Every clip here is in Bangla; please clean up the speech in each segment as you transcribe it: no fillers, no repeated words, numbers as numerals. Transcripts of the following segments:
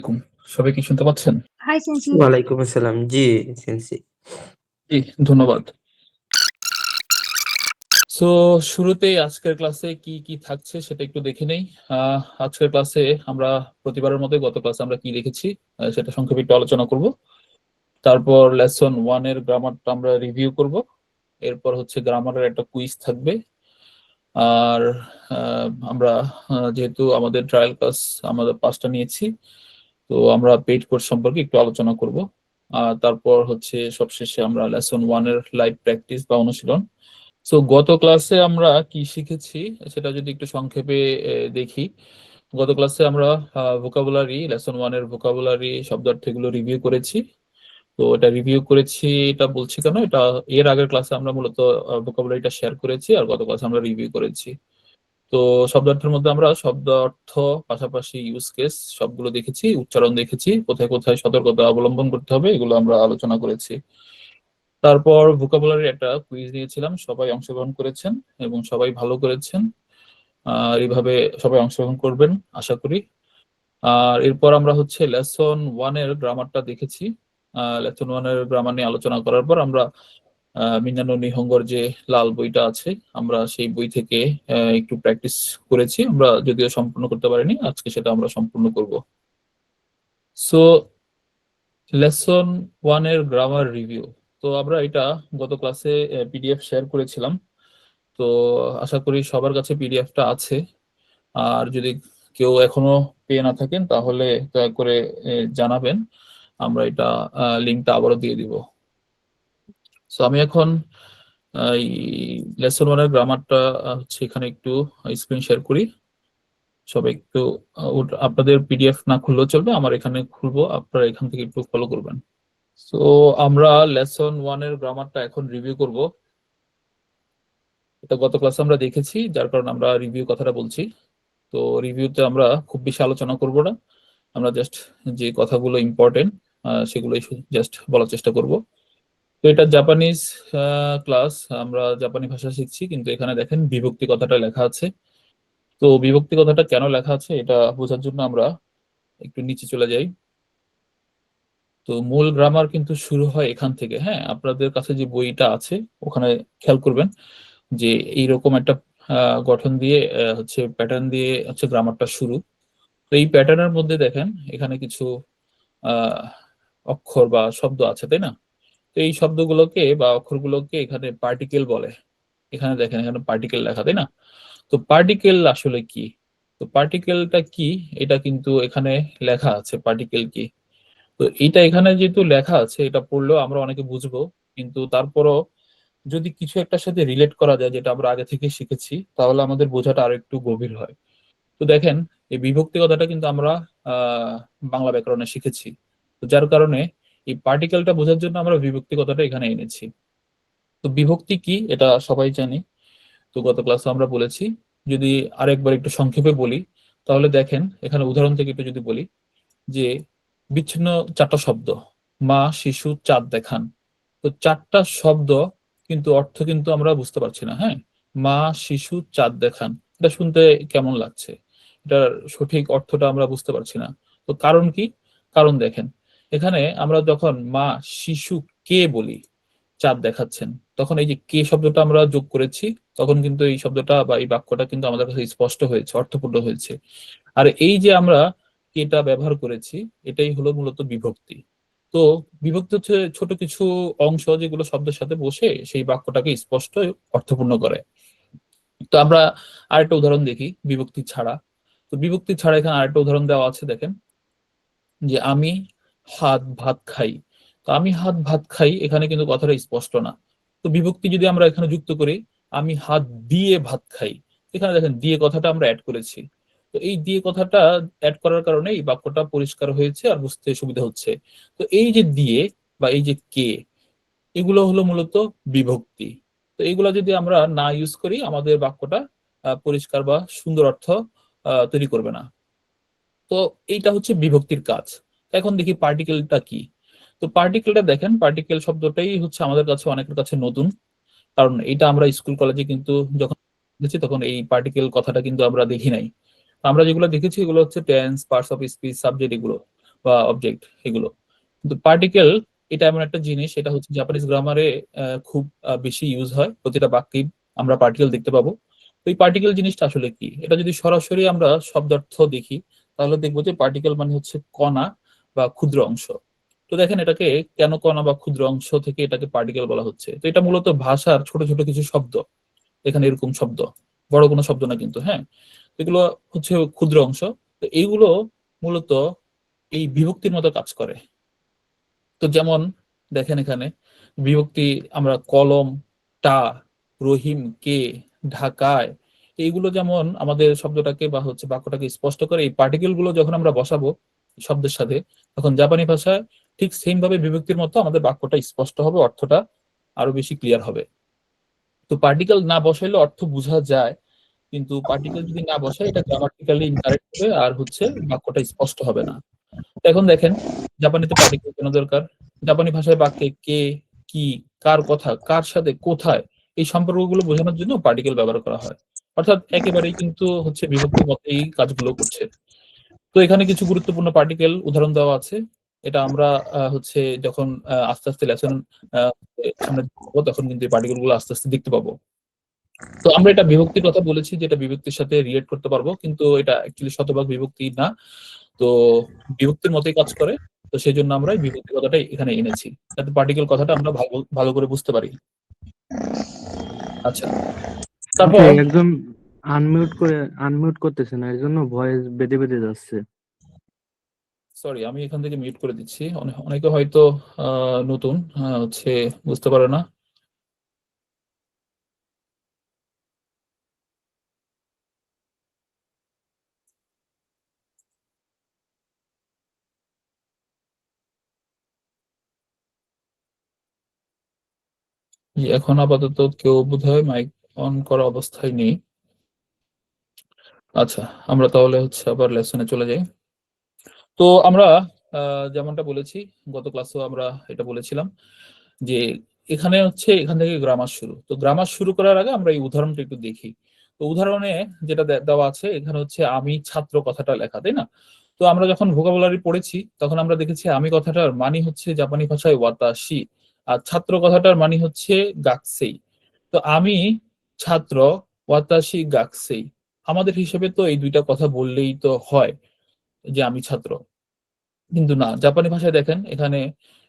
আলাইকুম। সবাই কি শুনতে পাচ্ছেন? High sensei. ওয়ালাইকুম আসসালাম। জি, সিনসি। জি, ধন্যবাদ। সো শুরুতেই আজকের ক্লাসে কি থাকছে সেটা একটু দেখে নেই। আজকের ক্লাসে আমরা প্রতিবারের মতোই গত ক্লাসে আমরা কি দেখেছি সেটা সংক্ষেপে একটু আলোচনা করব। তারপর লেসন 1 এর গ্রামারটা আমরা রিভিউ করব। এরপর হচ্ছে গ্রামারের একটা কুইজ থাকবে। আর আমরা যেহেতু আমাদের ট্রায়াল ক্লাস আমাদের 5টা নিয়েছি, তো আমরা পেইড কোর্স সম্পর্কে একটু আলোচনা করব। তারপর হচ্ছে সবশেষে আমরা লেসন 1 এর লাইভ প্র্যাকটিস বা অনুশীলন। সো গত ক্লাসে আমরা কি শিখেছি সেটা যদি একটু সংক্ষেপে দেখি। গত ক্লাসে আমরা ভোকাবুলারি লেসন 1 এর ভোকাবুলারি শব্দার্থগুলো রিভিউ করেছি। তো এটা রিভিউ করেছি, এটা বলছি কেন, এটা এর আগের ক্লাসে আমরা মূলত ভোকাবুলারিটা শেয়ার করেছি আর গত ক্লাসে আমরা রিভিউ করেছি। তো শব্দার্থের মধ্যে আমরা শব্দ অর্থ পাশাপাশি ইউজ কেস সবগুলো দেখেছি, উচ্চারণ দেখেছি, কোথায় কোথায় সতর্কতা অবলম্বন করতে হবে এগুলো আমরা আলোচনা করেছি। তারপর ভোকাবুলারি একটা কুইজ নিয়েছিলাম, সবাই অংশগ্রহণ করেছেন এবং সবাই ভালো করেছেন। এইভাবে সবাই অংশগ্রহণ করবেন আশা করি। আর এরপর আমরা হচ্ছে লেসন 1 এর গ্রামারটা দেখেছি। লেসন 1 এর গ্রামার নিয়ে আলোচনা করার পর আমরা মিনানো নিহঙ্গর যে লাল বইটা আছে আমরা সেই বই থেকে একটু প্র্যাকটিস করেছি, আমরা যদিও সম্পূর্ণ করতে পারিনি, আজকে সেটা আমরা সম্পূর্ণ করব। সো লেসন 1 এর গ্রামার রিভিউ, তো আমরা এটা গত ক্লাসে পিডিএফ শেয়ার করেছিলাম। তো আশা করি সবার কাছে পিডিএফটা আছে। আর যদি কেউ এখনো পেয়ে না থাকেন তাহলে দয়া করে জানাবেন, আমরা এটা লিঙ্কটা আবারও দিয়ে দিব। সো আমি এখন এই লেসন 1 এর গ্রামারটা হচ্ছে এখানে একটু স্ক্রিন শেয়ার করি। সবাই একটু আপনাদের পিডিএফ না খুললেও চলবে, আমার এখানে খুলবো, আপনারা এখান থেকে একটু ফলো করবেন। সো আমরা লেসন 1 এর গ্রামারটা এখন রিভিউ করব। এটা গত ক্লাসে আমরা দেখেছি, যার কারণে আমরা রিভিউ কথাটা বলছি। তো রিভিউতে আমরা খুব বেশি আলোচনা করব না, আমরা জাস্ট যে কথাগুলো ইম্পর্টেন্ট সেগুলোই জাস্ট বলার চেষ্টা করব। তো এটা জাপানিজ ক্লাস, আমরা জাপানি ভাষা শিখছি, কিন্তু এখানে দেখেন বিভক্তি কথাটা লেখা আছে। তো বিভক্তি কথাটা কেন লেখা আছে এটা বোঝার জন্য আমরা একটু নিচে চলে যাই। তো মূল গ্রামার কিন্তু শুরু হয় এখান থেকে। হ্যাঁ, আপনাদের কাছে যে বইটা আছে ওখানে খেয়াল করবেন যে এইরকম একটা গঠন দিয়ে হচ্ছে প্যাটার্ন দিয়ে হচ্ছে গ্রামারটা শুরু। তো এই প্যাটার্নের মধ্যে দেখেন এখানে কিছু আহ অক্ষর বা শব্দ আছে, তাই না? তো এই শব্দগুলোকে বা অক্ষরগুলোকে এখানে পার্টিকেল বলে। এখানে দেখেন এখানে পার্টিকেল লেখা, তাই না? তো পার্টিকেল আসলে কি? তো পার্টিকেলটা কি এটা কিন্তু এখানে লেখা আছে, পার্টিকেল কি। তো এটা এখানে যেহেতু লেখা আছে এটা পড়লেও আমরা অনেকে বুঝবো, কিন্তু তারপরও যদি কিছু একটার সাথে রিলেট করা যায় যেটা আমরা আগে থেকে শিখেছি তাহলে আমাদের বোঝাটা আরো একটু গভীর হয়। তো দেখেন এই বিভক্তি কথাটা কিন্তু আমরা বাংলা ব্যাকরণে শিখেছি, তো যার কারণে এই পার্টিকেলটা বোঝার জন্য আমরা বিভক্তি কথাটা এখানে এনেছি। তো বিভক্তি কি এটা সবাই জানি, তো গত ক্লাসে আমরা বলেছি। যদি আরেকবার একটু সংক্ষেপে বলি তাহলে দেখেন এখানে উদাহরণ থেকে একটু যদি বলি যে বিচ্ছিন্ন চারটা শব্দ, মা শিশু চাঁদ দেখান। তো চারটা শব্দ কিন্তু অর্থ কিন্তু আমরা বুঝতে পারছি না। হ্যাঁ, মা শিশু চাঁদ দেখান, এটা শুনতে কেমন লাগছে, এটার সঠিক অর্থটা আমরা বুঝতে পারছি না। তো কারণ কি? কারণ দেখেন এখানে আমরা যখন মা শিশু কে বলি চাঁদ দেখাচ্ছেন, তখন এই যে কে শব্দটা আমরা যোগ করেছি, তখন কিন্তু এই শব্দটা বা এই বাক্যটা কিন্তু আমাদের কাছে স্পষ্ট হয়েছে, অর্থপূর্ণ হয়েছে। আর এই যে আমরা কেটা ব্যবহার করেছি এটাই হলো মূলত বিভক্তি। তো বিভক্তি হচ্ছে ছোট কিছু অংশ যেগুলো শব্দের সাথে বসে সেই বাক্যটাকে স্পষ্ট অর্থপূর্ণ করে। তো আমরা আরেকটা উদাহরণ দেখি বিভক্তি ছাড়া। তো বিভক্তি ছাড়া এখানে আরেকটা উদাহরণ দেওয়া আছে, দেখেন যে আমি হাত ভাত খাই। তো আমি হাত ভাত খাই এখানে কিন্তু কথাটা স্পষ্ট না। তো বিভক্তি যদি আমরা এখানে যুক্ত করি আমি হাত দিয়ে ভাত খাই, এখানে দেখেন দিয়ে কথাটা আমরা অ্যাড করেছি। তো এই দিয়ে কথাটা অ্যাড করার কারণে এই বাক্যটা পরিষ্কার হয়েছে আর বুঝতে সুবিধা হচ্ছে। তো এই যে দিয়ে বা এই যে কে, এগুলো হলো মূলত বিভক্তি। তো এইগুলা যদি আমরা না ইউজ করি আমাদের বাক্যটা পরিষ্কার বা সুন্দর অর্থ তৈরি করবে না। তো এইটা হচ্ছে বিভক্তির কাজ। এখন দেখি পার্টিকেলটা কি। তো পার্টিকেলটা দেখেন, পার্টিকেল শব্দটাই হচ্ছে আমাদের কাছে অনেকের কাছে নতুন, কারণ এটা আমরা স্কুল কলেজে কিন্তু যখন দেখেছি তখন এই পার্টিকেল কথাটা কিন্তু আমরা দেখি নাই। আমরা যেগুলো দেখেছি এগুলো হচ্ছে tense, parts of speech, subject এগুলো। বা অবজেক্ট এগুলো। কিন্তু পার্টিকেল এটা এমন একটা জিনিস, এটা হচ্ছে জাপানিজ গ্রামারে খুব বেশি ইউজ হয়, প্রতিটা বাক্যেই আমরা পার্টিকেল দেখতে পাবো। তো এই পার্টিকেল জিনিসটা আসলে কি, এটা যদি সরাসরি আমরা শব্দার্থ দেখি তাহলে দেখবো যে পার্টিকেল মানে হচ্ছে কণা বা ক্ষুদ্র অংশ। তো দেখেন এটাকে কেন কণা বা ক্ষুদ্র অংশ থেকে এটাকে পার্টিকেল বলা হচ্ছে, তো এটা মূলত ভাষার ছোট ছোট কিছু শব্দ, এখানে এরকম শব্দ, বড় কোনো শব্দ না কিন্তু, হ্যাঁ। এগুলো হচ্ছে ক্ষুদ্র অংশ। তো এইগুলো মূলত এই বিভক্তির মতো কাজ করে। তো যেমন দেখেন এখানে বিভক্তি, আমরা কলম, টা, রহিম, কে, ঢাকায়, এইগুলো যেমন আমাদের শব্দটাকে বা হচ্ছে বাক্যটাকে স্পষ্ট করে, এই পার্টিকেল গুলো যখন আমরা বসাবো শব্দের সাথে, তখন জাপানি ভাষায় ঠিক সেম ভাবে বিভক্তির মতো আমাদের বাক্যটা স্পষ্ট হবে, অর্থটা আরো বেশি ক্লিয়ার হবে। তো পার্টিকেল না বসাইলে অর্থ বোঝা যায়, কিন্তু পার্টিকেল যদি না বসায় এটা গ্রামাটিক্যালি ইনকারেক্ট হবে আর হচ্ছে বাক্যটা স্পষ্ট হবে না। তো এখন দেখেন জাপানিতে পার্টিকেল কেন দরকার। জাপানি ভাষায় বাক্যে কে, কি, কার কথা, কার সাথে, কোথায়, এই সম্পর্কগুলো বোঝানোর জন্য পার্টিকেল ব্যবহার করা হয়। অর্থাৎ একেবারেই কিন্তু হচ্ছে বিভক্তির মতেই কাজগুলো করছে। তো এখানে কিছু গুরুত্বপূর্ণ পার্টিকেল উদাহরণ দেওয়া আছে। এটা আমরা হচ্ছে যখন আস্তে আস্তে লেসন সামনে যাবো, তখন কিন্তু এই পার্টিকেল গুলো আস্তে আস্তে দেখতে পাবো। তো আমরা এটা বিভক্তির কথা বলেছি, যেটা বিভক্তির সাথে রিলেট করতে পারবো, কিন্তু এটা অ্যাকচুয়ালি শতভাগ বিভক্তি না। তো বিভক্তির মতোই কাজ করে। তো সেই জন্য আমরা এই বিভক্তি কথাটা এখানে এনেছি, যাতে পার্টিকেল কথাটা আমরা ভালো ভালো করে বুঝতে পারি। আচ্ছা, আপনি তারপর একদম আনমিউট করতেছেন না, এর জন্য ভয়েস বেঁধে বেঁধে যাচ্ছে। সরি, আমি এখান থেকে মিউট করে দিচ্ছি। অনেকে হয়তো নতুন হচ্ছে বুঝতে পারে না। এখন আপাতত কেউ বোধহয় মাইক অন করা অবস্থায় নেই। আচ্ছা, আমরা তাহলে হচ্ছে আবার লেসনে চলে যাই। তো আমরা যেমনটা বলেছি, গত ক্লাসেও আমরা এটা বলেছিলাম যে এখানে হচ্ছে এখান থেকে গ্রামার শুরু। তো গ্রামার শুরু করার আগে আমরা এই উদাহরণটা একটু দেখি। তো উদাহরণে যেটা দেওয়া আছে এখানে হচ্ছে আমি ছাত্র কথাটা লেখা, তাই না? তো আমরা যখন ভোকাবুলারি পড়েছি তখন আমরা দেখেছি আমি কথাটার মানে হচ্ছে জাপানি ভাষায় ওয়াতাশি, আর ছাত্র কথাটার মানে হচ্ছে গাকসেই। তো আমি ছাত্র, ওয়াতাশি গাকসেই, আমাদের হিসেবে তো এই দুইটা কথা বললেই তো হয় যে আমি ছাত্র। কিন্তু না, জাপানি ভাষায় দেখেন এখানে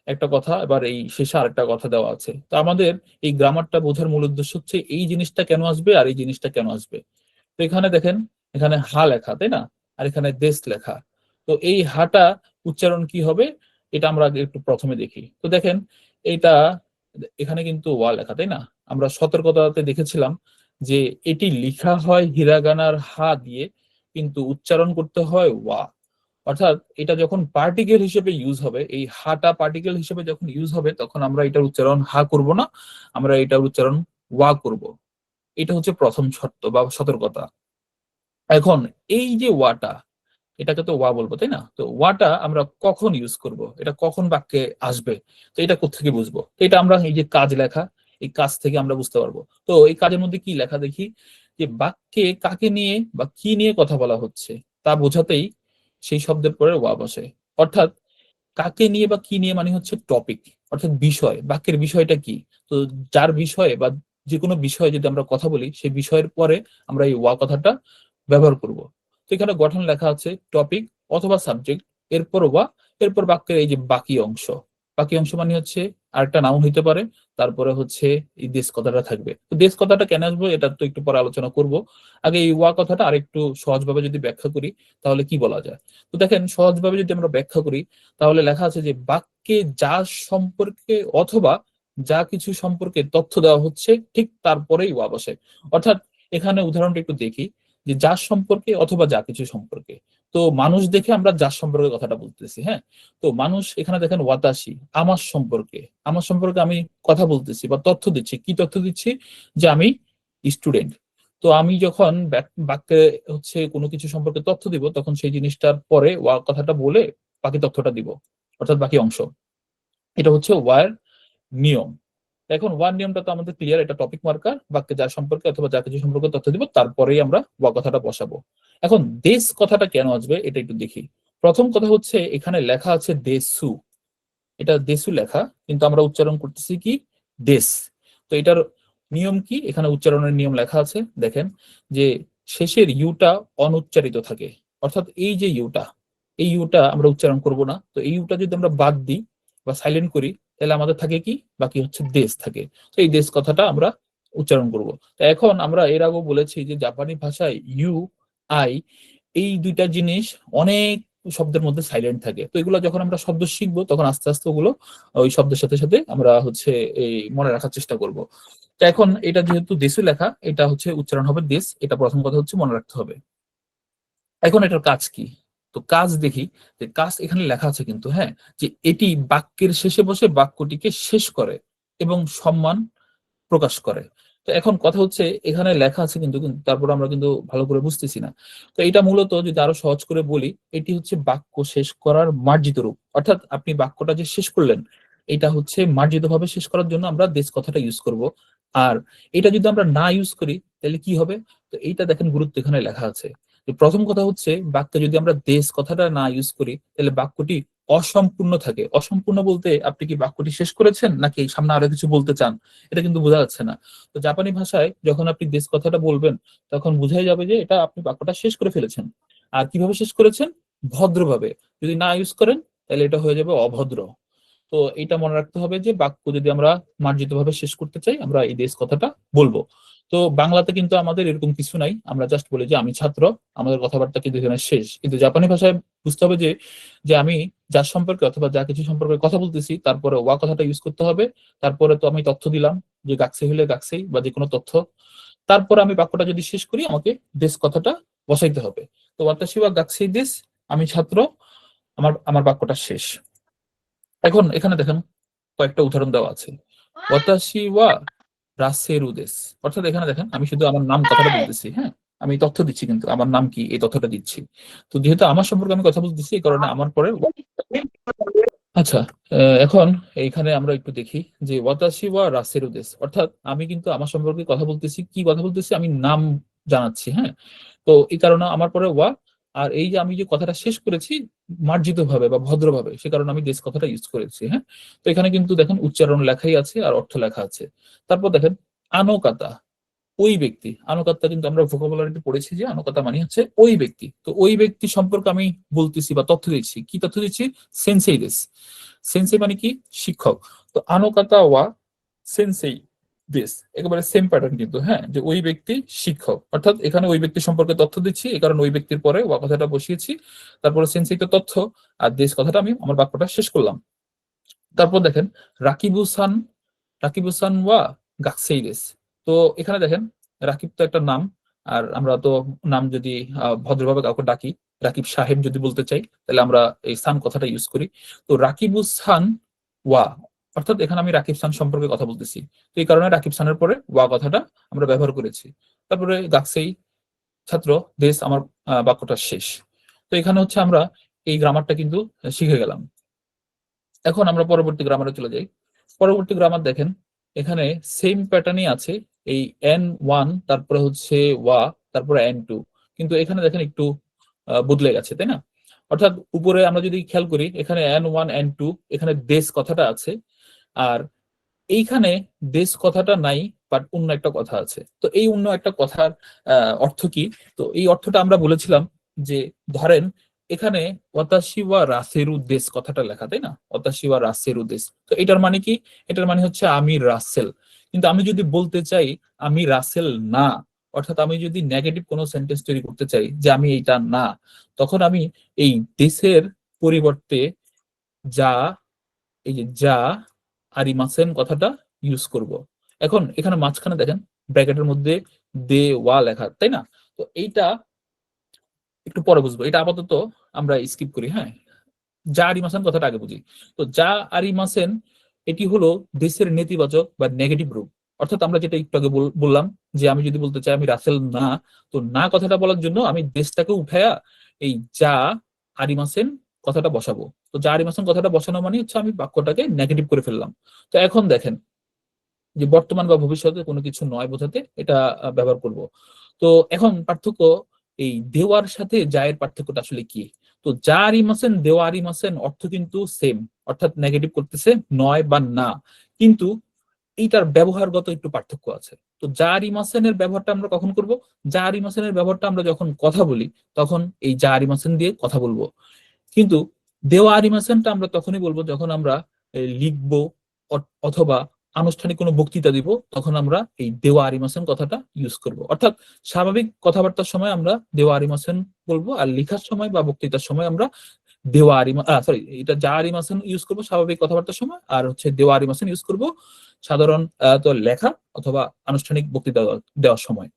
একটা কথা, এবার এই শেষে আরেকটা কথা দেওয়া আছে। তো আমাদের এই গ্রামারটা বোঝার মূল উদ্দেশ্য হচ্ছে এই জিনিসটা কেন আসবে আর এই জিনিসটা কেন আসবে। তো এখানে দেখেন, এখানে হা লেখা, তাই না? আর এখানে দেশ লেখা। তো এই হাটা উচ্চারণ কি হবে, এটা আমরা আগে একটু প্রথমে দেখি। তো দেখেন এইটা, এখানে কিন্তু ওয়া লেখা, তাই না? আমরা সতর্কতাতে দেখেছিলাম যে এটি লিখা হয় হিরাগানার হা দিয়ে, কিন্তু উচ্চারণ করতে হয় ওয়া। অর্থাৎ এটা যখন পার্টিকেল হিসেবে ইউজ হবে, এই হাটা পার্টিকেল হিসেবে যখন ইউজ হবে, তখন আমরা এটার উচ্চারণ হা করব না, আমরা এটার উচ্চারণ ওয়া করব। এটা হচ্ছে প্রথম শর্ত বা সতর্কতা। এখন এই যে ওয়াটা, এটাকে তো ওয়া বলবো, তাই না? তো ওয়াটা আমরা কখন ইউজ করব, এটা কখন বাক্যে আসবে, তো এটা কোত্থেকে বুঝবো? তো এটা আমরা এই যে কাজ লেখা, এই কাজ থেকে আমরা বুঝতে পারবো। তো এই কাজের মধ্যে কি লেখা দেখি, যে বাক্যে কাকে নিয়ে বা কি নিয়ে কথা বলা হচ্ছে তা বোঝাতেই সেই শব্দের পরে ওয়া বসে। অর্থাৎ কাকে নিয়ে বা কি নিয়ে মানে হচ্ছে টপিক, অর্থাৎ বিষয়, বাক্যের বিষয়টা কি। তো যার বিষয়ে বা যে কোনো বিষয়ে যদি আমরা কথা বলি, সেই বিষয়ের পরে আমরা এই ওয়া কথাটা ব্যবহার করব। তো এখানে গঠন লেখা আছে টপিক অথবা সাবজেক্ট, এরপর ওয়া, এরপর বাক্যের এই যে বাকি অংশ। বাকি অংশ মানে হচ্ছে আরেকটা নাউন হইতে পারে, তারপরে হচ্ছে এই দেশ কথাটা থাকবে। তো দেশ কথাটা কেন আসবে এটা তো একটু পরে আলোচনা করব। আগে এই ওয়া কথাটা আরেকটু সহজভাবে যদি ব্যাখ্যা করি তাহলে কি বলা যায়। তো দেখেন সহজভাবে যদি আমরা ব্যাখ্যা করি, তাহলে লেখা আছে যে বাক্যে যা সম্পর্কে অথবা যা কিছু সম্পর্কে তথ্য দেওয়া হচ্ছে ঠিক তারপরেই ওয়া বসে। অর্থাৎ এখানে উদাহরণটা একটু দেখি, যে যার সম্পর্কে অথবা যা কিছু সম্পর্কে। তো মানুষ দেখে আমরা যার সম্পর্কে কথাটা বলতেছি, হ্যাঁ। তো মানুষ এখানে দেখেন ওয়াতাসি, আমার সম্পর্কে, আমার সম্পর্কে আমি কথা বলতেছি বা তথ্য দিচ্ছি। কি তথ্য দিচ্ছি? যে আমি স্টুডেন্ট। তো আমি যখন বাক্যে হচ্ছে কোনো কিছু সম্পর্কে তথ্য দিব, তখন সেই জিনিসটার পরে ওয়া কথাটা বলে বাকি তথ্যটা দিব, অর্থাৎ বাকি অংশ। এটা হচ্ছে ওয়ার নিয়ম। এখন ওয়ার নিয়মটা তো আমাদের ক্লিয়ার, এটা টপিক মার্কার, বাক্যে যার সম্পর্কে অথবা যা কিছু সম্পর্কে তথ্য দিব তারপরেই আমরা ওয়া কথাটা বসাবো। এখন দেশ কথাটা কেন আসবে এটা একটু দেখি। প্রথম কথা হচ্ছে এখানে লেখা আছে দেশু, এটা দেশু লেখা, কিন্তু আমরা উচ্চারণ করতেছি কি দেশ। তো এটার নিয়ম কি, এখানে উচ্চারণের নিয়ম লেখা আছে, দেখেন যে শেষের ইউটা অনুচ্চারিত থাকে, অর্থাৎ এই যে ইউটা, এই ইউটা আমরা উচ্চারণ করব না। তো এই ইউটা যদি আমরা বাদ দিই বা সাইলেন্ট করি, তাহলে আমাদের থাকে কি, বাকি হচ্ছে দেশ থাকে। তো এই দেশ কথাটা আমরা উচ্চারণ করব। তো এখন আমরা এর আগেও বলেছি যে জাপানি ভাষায় ইউ, আই, এই দুইটা জিনিস অনেক শব্দের মধ্যে সাইলেন্ট থাকে। তো এগুলো যখন আমরা শব্দ শিখবো, তখন আস্তে আস্তে ওগুলো ওই শব্দের সাথে সাথে আমরা হচ্ছে এই মনে রাখার চেষ্টা করব। তো এখন এটা যেহেতু দেশে লেখা, এটা হচ্ছে উচ্চারণ হবে দেশ, এটা প্রথম কথা হচ্ছে মনে রাখতে হবে। এখন এটার কাজ কি, তো কাজ দেখি, যে কাজ এখানে লেখা আছে কিন্তু, হ্যাঁ, যে এটি বাক্যের শেষে বসে বাক্যটিকে শেষ করে এবং সম্মান প্রকাশ করে। তো এখন কথা হচ্ছে এখানে লেখা আছে কিন্তু, তারপর আমরা কিন্তু ভালো করে বুঝতেছি না। তো এটা মূলত যদি আরো সহজ করে বলি, এটি হচ্ছে বাক্য শেষ করার মার্জিত রূপ, অর্থাৎ আপনি বাক্যটা যে শেষ করলেন, এটা হচ্ছে মার্জিত ভাবে শেষ করার জন্য আমরা দেশ কথাটা ইউজ করব। আর এটা যদি আমরা না ইউজ করি, তাহলে কি হবে? তো এইটা দেখেন গুরুত্ব এখানে লেখা আছে। যে প্রথম কথা হচ্ছে বাক্যে যদি আমরা দেশ কথাটা না ইউজ করি, তাহলে বাক্যটি অসম্পূর্ণ থাকে। অসম্পূর্ণ বলতে আপনি কি বাক্যটি শেষ করেছেন নাকি সামনে আরো কিছু বলতে চান, এটা কিন্তু বোঝা যাচ্ছে না। তো জাপানি ভাষায় যখন আপনি দেশ কথাটা বলবেন, তখন বোঝাই যাবে যে এটা আপনি বাক্যটা শেষ করে ফেলেছেন। আর কিভাবে শেষ করেছেন? ভদ্রভাবে। যদি না ইউজ করেন, তাহলে এটা হয়ে যাবে অভদ্র। তো এটা মনে রাখতে হবে যে বাক্য যদি আমরা মার্জিত ভাবে শেষ করতে চাই, আমরা এই দেশ কথাটা বলবো। তো বাংলাতে কিন্তু আমাদের এরকম কিছু নাই, আমরা জাস্ট বলি যে আমি ছাত্র, আমাদের কথাবার্তা কিন্তু এখানে শেষ। কিন্তু জাপানি ভাষায় বুঝতে হবে যে যে আমি যার সম্পর্কে অথবা যা কিছু সম্পর্কে কথা বলতেছি, তারপরে ওয়া কথাটা ইউজ করতে হবে। তারপরে তো আমি তথ্য দিলাম, যে গাকসে হলে গাকসেই বা যে কোনো তথ্য। তারপরে আমি বাক্যটা যদি শেষ করি, আমাকে দেশ কথাটা বসাইতে হবে। তো ওয়াতাশি ওয়া গাকসেই দেশ, আমি ছাত্র, আমার আমার বাক্যটা শেষ। এখন এখানে দেখেন কয়েকটা উদাহরণ দেওয়া আছে। ওয়াতাশি ওয়া রাসেরু দেস, অর্থাৎ এখানে দেখেন আমি শুধু আমার নাম কথাটা বলতেছি, হ্যাঁ, আমি তথ্য দিচ্ছি কিন্তু আমার নাম কি এই তথ্যটা দিচ্ছি। তো যেহেতু আমার সম্পর্কে আমি কথা বলতেছি, এই কারণে আমার পরে আচ্ছা। এখন এইখানে আমরা একটু দেখি যে ওয়াতাশি ওয়া রাসেরু দেস, অর্থাৎ আমি কিন্তু আমার সম্পর্কে কথা বলতেছি, কি কথা বলতেছি, আমি নাম জানাচ্ছি, হ্যাঁ। তো এই কারণে আমার পরে ওয়া, আর এই যে আমি যে কথাটা শেষ করেছি মার্জিত ভাবে বা ভদ্রভাবে, সে কারণে আমি দেশ কথাটা ইউজ করেছি, হ্যাঁ। তো এখানে কিন্তু দেখেন উচ্চারণ লেখাই আছে আর অর্থ লেখা আছে। তারপর দেখেন আনোকাতা, ওই ব্যক্তি। আনুকাত্তা কিন্তু আমরা ভোকাবুলারিতে পড়েছি যে আনুকাত্তা মানে হচ্ছে ওই ব্যক্তি। তো ওই ব্যক্তি সম্পর্কে আমি বলতেছি বা তথ্য দিচ্ছি, কি তথ্য দিচ্ছি? সেন্সেই দেস। সেন্সেই মানে কি? শিক্ষক। তো আনুকাত্তা ওয়া সেন্সেই দেস, একেবারে সেম প্যাটার্ন কিন্তু, হ্যাঁ, যে ওই ব্যক্তি শিক্ষক, অর্থাৎ এখানে ওই ব্যক্তি সম্পর্কে তথ্য দিচ্ছি, এই কারণে ওই ব্যক্তির পরে ওয়া কথাটা বসিয়েছি, তারপরে সেন্সেই তো তথ্য, আর দেশ কথাটা আমি আমার বাক্যটা শেষ করলাম। তারপর দেখেন রাকিবুসান, রাকিবুসান ওয়া গাকসেইদেস। তো এখানে দেখেন রাকিব তো একটা নাম, আর আমরা তো নাম যদি ভদ্রভাবে কাউকে ডাকি, রাকিব সাহেব যদি বলতে চাই, তাহলে আমরা এই সান কথাটা ইউজ করি। তো রাকিবুসান ওয়া, অর্থাৎ এখানে আমি রাকিব সান সম্পর্কে কথা বলতেছি, তো এই কারণে রাকিব সানের পরে ওয়া কথাটা আমরা ব্যবহার করেছি। তারপরে গাকসেই ছাত্র, দেশ, আমার বাক্যটা শেষ। তো এখানে হচ্ছে আমরা এই গ্রামারটা কিন্তু শিখে গেলাম। এখন আমরা পরবর্তী গ্রামারে চলে যাই। পরবর্তী গ্রামার দেখেন, এখানে সেম প্যাটার্নই আছে, এই N1, তারপরে হচ্ছে ওয়া, তারপরে N2, কিন্তু এখানে দেখেন একটু বদলে গেছে, তাই না? অর্থাৎ উপরে আমরা যদি খেয়াল করি, এখানে N1 N2, এখানে দেশ কথাটা আছে, আর এইখানে দেশ কথাটা নাই, বাট অন্য একটা কথা আছে। তো এই অন্য একটা কথার অর্থ কি? তো এই অর্থটা আমরা বলেছিলাম যে ধরেন এখানে ওয়াতাশি ওয়া রাসেরু দেশ কথাটা লেখা, তাই না? ওয়াতাশি ওয়া রাসেরু দেশ, তো এটার মানে কি? এটার মানে হচ্ছে আমি রাসেল। কিন্তু আমি যদি বলতে চাই আমি রাসেল না, অর্থাৎ আমি যদি নেগেটিভ কোনো সেন্টেন্স তৈরি করতে চাই যে আমি এইটা না, তখন আমি এই দেশের পরিবর্তে যা, এই যে যা আরিমাসেন কথাটা ইউজ করব। এখন এখানে মাঝখানে দেখেন ব্র্যাকেটের মধ্যে দে ওয়া লেখা, তাই না? তো এইটা একটু পরে বুঝবো, এটা আপাতত আমরা স্কিপ করি, হ্যাঁ। যা আরিমাসেন কথাটা আগে বুঝি। তো যা আরিমাসেন, এটি হলো দেশের নেতিবাচক বা নেগেটিভ রূপ। অর্থাৎ আমরা যেটা একটু আগে বললাম যে আমি যদি বলতে চাই আমি রাসেল না, তো না কথাটা বলার জন্য আমি দেশটাকে উঠায়া এই যা আরিমাসেন কথাটা বসাবো। তো যা আরিমাসেন কথাটা বসানো মানে হচ্ছে আমি বাক্যটাকে নেগেটিভ করে ফেললাম। তো এখন দেখেন যে বর্তমান বা ভবিষ্যতে কোনো কিছু নয় বোঝাতে এটা ব্যবহার করব। তো এখন পার্থক্য, এই দেওয়ার সাথে যায়ের পার্থক্যটা আসলে কি? তো জারিমাসেন দেওয়ারিমাসেন অর্থ কিন্তু সেম, অর্থাৎ নেগেটিভ করতেছে নয় বা না, কিন্তু এইটার ব্যবহারগত একটু পার্থক্য আছে। তো জারিমাসেনের ব্যবহারটা আমরা কখন করব? জারিমাসেনের ব্যবহারটা আমরা যখন কথা বলি তখন এই জারিমাসেন দিয়ে কথা বলবো, কিন্তু দেওয়া আরিমাসেনটা আমরা তখনই বলবো যখন আমরা লিখবো অথবা আনুষ্ঠানিক কোনো বক্তৃতা দিব, তখন আমরা এই দেওয়া আরিমাসেন কথাটা ইউজ করব। অর্থাৎ স্বাভাবিক কথাবার্তার সময় আমরা দেওয়া আরিমাসেন বলবো, আর লেখার সময় বা বক্তৃতার সময় আমরা দেওয়া আরিমা সরি এটা যা আরিমাসেন ইউজ করবো স্বাভাবিক কথাবার্তার সময়, আর হচ্ছে দেওয়া আরিমাসেন ইউজ করবো সাধারণ তো লেখা অথবা আনুষ্ঠানিক বক্তৃতা দেওয়ার সময়।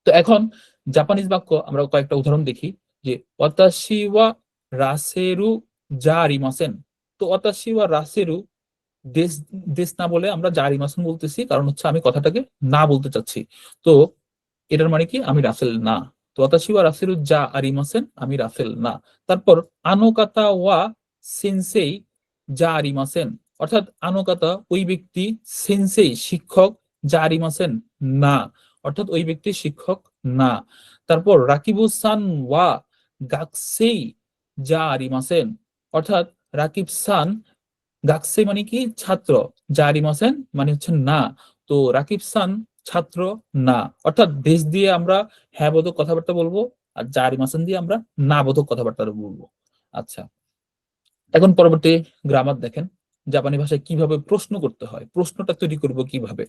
তো এখন জাপানিজ বাক্য আমরা কয়েকটা উদাহরণ দেখি, যে ওয়াতাশি ওয়া রাসেরু যা আরিমাসেন। তো ওয়াতাশি ওয়া রাসেরু দেশ দেশ না বলে আমরা যা আরিমাসেন বলতেছি, কারণ হচ্ছে আমি কথাটাকে না বলতে চাচ্ছি। তো এটার মানে কি আমি রাফেল না। তো ওয়াতাশি ওয়া রাসেরু যা আরিমাসেন, আমি রাফেল না। তারপর আনোকাতা ওয়া সেনসেই যা আরিমাসেন, অর্থাৎ আনোকাতা ওই ব্যক্তি, সেনসেই শিক্ষক, যা আরিমাসেন না, অর্থাৎ ওই ব্যক্তি শিক্ষক না। তারপর রাকিবু সান ওয়া গাকসেই যা আরিমাসেন, অর্থাৎ রাকিব সান গাকসেই মানে কি ছাত্র, যা আরিমাসেন মানে হচ্ছে না। তো রাকিব সান ছাত্র না, অর্থাৎ দেশ দিয়ে আমরা হ্যাঁ বোধক কথাবার্তা বলবো, আর যা আরিমাসেন দিয়ে আমরা না বোধক কথাবার্তা বলবো। আচ্ছা, এখন পরবর্তী গ্রামার দেখেন, জাপানি ভাষায় কিভাবে প্রশ্ন করতে হয়, প্রশ্নটা তৈরি করব কিভাবে।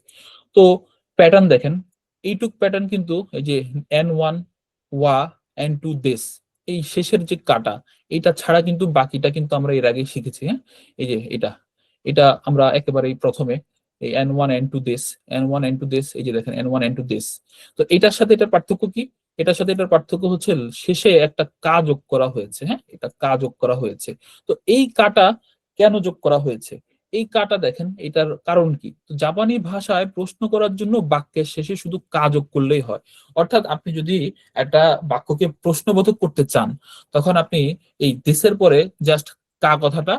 তো প্যাটার্ন দেখেন, এইটুক প্যাটার্ন কিন্তু এই যে N1 ওয়া N2 দেশ, এই শেষের যে কাটা, এটা ছাড়া কিন্তু বাকিটা কিন্তু আমরা এর আগে শিখেছি। হ্যাঁ, এই যে এটা এটা আমরা একেবারেই প্রথমে এই N1 N2 দেশ, N1 N2 দেশ, এই যে দেখেন N1 N2 দেশ। তো এটার সাথে এটার পার্থক্য কি? এটার সাথে এটার পার্থক্য হচ্ছে শেষে একটা কা যোগ করা হয়েছে। হ্যাঁ, এটা কা যোগ করা হয়েছে। তো এই কাটা কেন যোগ করা হয়েছে? এই কাটা দেখেন, এটার কারণ কি? তো জাপানি ভাষায় প্রশ্ন করার জন্য বাক্যের শেষে শুধু কা যোগ করলেই হয়। অর্থাৎ আপনি যদি একটা বাক্যকে প্রশ্নবোধক করতে চান, তখন আপনি এই দেশের পরে জাস্ট কা কথাটা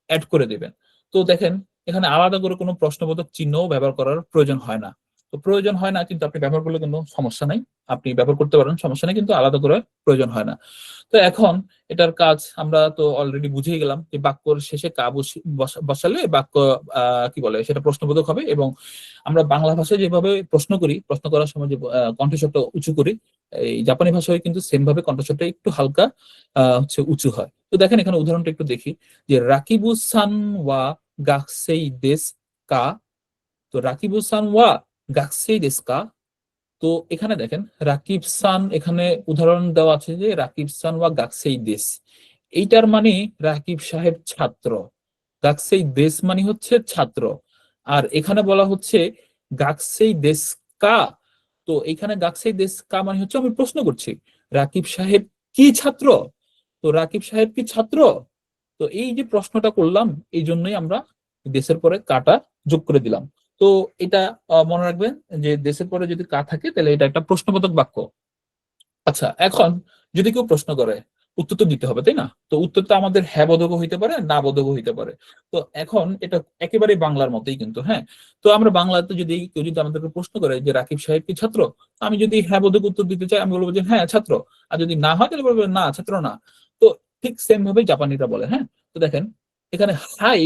অ্যাড করে দেবেন। তো দেখেন, এখানে আলাদা করে কোনো প্রশ্নবোধক চিহ্নও ব্যবহার করার প্রয়োজন হয় না। তো প্রয়োজন হয় না, কিন্তু আপনি ব্যবহার করলে কোনো সমস্যা নাই, আপনি ব্যবহার করতে পারেন, সমস্যা নেই, কিন্তু আলাদা করে প্রয়োজন হয় না। তো এখন এটার কাজ আমরা তো অলরেডি বুঝেই গেলাম যে বাক্যর শেষে কা বসালে বাক্য কি বলে সেটা প্রশ্নবোধক হবে। এবং আমরা বাংলা ভাষায় যেভাবে প্রশ্ন করি, প্রশ্ন করার সময় যে কণ্ঠস্বরটা উঁচু করি, এই জাপানি ভাষায় কিন্তু সেম ভাবে কণ্ঠস্বরটা একটু হালকা হচ্ছে উঁচু হয়। তো দেখেন এখানে উদাহরণটা একটু দেখি, যে রাকিবু সান ওয়া গাকসেই দেশ কা। তো রাকিবু সান ওয়া গাকসেই দেশ কা। তো এখানে দেখেন রাকিব সান, এখানে উদাহরণ দেওয়া আছে যে রাকিব সান ওয়া গাকসেই দেশ, এইটার মানে রাকিব সাহেব ছাত্র, গাকসেই দেশ মানে হচ্ছে ছাত্র। আর এখানে বলা হচ্ছে গাকসেই দেশ কা। তো এখানে গাকসেই দেশ কা মানে হচ্ছে আমি প্রশ্ন করছি রাকিব সাহেব কি ছাত্র। তো রাকিব সাহেব কি ছাত্র? তো এই যে প্রশ্নটা করলাম, এই জন্যই আমরা দেশের পরে কাটা যোগ করে দিলাম। তো এটা মনে রাখবেন যে দেশের পরে যদি কা থাকে তাহলে এটা একটা প্রশ্নবোধক বাক্য। আচ্ছা, এখন যদি কেউ প্রশ্ন করে, উত্তর তো দিতে হবে, তাই না? তো উত্তরটা আমাদের হ্যাঁ বোধক হইতে পারে, না বোধক হইতে পারে। তো এখন এটা একেবারে বাংলার মতোই কিন্তু। হ্যাঁ, তো আমরা বাংলাতে যদি কেউ যদি আমাদেরকে প্রশ্ন করে যে রাকিব সাহেব কি ছাত্র, আমি যদি হ্যাঁ বোধক উত্তর দিতে চাই, আমি বলবো যে হ্যাঁ ছাত্র। আর যদি না হয় তাহলে বলবো না ছাত্র না। তো ঠিক সেম ভাবে জাপানিরা বলে। হ্যাঁ, তো দেখেন এখানে হাই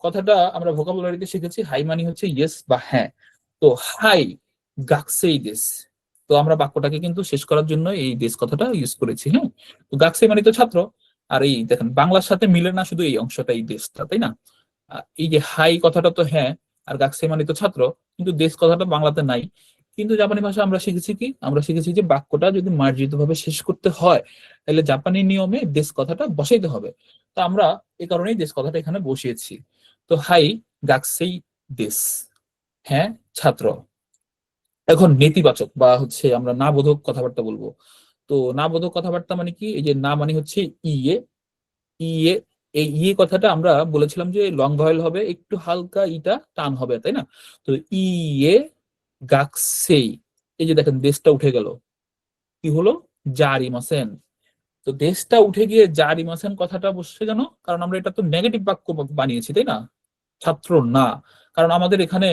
কথাটা আমরা ভোকাবুলারিতে শিখেছি, হাই মানে হচ্ছে ইয়েস বা হ্যাঁ। তো হাই গাকসেই দেশ, তো আমরা বাক্যটাকে কিন্তু শেষ করার জন্য এই দেশ কথাটা ইউজ করেছি। হ্যাঁ, তো গাকসে মানে তো ছাত্র, আর এই দেখেন বাংলার সাথে মিলে না শুধু এই অংশটা, এই দেশটা, তাই না? এই যে হাই কথাটা তো হ্যাঁ, আর গাকসে মানে তো ছাত্র, কিন্তু দেশ কথাটা বাংলাতে নাই। কিন্তু জাপানি ভাষা আমরা শিখেছি কি, আমরা শিখেছি যে বাক্যটা যদি মার্জিত ভাবে শেষ করতে হয় তাহলে জাপানি নিয়মে দেশ কথাটা বসাইতে হবে। তো আমরা এই কারণেই দেশ কথাটা এখানে বসিয়েছি। তো হাই গাকসেই দেশ, হ্যাঁ ছাত্র। এখন নেতিবাচক বা হচ্ছে আমরা না বোধক কথাবার্তা বলবো। তো না বোধক কথাবার্তা মানে কি? এই যে না মানে হচ্ছে ইয়ে, ইয়ে, এই ইয়ে কথাটা আমরা বলেছিলাম যে লং ভয়েল হবে, একটু হালকা ইটা টান হবে, তাই না? তো ইয়ে গাকসেই, এই যে দেখেন দেশটা উঠে গেল, কি হলো? জারিমাসেন। তো দেশটা উঠে গিয়ে জারিমাসেন কথাটা বসছে কেন? কারণ আমরা এটা তো নেগেটিভ বাক্য বানিয়েছি, তাই না? ছাত্র না, কারণ আমাদের এখানে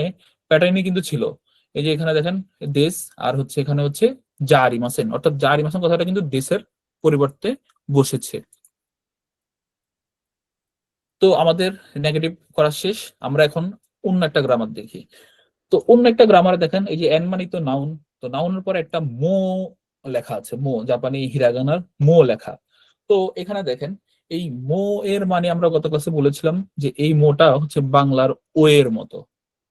প্যাটার্নই কিন্তু ছিল এই যে এখানে দেখেন দেশ, আর হচ্ছে এখানে হচ্ছে জারিমাসেন, অর্থাৎ জারিমাসেন কথাটা কিন্তু দেশের পরিবর্তে বসেছে। তো আমাদের নেগেটিভ করা শেষ, আমরা এখন অন্য একটা গ্রামার দেখি। তো অন্য একটা গ্রামারে দেখেন, এই যে এন মানে তো নাউন, তো নাউনের পরে একটা মো লেখা আছে, মো জাপানি হিরাগানার মো লেখা। তো এখানে দেখেন এই মো এর মানে আমরা গত ক্লাসে বলেছিলাম যে এই মোটা হচ্ছে বাংলার ও এর মতো,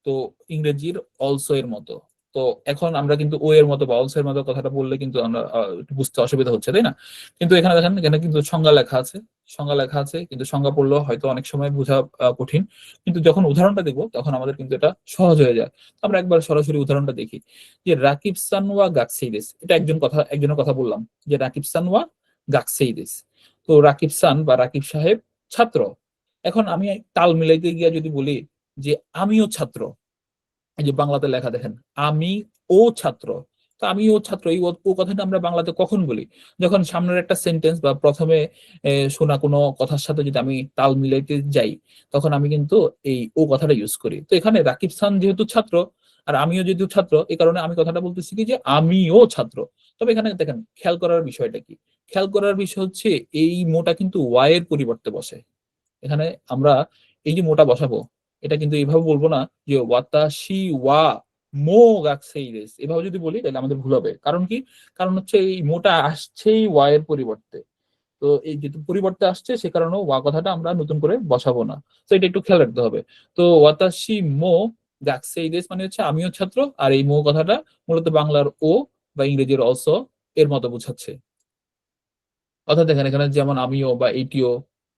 তো ইংরেজির অলসো এর মতো। তো এখন আমরা কিন্তু ও এর মতো বা অলসো এর মতো কথাটা বললে কিন্তু আমরা একটু বুঝতে অসুবিধা হচ্ছে, তাই না? কিন্তু এখানে দেখেন, এখানে কিন্তু সংজ্ঞা লেখা আছে, সংজ্ঞা লেখা আছে, কিন্তু সংজ্ঞা পড়লেও হয়তো অনেক সময় বোঝা কঠিন, কিন্তু যখন উদাহরণটা দেখবো তখন আমাদের কিন্তু এটা সহজ হয়ে যায়। আমরা একবার সরাসরি উদাহরণটা দেখি, যে রাকিব সানওয়া গাকসেইদেস, এটা একজনের কথা বললাম, যে রাকিব সানওয়া গাকসেইদেস। তো রাকিব সান বা রাকিব সাহেব ছাত্র। এখন আমি তাল মিলাইতে গিয়া যদি বলি যে আমিও ছাত্র, এই যে বাংলাতে লেখা দেখেন আমি ও ছাত্র, তো আমি ও ছাত্র, এই ও কথাটা আমরা বাংলাতে কখন বলি? যখন সামনের একটা সেন্টেন্স বা প্রথমে শোনা কোনো কথার সাথে যদি আমি তাল মিলাইতে যাই, তখন আমি কিন্তু এই ও কথাটা ইউজ করি। তো এখানে রাকিব খান যেহেতু ছাত্র আর আমিও যেহেতু ছাত্র, এই কারণে আমি কথাটা বলতেছি কি যে আমিও ছাত্র। তবে এখানে দেখেন খেয়াল করার বিষয়টা কি, খেয়াল করার বিষয় হচ্ছে এই মোটা কিন্তু ওয়াই এর পরিবর্তে বসে। এখানে আমরা এই যে মোটা বসাবো, এটা কিন্তু এইভাবে বলবো না যে ওয়াতাশি ওয়া মো গাকসেইদেস, এভাবে যদি বলি তাহলে আমাদের ভুল হবে। কারণ কি? কারণ হচ্ছে এই মোটা আসছেই ওয়া এর পরিবর্তে, তো এই যেহেতু পরিবর্তে আসছে সে কারণে ওয়া কথাটা আমরা নতুন করে বসাবো না। তো এটা একটু খেয়াল রাখতে হবে। তো ওয়াতাশি মো গাকসেইদেস মানে হচ্ছে আমিও ছাত্র, আর এই মো কথাটা মূলত বাংলার ও বা ইংরেজির অলসো এর মতো বোঝাচ্ছে। অর্থাৎ দেখেন এখানে যেমন আমিও বা এইটিও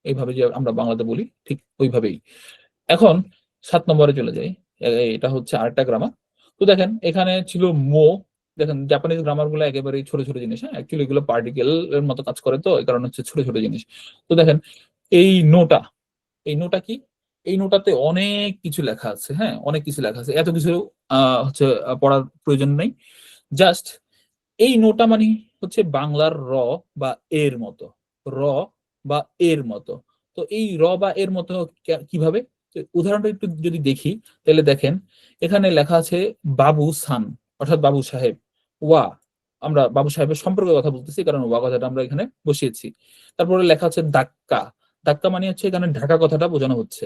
এইভাবে যে আমরা বাংলাতে বলি ঠিক ওইভাবেই। এখন ৭ নম্বরে চলে যাই। এটা হচ্ছে আরেকটা গ্রামার। তো দেখেন এখানে ছিল মো। দেখেন জাপানিজ গ্রামার গুলো একেবারেই ছোট, ছোট জিনিস, হ্যাঁ? অ্যাকচুয়ালি এগুলো পার্টিকেল এর মতো কাজ করে, তো এই কারণে হচ্ছে ছোট, ছোট জিনিস। তো দেখেন এই নোটা, এই নোটা কি? এই নোটাতে অনেক কিছু লেখা আছে, হ্যাঁ? অনেক কিছু লেখা আছে। এত কিছু হচ্ছে পড়ার প্রয়োজন নেই। জাস্ট এই নোটা মানে হচ্ছে বাংলার র বা এর মতো, র বা এর মতো। তো এই র বা এর মতো কিভাবে? তো উদাহরণটা একটু যদি দেখি, তাহলে দেখেন এখানে লেখা আছে বাবু সান, অর্থাৎ বাবু সাহেব। ওয়া, আমরা বাবু সাহেবের সম্পর্কে কথা বলতেছি কারণ ওয়া কথাটা আমরা এখানে বসিয়েছি। তারপরে লেখা আছে দাক্কা, দাক্কা মানে হচ্ছে এখানে ঢাকা কথাটা বোঝানো হচ্ছে।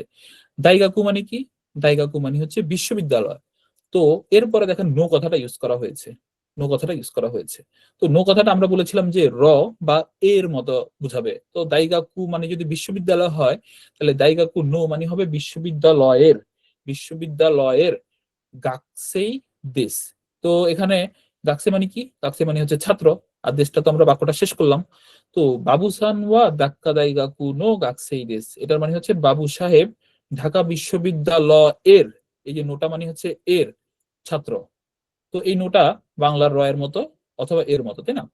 দাইগাকু মানে কি? দাইগাকু মানে হচ্ছে বিশ্ববিদ্যালয়। তো এরপরে দেখেন নো কথাটা ইউজ করা হয়েছে, নো কথাটা ইউজ করা হয়েছে। তো নো কথাটা আমরা বলেছিলাম যে র বা এর মতো বুঝাবে। তো দাইগাকু মানে যদি বিশ্ববিদ্যালয় হয়, তাহলে দাইগাকু নো মানে হবে বিশ্ববিদ্যালয়ের, বিশ্ববিদ্যালয়ের গাকসেই দেশ। তো এখানে গাকসে মানে কি? গাকসে মানে হচ্ছে ছাত্র, আর দেশটা তো আমরা বাক্যটা শেষ করলাম। তো বাবুসান ওয়া দাক্কা দাইগাকু নো গাকসেই দেশ, এটার মানে হচ্ছে বাবু সাহেব ঢাকা বিশ্ববিদ্যালয়ের, এই যে নোটা মানে হচ্ছে এর ছাত্র। তো এই নোটা বাংলার র এর মতো অথবা এর মতো, তাই না?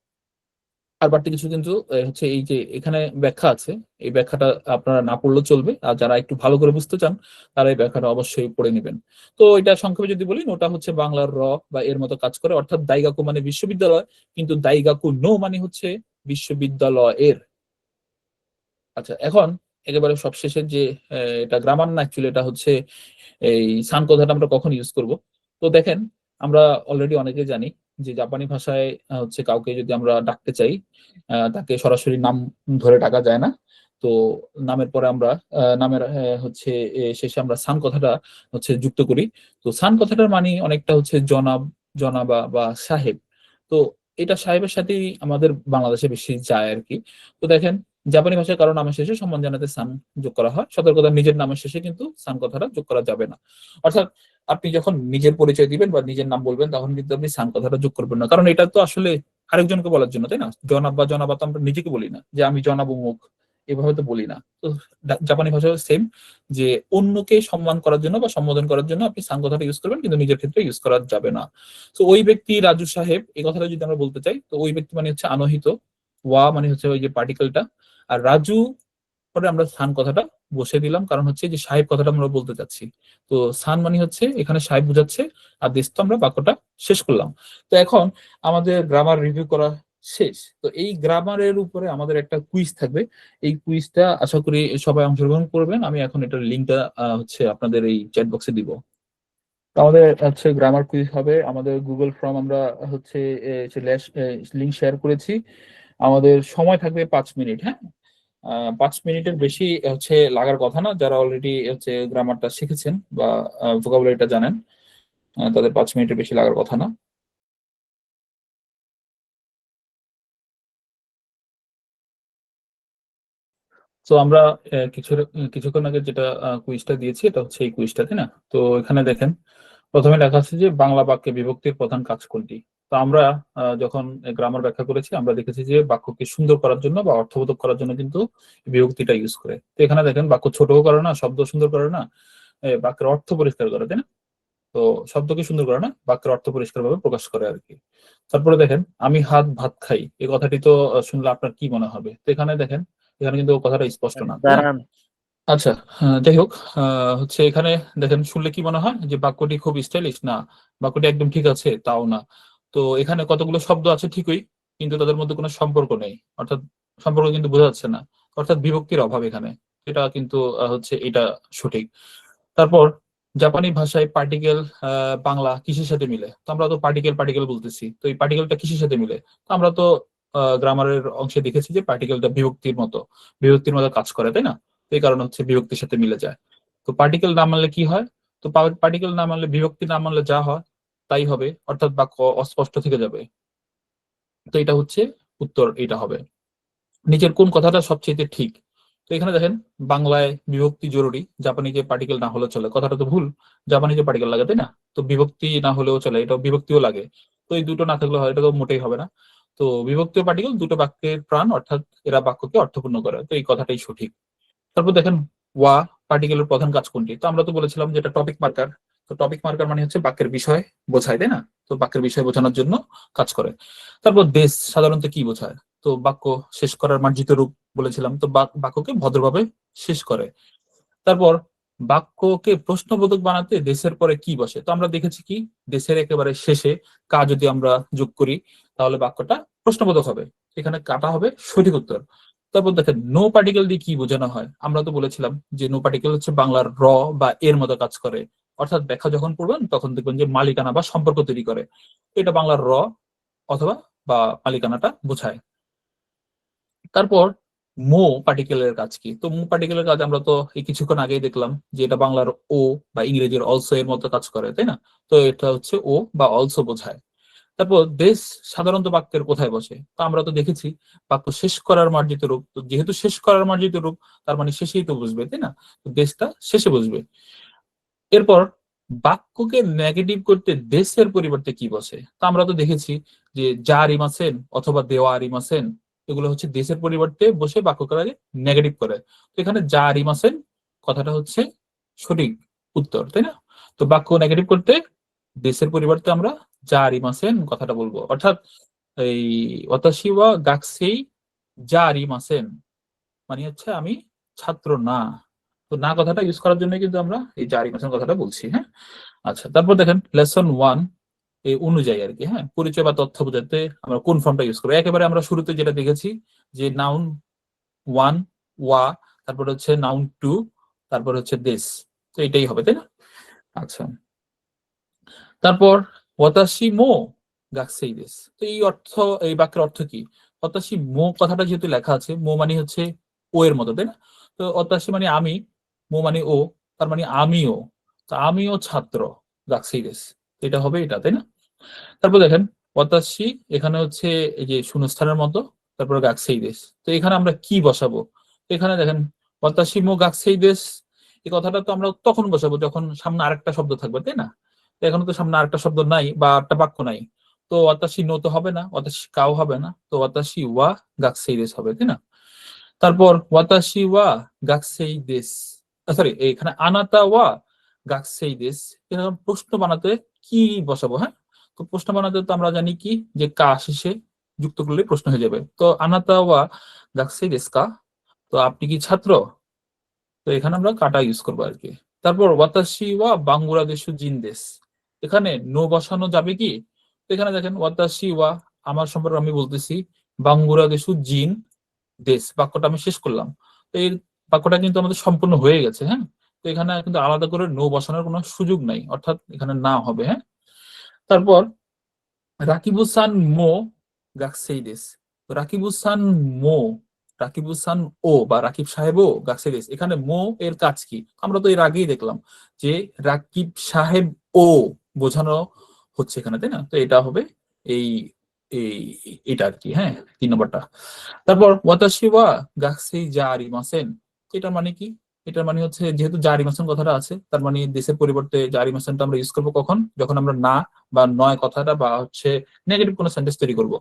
আর বাড়তি কিছু কিন্তু হচ্ছে এই যে এখানে ব্যাখ্যা আছে, এই ব্যাখ্যাটা আপনারা না পড়লেও চলবে, আর যারা একটু ভালো করে বুঝতে চান তারা এই ব্যাখ্যাটা অবশ্যই পড়ে নেবেন। তো এটা সংক্ষেপে যদি বলি, নোটা হচ্ছে বাংলার র বা এর মতো কাজ করে, অর্থাৎ দাইগাকু মানে বিশ্ববিদ্যালয়, কিন্তু দাইগাকু নো মানে হচ্ছে বিশ্ববিদ্যালয়ের। আচ্ছা, এখন একেবারে সবশেষে যে এটা গ্রামার না, অ্যাকচুয়ালি এটা হচ্ছে এই সান কথাটা আমরা কখন ইউজ করব। তো দেখেন আমরা অলরেডি অনেকে জানি যে জাপানি ভাষায় হচ্ছে কাউকে যদি আমরা ডাকতে চাই, তাকে সরাসরি নাম ধরে ডাকা যায় না। তো নামের পরে আমরা নামের হচ্ছে শেষে আমরা সান কথাটা হচ্ছে যুক্ত করি। তো সান কথাটার মানে অনেকটা হচ্ছে জনাব, জনাবা বা সাহেব। তো এটা সাহেবের সাথেই আমাদের বাংলাদেশে বেশি যায় আর কি। তো দেখেন জাপানি ভাষায় কারো নামের শেষে সম্মান জানাতে সান যোগ করা হয়, সতর্কতা নিজের নামের শেষে কিন্তু সান কথাটা যোগ করা যাবে না। অর্থাৎ আপনি যখন নিজের পরিচয় দিবেন বা নিজের নাম বলবেন তখন কিন্তু আপনি সান কথাটা যোগ করবেন না, কারণ এটা তো আসলে আরেকজনকে বলার জন্য, তাই না? জনাব বা জনাবা তো আমরা নিজেকে বলি না যে আমি জনাব অমুক, এভাবে তো বলি না। তো জাপানি ভাষা সেম, যে অন্যকে সম্মান করার জন্য বা সম্বোধন করার জন্য আপনি সান কথাটা ইউজ করবেন, কিন্তু নিজের ক্ষেত্রে ইউজ করা যাবে না। তো ওই ব্যক্তি রাজু সাহেব, এই কথাটা যদি আমরা বলতে চাই, তো ওই ব্যক্তি মানে হচ্ছে আনহিত, ওয়া মানে হচ্ছে ওই যে পার্টিকেলটা, আর রাজু পরে আমরা সান কথাটা বসে দিলাম, কারণ হচ্ছে যে সাহেব কথাটা আমরা বলতে চাচ্ছি। তো সান মানে হচ্ছে এখানে সাহেব বোঝাচ্ছে, আর দেশ তো আমরা বাক্যটা শেষ করলাম। তো এখন আমাদের গ্রামার রিভিউ করা শেষ। তো এই গ্রামারের উপরে আমাদের একটা কুইজ থাকবে। এই কুইজটা আশা করি সবাই অংশগ্রহণ করবেন। আমি এখন এটার লিঙ্কটা হচ্ছে আপনাদের এই চ্যাট বক্সে দিব। তো আমাদের হচ্ছে গ্রামার কুইজ হবে, আমাদের গুগল ফর্ম আমরা হচ্ছে লিঙ্ক শেয়ার করেছি। আমাদের সময় থাকবে 5 মিনিট, হ্যাঁ? 5 মিনিটের বেশি হচ্ছে লাগার কথা না, যারা অলরেডি হচ্ছে গ্রামারটা শিখেছেন বা ভোকাবুলারিটা জানেন, তাদের 5 মিনিটের বেশি লাগার কথা না। তো আমরা কিছুক্ষণ আগে যেটা কুইজটা দিয়েছি, এটা হচ্ছে এই কুইজটা, তাই না? তো এখানে দেখেন প্রথমে লেখা আছে যে বাংলা বাক্যে বিভক্তির প্রধান কাজ কোনটি। তো আমরা যখন গ্রামার ব্যাখ্যা করেছি, আমরা দেখেছি যে বাক্যকে সুন্দর করার জন্য বা অর্থবোধক করার জন্য কিন্তু বিভক্তিটা ইউজ করে। তো এখানে দেখেন বাক্য ছোটও করে না, শব্দ সুন্দর করে না, বাক্যের অর্থ পরিষ্কার করে, তাই না? তো শব্দকে সুন্দর করে না, বাক্যের অর্থ পরিষ্কার ভাবে প্রকাশ করে আর কি। তারপরে দেখেন আমি ভাত খাই, এই কথাটি তো শুনলে আপনার কি মনে হবে? তো এখানে দেখেন, এখানে কিন্তু কথাটা স্পষ্ট না, তাই না? দাঁড়ান। আচ্ছা, যাই হোক, হচ্ছে এখানে দেখেন শুনলে কি মনে হয় যে বাক্যটি খুব স্টাইলিশ না, বাক্যটি একদম ঠিক আছে তাও না। তো এখানে কতগুলো শব্দ আছে ঠিকই, কিন্তু তাদের মধ্যে কোনো সম্পর্ক নেই, অর্থাৎ সম্পর্ক কিন্তু বোঝা যাচ্ছে না, অর্থাৎ বিভক্তির অভাব এখানে। এটা কিন্তু হচ্ছে এটা সঠিক। তারপর জাপানি ভাষায় পার্টিকেল বাংলা কিসের সাথে মিলে? তো আমরা তো পার্টিকেল পার্টিকেল বলতেছি, তো এই পার্টিকেলটা কিসের সাথে মিলে? তো আমরা তো গ্রামারের অংশে দেখেছি যে পার্টিকেলটা বিভক্তির মতো কাজ করে, তাই না? তো এই কারণে হচ্ছে বিভক্তির সাথে মিলে যায়। তো পার্টিকেল না মানলে কি হয়? তো পার্টিকেল না মানলে, বিভক্তি না মানলে যা হয় তাই হবে, অর্থাৎ বাক্য অস্পষ্ট থেকে যাবে। তো এটা হচ্ছে উত্তর, এটা হবে। নিচের কোন কথাটা সবচেয়ে ঠিক? তো এখানে দেখেন বাংলায় বিভক্তি জরুরি, জাপানিতে পার্টিকেল না হলে চলে, কথাটা তো ভুল। জাপানিতে পার্টিকেল লাগে, তাই না? তো বিভক্তি না হলেও চলে, এটা বিভক্তিও লাগে। তো এই দুটো না থাকলে হয়, এটা তো মোটেই হবে না। তো বিভক্তি ও পার্টিকেল দুটো বাক্যের প্রাণ, অর্থাৎ এরা বাক্যকে অর্থপূর্ণ করে, তো এই কথাটাই সঠিক। তারপর দেখেন ওয়া পার্টিকেলের প্রধান কাজ কোনটি? তো আমরা তো বলেছিলাম যে এটা টপিক মার্কার। তো টপিক মার্কার মানে হচ্ছে বাক্যের বিষয় বোঝায়, তাই না? তো বাক্যের বিষয় বোঝানোর জন্য কাজ করে। তারপর দেশ সাধারণত কি বোঝায়? তো বাক্য শেষ করার মার্জিত রূপ বলেছিলাম, তো বাক্যকে ভদ্রভাবে শেষ করে। তারপর বাক্যকে প্রশ্নবোধক বানাতে দেশের পরে কি বসে? তো আমরা দেখেছি কি, দেশের একেবারে শেষে কা যদি আমরা যোগ করি তাহলে বাক্যটা প্রশ্নবোধক হবে, এখানে কাটা হবে সঠিক উত্তর। তারপর দেখেন নো পার্টিকেল দিয়ে কি বোঝানো হয়? আমরা তো বলেছিলাম যে নো পার্টিকেল হচ্ছে বাংলার র বা এর মতো কাজ করে, অর্থাৎ ব্যাখ্যা যখন পড়বেন তখন দেখবেন যে মালিকানা বা সম্পর্ক তৈরি করে। এটা বাংলার র অথবা বা মালিকানাটা বোঝায়। তারপর মো পার্টিকেলের কাজ কি? তো মো পার্টিকেলের কাজ আমরা তো এই কিছুক্ষণ আগেই দেখলাম যে এটা বাংলার ও বা ইংরেজির অলসো এর মতো কাজ করে, তাই না? তো এটা হচ্ছে ও বা অলসো বোঝায়। তারপর দেশ সাধারণত বাক্যের কোথায় বসে? তো আমরা তো দেখেছি বাক্য শেষ করার মার্জিত রূপ, তো যেহেতু শেষ করার মার্জিত রূপ তার মানে শেষেই তো বুঝবে, তাই না? তো দেশটা শেষে বুঝবে। এরপর বাক্যকে নেগেটিভ করতে দেশের পরিবর্তে কি বসে? তো আমরা তো দেখেছি যে যা রিমাসেন অথবা দেওয়া রিমাসেন, এগুলো হচ্ছে দেশের পরিবর্তে বসে বাক্যকে নেগেটিভ করে। তো এখানে যা রিমাসেন কথাটা হচ্ছে সঠিক উত্তর, তাই না? তো বাক্য নেগেটিভ করতে দেশের পরিবর্তে আমরা যা রিমাসেন কথাটা বলবো, অর্থাৎ এই ওয়াতাশি ওয়া গাকসেই যা রিমাসেন মানে হচ্ছে আমি ছাত্র না। তো না কথাটা ইউজ করার জন্য কিন্তু আমরা এই জারি মাসের কথাটা বলছি, হ্যাঁ। আচ্ছা, তারপর দেখেন লেসন 1 এই অনুযায়ী আর কি, হ্যাঁ, পরিচয় বা তথ্য বোঝাতে আমরা কোন ফর্মটা ইউজ করবো? একেবারে আমরা শুরুতে যেটা দেখেছি যে নাউন 1 ওয়া, তারপর হচ্ছে নাউন 2, তারপর হচ্ছে দিস। তো এটাই হবে, তাই না? আচ্ছা, তারপর ওয়াতাশি মো গাকসেই দেস, তো এই অর্থ, এই বাক্যের অর্থ কি? ওয়াতাশি মো কথাটা যেহেতু লেখা আছে, মো মানে হচ্ছে ও এর মতো, তাই না? তো ওয়াতাশি মানে আমি, মো মানে ও, তার মানে আমিও। তো আমিও ছাত্র গাকসেই দেস, এটা হবে এটা, তাই না? তারপর দেখেন ওয়াতাশি এখানে হচ্ছে এই যে শূন্যস্থানের মতো, তারপর গাকসেই দেস। তো এখানে আমরা কি বসাবো? তো এখানে দেখেন ওয়াতাশি মো গাকসেই দেস, এই কথাটা তো আমরা তখন বসাবো যখন সামনে আরেকটা শব্দ থাকবে, তাই না? তো এখনো তো সামনে আরেকটা শব্দ নাই বা একটা বাক্য নাই। তো ওয়াতাশি নো তো হবে না, ওয়াতাশি কাও হবে না, তো ওয়াতাশি ওয়া গাকসেই দেস হবে, তাই না? তারপর ওয়াতাশি ওয়া গাকসেই দেস, সরি, এখানে আনাতা ওয়া গাকসেই দেস, এরকম প্রশ্ন বানাতে কি বসাবো? হ্যাঁ, তো প্রশ্ন বানাতে তো আমরা জানি কি যে কা শেষে যুক্ত করলে প্রশ্ন হয়ে যাবে। তো আনাতা ওয়া গাকসেই দেস কা, তো আপনি কি ছাত্র? তো এখানে আমরা কাটা ইউজ করবো আর কি। তারপর ওয়াতাশি ওয়া বাংলাদেশু জিনদেস, এখানে নো বসানো যাবে কি? তো এখানে দেখেন ওয়াতাশি ওয়া আমার সম্পর্কে আমি বলতেছি, বাংলাদেশু জিন দেশ বাক্যটা আমি শেষ করলাম। তো এই বাক্যটা কিন্তু আমাদের সম্পূর্ণ হয়ে গেছে, হ্যাঁ। তো এখানে কিন্তু আলাদা করে নো বসানোর কোনো সুযোগ নাই, অর্থাৎ এখানে না হবে, হ্যাঁ। তারপর রাকিবুসান মো গাকসেই দেস, রাকিবুসান মো রাকিবুসান ও বা রাকিব সাহেব ও গাছেরিস, এখানে মো এর কাজ কি? আমরা তো এর আগেই দেখলাম যে রাকিব সাহেব ও বোঝানো হচ্ছে এখানে, তাই না? তো এটা হবে এই এই এটা আর কি, হ্যাঁ, 3 নম্বরটা। তারপর ওয়াতাশি ওয়া গাছই জারি মাসেন, এটার মানে কি? এটার মানে হচ্ছে যেহেতু জারি মাসেন কথাটা আছে, তার মানে দেশের পরিবর্তে জারি মাসেনটা আমরা ইউজ করবো কখন? যখন আমরা না বা নয় কথাটা বা হচ্ছে নেগেটিভ কোনো সেন্টেন্স তৈরি করব।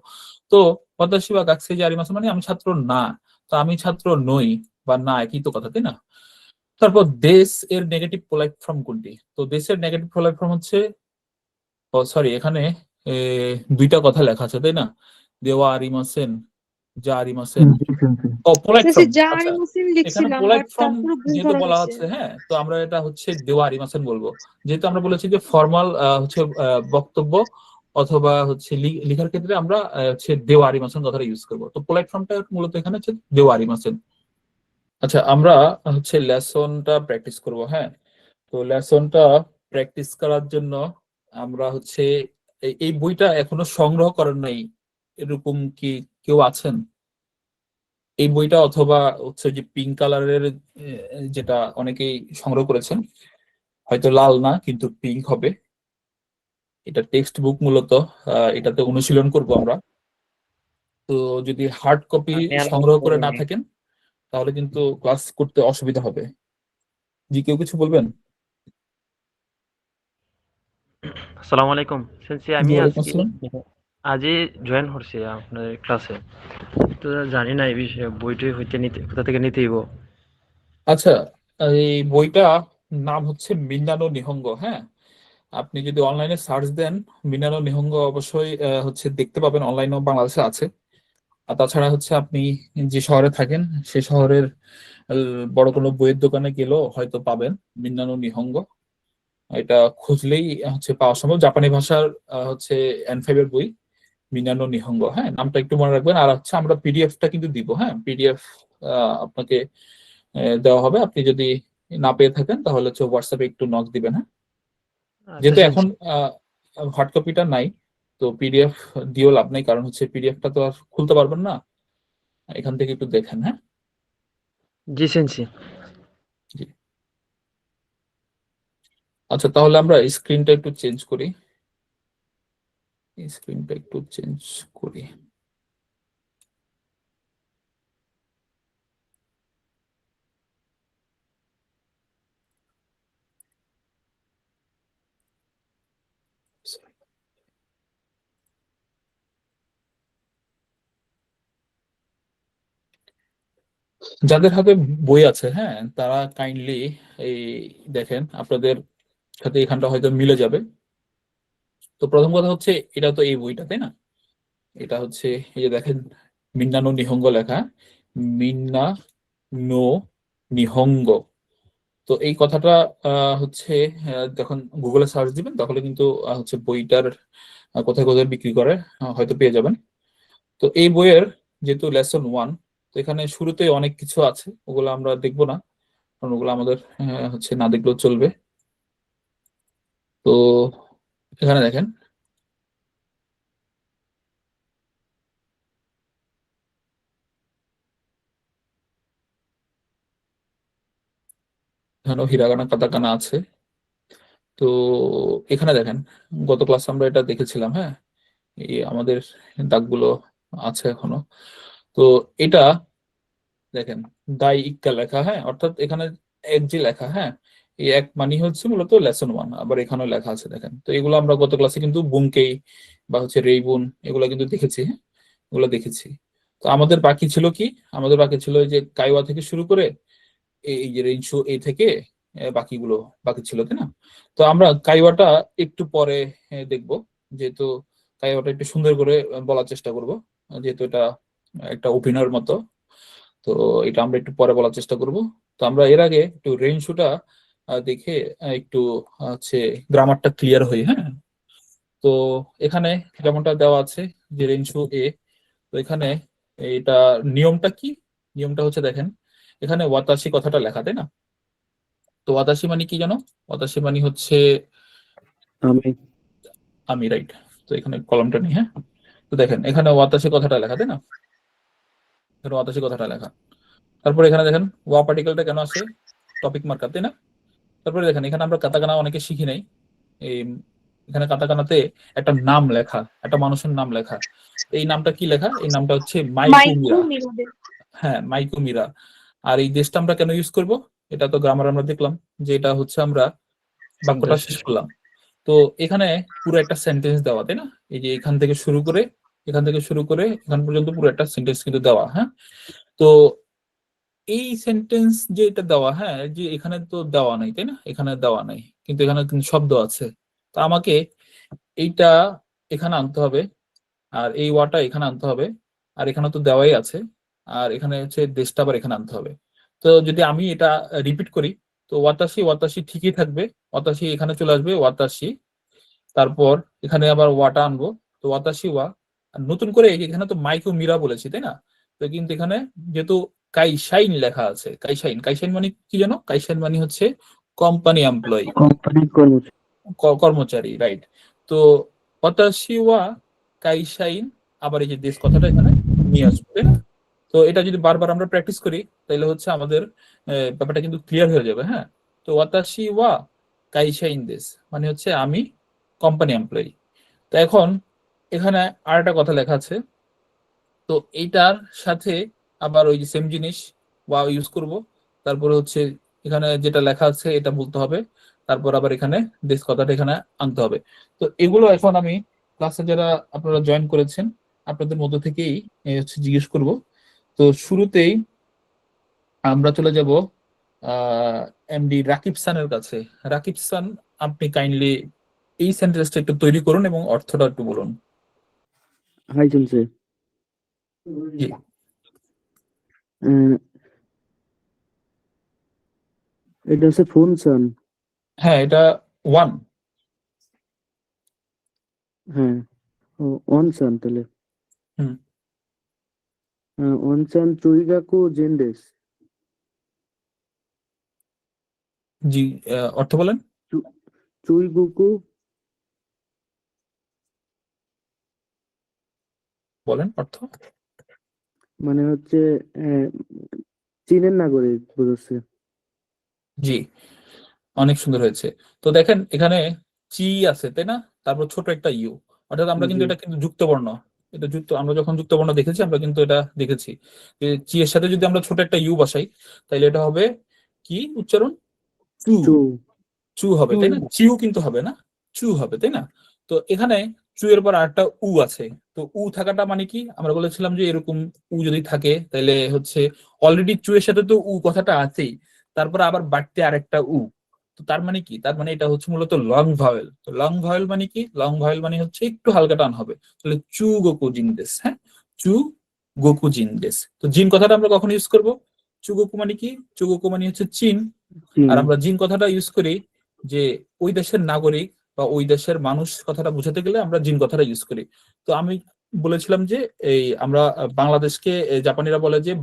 তো ওয়াতাশি ওয়া গাছই জারি মাসেন মানে আমি ছাত্র না, তো আমি ছাত্র নই বা না একই তো কথা, তাই না? তারপর দেশ এর নেগেটিভ পোলাইট ফর্ম কোনটি? তো দেশের নেগেটিভ পোলাইট ফর্ম হচ্ছে, ও সরি, এখানে এ, 2টা কথা লেখা আছে, তাই না? দেওয়া আরিমাসেন, যা আরিমাসেন, জি সেন্সি। ও পোলাইট সেন্সি ফর্ম। জারি আচ্ছা, মুসলিম এখানে লিখছিলাম, পোলাইট বাট ফর্ম তারপরে ভুল যেহেতু ধরা বলা হয়েছে। হচ্ছে, হ্যাঁ, তো আমরা এটা হচ্ছে দেওয়া আরিমাসেন বলবো। যেহেতু আমরা বলেছি যে ফর্মাল হচ্ছে বক্তব্য অথবা হচ্ছে লিখার ক্ষেত্রে আমরা হচ্ছে দেওয়া আরিমাসেন কথাটা ইউজ করবো। তো পোলাইট ফর্মটা মূলত এখানে হচ্ছে দেওয়া আরিমাসেন। আচ্ছা, আমরা হচ্ছে লেসনটা প্র্যাকটিস করব, হ্যাঁ। তো লেসনটা প্র্যাকটিস করার জন্য আমরা হচ্ছে এই বইটা এখনো সংগ্রহ করেন নাই এরকম কি কেউ আছেন? এই বইটা অথবা হচ্ছে যে পিঙ্ক কালারের যেটা অনেকেই সংগ্রহ করেছেন, হয়তো লাল না কিন্তু পিঙ্ক হবে, এটা টেক্সট বুক মূলত। এটাতে অনুশীলন করব আমরা। তো যদি হার্ড কপি সংগ্রহ করে না থাকেন তাহলে কিন্তু ক্লাস করতে অসুবিধা হবে। জি, কেউ কিছু বলবেন? আসসালামু আলাইকুম সেন্সি, জি, আমি ওয়ালাইকুম আজকে আসসালাম। আজই জয়েন করছি আপনাদের ক্লাসে। তো জানি না এই বিষয়ে বইটি হইতে নিতে কোথা থেকে নিতে হইব। আচ্ছা, এই বইটা নাম হচ্ছে মিন্নানো নিহঙ্গ, হ্যাঁ। আপনি যদি অনলাইনে সার্চ দেন মিনানো নিহঙ্গ, অবশ্যই হচ্ছে দেখতে পাবেন, অনলাইনেও বাংলাদেশে আছে। আর তাছাড়া হচ্ছে আপনি যে শহরে থাকেন সে শহরের বড় কোনো বইয়ের দোকানে গেলেও হয়তো পাবেন মিনানো নিহঙ্গ। এটা খুঁজলেই হচ্ছে পাওয়া সম্ভব। জাপানি ভাষার হচ্ছে N5 এর বই, মিনানো নিহঙ্গ, হ্যাঁ, নামটা একটু মনে রাখবেন। আর হচ্ছে আমরা পিডিএফটা কিন্তু দিব, হ্যাঁ, পিডিএফ আপনাকে দেওয়া হবে। আপনি যদি না পেয়ে থাকেন তাহলে হচ্ছে হোয়াটসঅ্যাপে একটু নক দিবেন, হ্যাঁ। আচ্ছা যেহেতু এখন সেন্সি। হার্ড কপিটা নাই, তো পিডিএফ দিয়েও লাভ নাই, কারণ হচ্ছে পিডিএফটা তো আর খুলতে পারবেন না। এখান থেকে একটু দেখেন, হ্যাঁ। জি সেন্সি। জি। আচ্ছা, তাহলে আমরা স্ক্রিনটা একটু চেঞ্জ করি। স্ক্রিনটা একটু চেঞ্জ করি। যাদের হাতে বই আছে, হ্যাঁ, তারা কাইন্ডলি এই দেখেন, আপনাদের সাথে এখানটা হয়তো মিলে যাবে। তো প্রথম কথা হচ্ছে এটা তো এই বইটা, তাই না? এটা হচ্ছে এই যে দেখেন মিন্না নো নিহঙ্গ লেখা, মিন্না নো নিহঙ্গ। তো এই কথাটা হচ্ছে যখন গুগলে সার্চ দিবেন তাহলে কিন্তু হচ্ছে বইটার কোথায় কোথায় বিক্রি করে হয়তো পেয়ে যাবেন। তো এই বইয়ের যেহেতু লেসন 1, তো এখানে শুরুতে অনেক কিছু আছে, ওগুলো আমরা দেখবো না, কারণ ওগুলো আমাদের হচ্ছে না দেখলেও চলবে। তো এখানে দেখেন, এখানেও হিরাগানা কাতাকানা আছে। তো এখানে দেখেন, গত ক্লাসে আমরা এটা দেখেছিলাম, হ্যাঁ, এই আমাদের দাগগুলো আছে এখনো। তো এটা দেখেন দাই ইক্কা লেখা, হ্যাঁ, অর্থাৎ এখানে এক যে লেখা, হ্যাঁ, এই এক মানে হচ্ছে মূলত লেসন 1, আবার এখানেও লেখা আছে দেখেন। তো এগুলো আমরা গত ক্লাসে কিন্তু বুনকেই বা হচ্ছে রেইবুন এগুলো কিন্তু দেখেছি, হ্যাঁ, এগুলো দেখেছি। তো আমাদের বাকি ছিল কি? আমাদের বাকি ছিল এই যে কাইওয়া থেকে শুরু করে এই যে রেঞ্জু এই থেকে বাকিগুলো বাকি ছিল, তাই না? তো আমরা কাইওয়াটা একটু পরে দেখবো, যেহেতু কাইওয়াটা একটু সুন্দর করে বলার চেষ্টা করব, যেহেতু এটা একটা অভিনয়ের মতো। তো এটা আমরা একটু পরে বলার চেষ্টা করব। তো আমরা এর আগে একটু রেঞ্জুটা দেখে একটু হচ্ছে গ্রামারটা ক্লিয়ার হই, হ্যাঁ। তো এখানে যেমনটা দেওয়া আছে যে রেঞ্জু এ, তো এখানে এটা নিয়মটা কি? নিয়মটা হচ্ছে দেখেন, এখানে ওয়াতাসি কথাটা লেখা, তাই না? তো ওয়াতাসি মানে কি জানো? ওয়াতাসি মানে হচ্ছে আমি আমি, রাইট। তো এখানে কলমটা নেই, হ্যাঁ। তো দেখেন এখানে ওয়াতাসি কথাটা লেখা, তাই না? এখানে ওয়াতাসি কথাটা লেখা। তারপরে এখানে দেখেন ওয়া পার্টিকেলটা কেন আসে, টপিক মার্কার, তাই না? তারপরে দেখেন এখানে আমরা কাতাকানা অনেকে শিখি নাই। এই এখানে কাতাকানাতে একটা নাম লেখা, একটা মানুষের নাম লেখা। এই নামটা কি লেখা? এই নামটা হচ্ছে মাইকুমিরা। হ্যাঁ, মাইকুমিরা। আর এই দেশটা আমরা কেন ইউজ করব? এটা তো গ্রামার আমরা দেখলাম যে এটা হচ্ছে আমরা বাক্যটা শেষ করলাম। তো এখানে পুরো একটা সেন্টেন্স দেওয়া, তাই না? এই যে এখান থেকে শুরু করে এখান পর্যন্ত পুরো একটা সেন্টেন্স কিন্তু দেওয়া। হ্যাঁ, তো এই সেন্টেন্স যে এটা দেওয়া, হ্যাঁ, যে এখানে তো দেওয়া নাই, তাই না? এখানে দেওয়া নাই, কিন্তু এখানে কিন্তু শব্দ আছে। তো আমাকে এইটা এখানে আনতে হবে, আর এই ওয়াটা এখানে আনতে হবে, আর এখানে তো দেওয়াই আছে, আর এখানে হচ্ছে দেশটা আবার এখানে আনতে হবে। তো যদি আমি এটা রিপিট করি, তো ওয়াতাসি ওয়াতাসি ঠিকই থাকবে, ওয়াতাসি এখানে চলে আসবে, ওয়াতাসি। তারপর এখানে আবার ওয়াটা আনবো, তো ওয়াতাসি ওয়া। আর নতুন করে এই যে এখানে তো মাইকো মিরা বলেছি, তাই না? তো কিন্তু এখানে যেহেতু কাইশাইন লেখা আছে, কাইশাইন, কাইশাইন মানে কি জানো? কাইশাইন মানে হচ্ছে কোম্পানি এমপ্লয়ি, কোম্পানির কর্মচারী। কর্মচারী, রাইট। তো ওয়াতাসি ওয়া কাইশাইন, আবার এই যে দেশ কথাটা এখানে নিয়ে আসবে, তাই না? তো এটা যদি বারবার আমরা প্র্যাকটিস করি তাহলে হচ্ছে আমাদের ব্যাপারটা কিন্তু ক্লিয়ার হয়ে যাবে। হ্যাঁ, তো ওয়াতাসি ওয়া কাইশাইন দেশ মানে হচ্ছে আমি কোম্পানি এমপ্লয়ি। তো এখন এখানে আর একটা কথা লেখা আছে, তো এইটার সাথে আবার ওই যে সেম জিনিস ওয়া ইউজ করব। তারপরে হচ্ছে এখানে যেটা লেখা আছে এটা বলতে হবে, তারপর আবার এখানে দেশ কথাটা এখানে আনতে হবে। তো এগুলো এখন আমি ক্লাসে যারা আপনারা জয়েন করেছেন আপনাদের মধ্য থেকেই হচ্ছে জিজ্ঞেস করব। তো শুরুতেই আমরা চলে যাব এমডি রাকিব সানের কাছে। রাকিব সান, আপনি কাইন্ডলি এই সেন্টেন্সটা একটু তৈরি করুন এবং অর্থটা একটু বলুন। হাই শুনছে। জি, এটা হচ্ছে ফোন সান। হ্যাঁ, এটা ওয়ান। হ্যাঁ, অন সান তাহলে। হুম। অন সান চুইগাকু জেন্ডেস। জি, অর্থ বলেন। চুইগুকু বলেন অর্থ। মানে হচ্ছে চীনের নাগরিক বোঝাচ্ছে। জি, অনেক সুন্দর হয়েছে। তো দেখেন এখানে চি আছে, তাই না? তারপর ছোট একটা ইউ, অর্থাৎ আমরা কিন্তু জি। এটা কিন্তু যুক্ত বর্ণ। এটা যুক্ত, আমরা যখন যুক্ত বর্ণ দেখেছি আমরা কিন্তু এটা দেখেছি যে চি এর সাথে যদি আমরা ছোট একটা ইউ বসাই তাহলে এটা হবে কি উচ্চারণ? চু। চু। চু হবে, তাই না? চিউ কিন্তু হবে না, চু হবে, তাই না? তো এখানে চু এর পর আরেকটা উ আছে। তো উ থাকাটা মানে কি? আমরা বলেছিলাম যে এরকম উ যদি থাকে তাহলে হচ্ছে অলরেডি চু এর সাথে তো উ কথাটা আছেই, তারপর আবার বাড়তে আরেকটা উ। তো তার মানে কি? তার মানে এটা হচ্ছে মূলত লং ভাওয়েল। তো লং ভাওয়েল মানে কি? লং ভাওয়েল মানে হচ্ছে একটু হালকা টান হবে। তাহলে চু গোকু জিনদেস। হ্যাঁ, চু গোকু জিনদেস। তো জিন কথাটা আমরা কখন ইউজ করব? চু গোকু মানে কি? চু গোকু মানে হচ্ছে চীন। চীন। আর আমরা জিন কথাটা ইউজ করি যে ওই দেশের নাগরিক বা ওই দেশের মানুষ কথাটা বোঝাতে গেলে আমরা জিন কথাটা ইউজ করি। তো আমি বলেছিলাম যে এই আমরা বাংলাদেশকে জাপানিরা বলে যে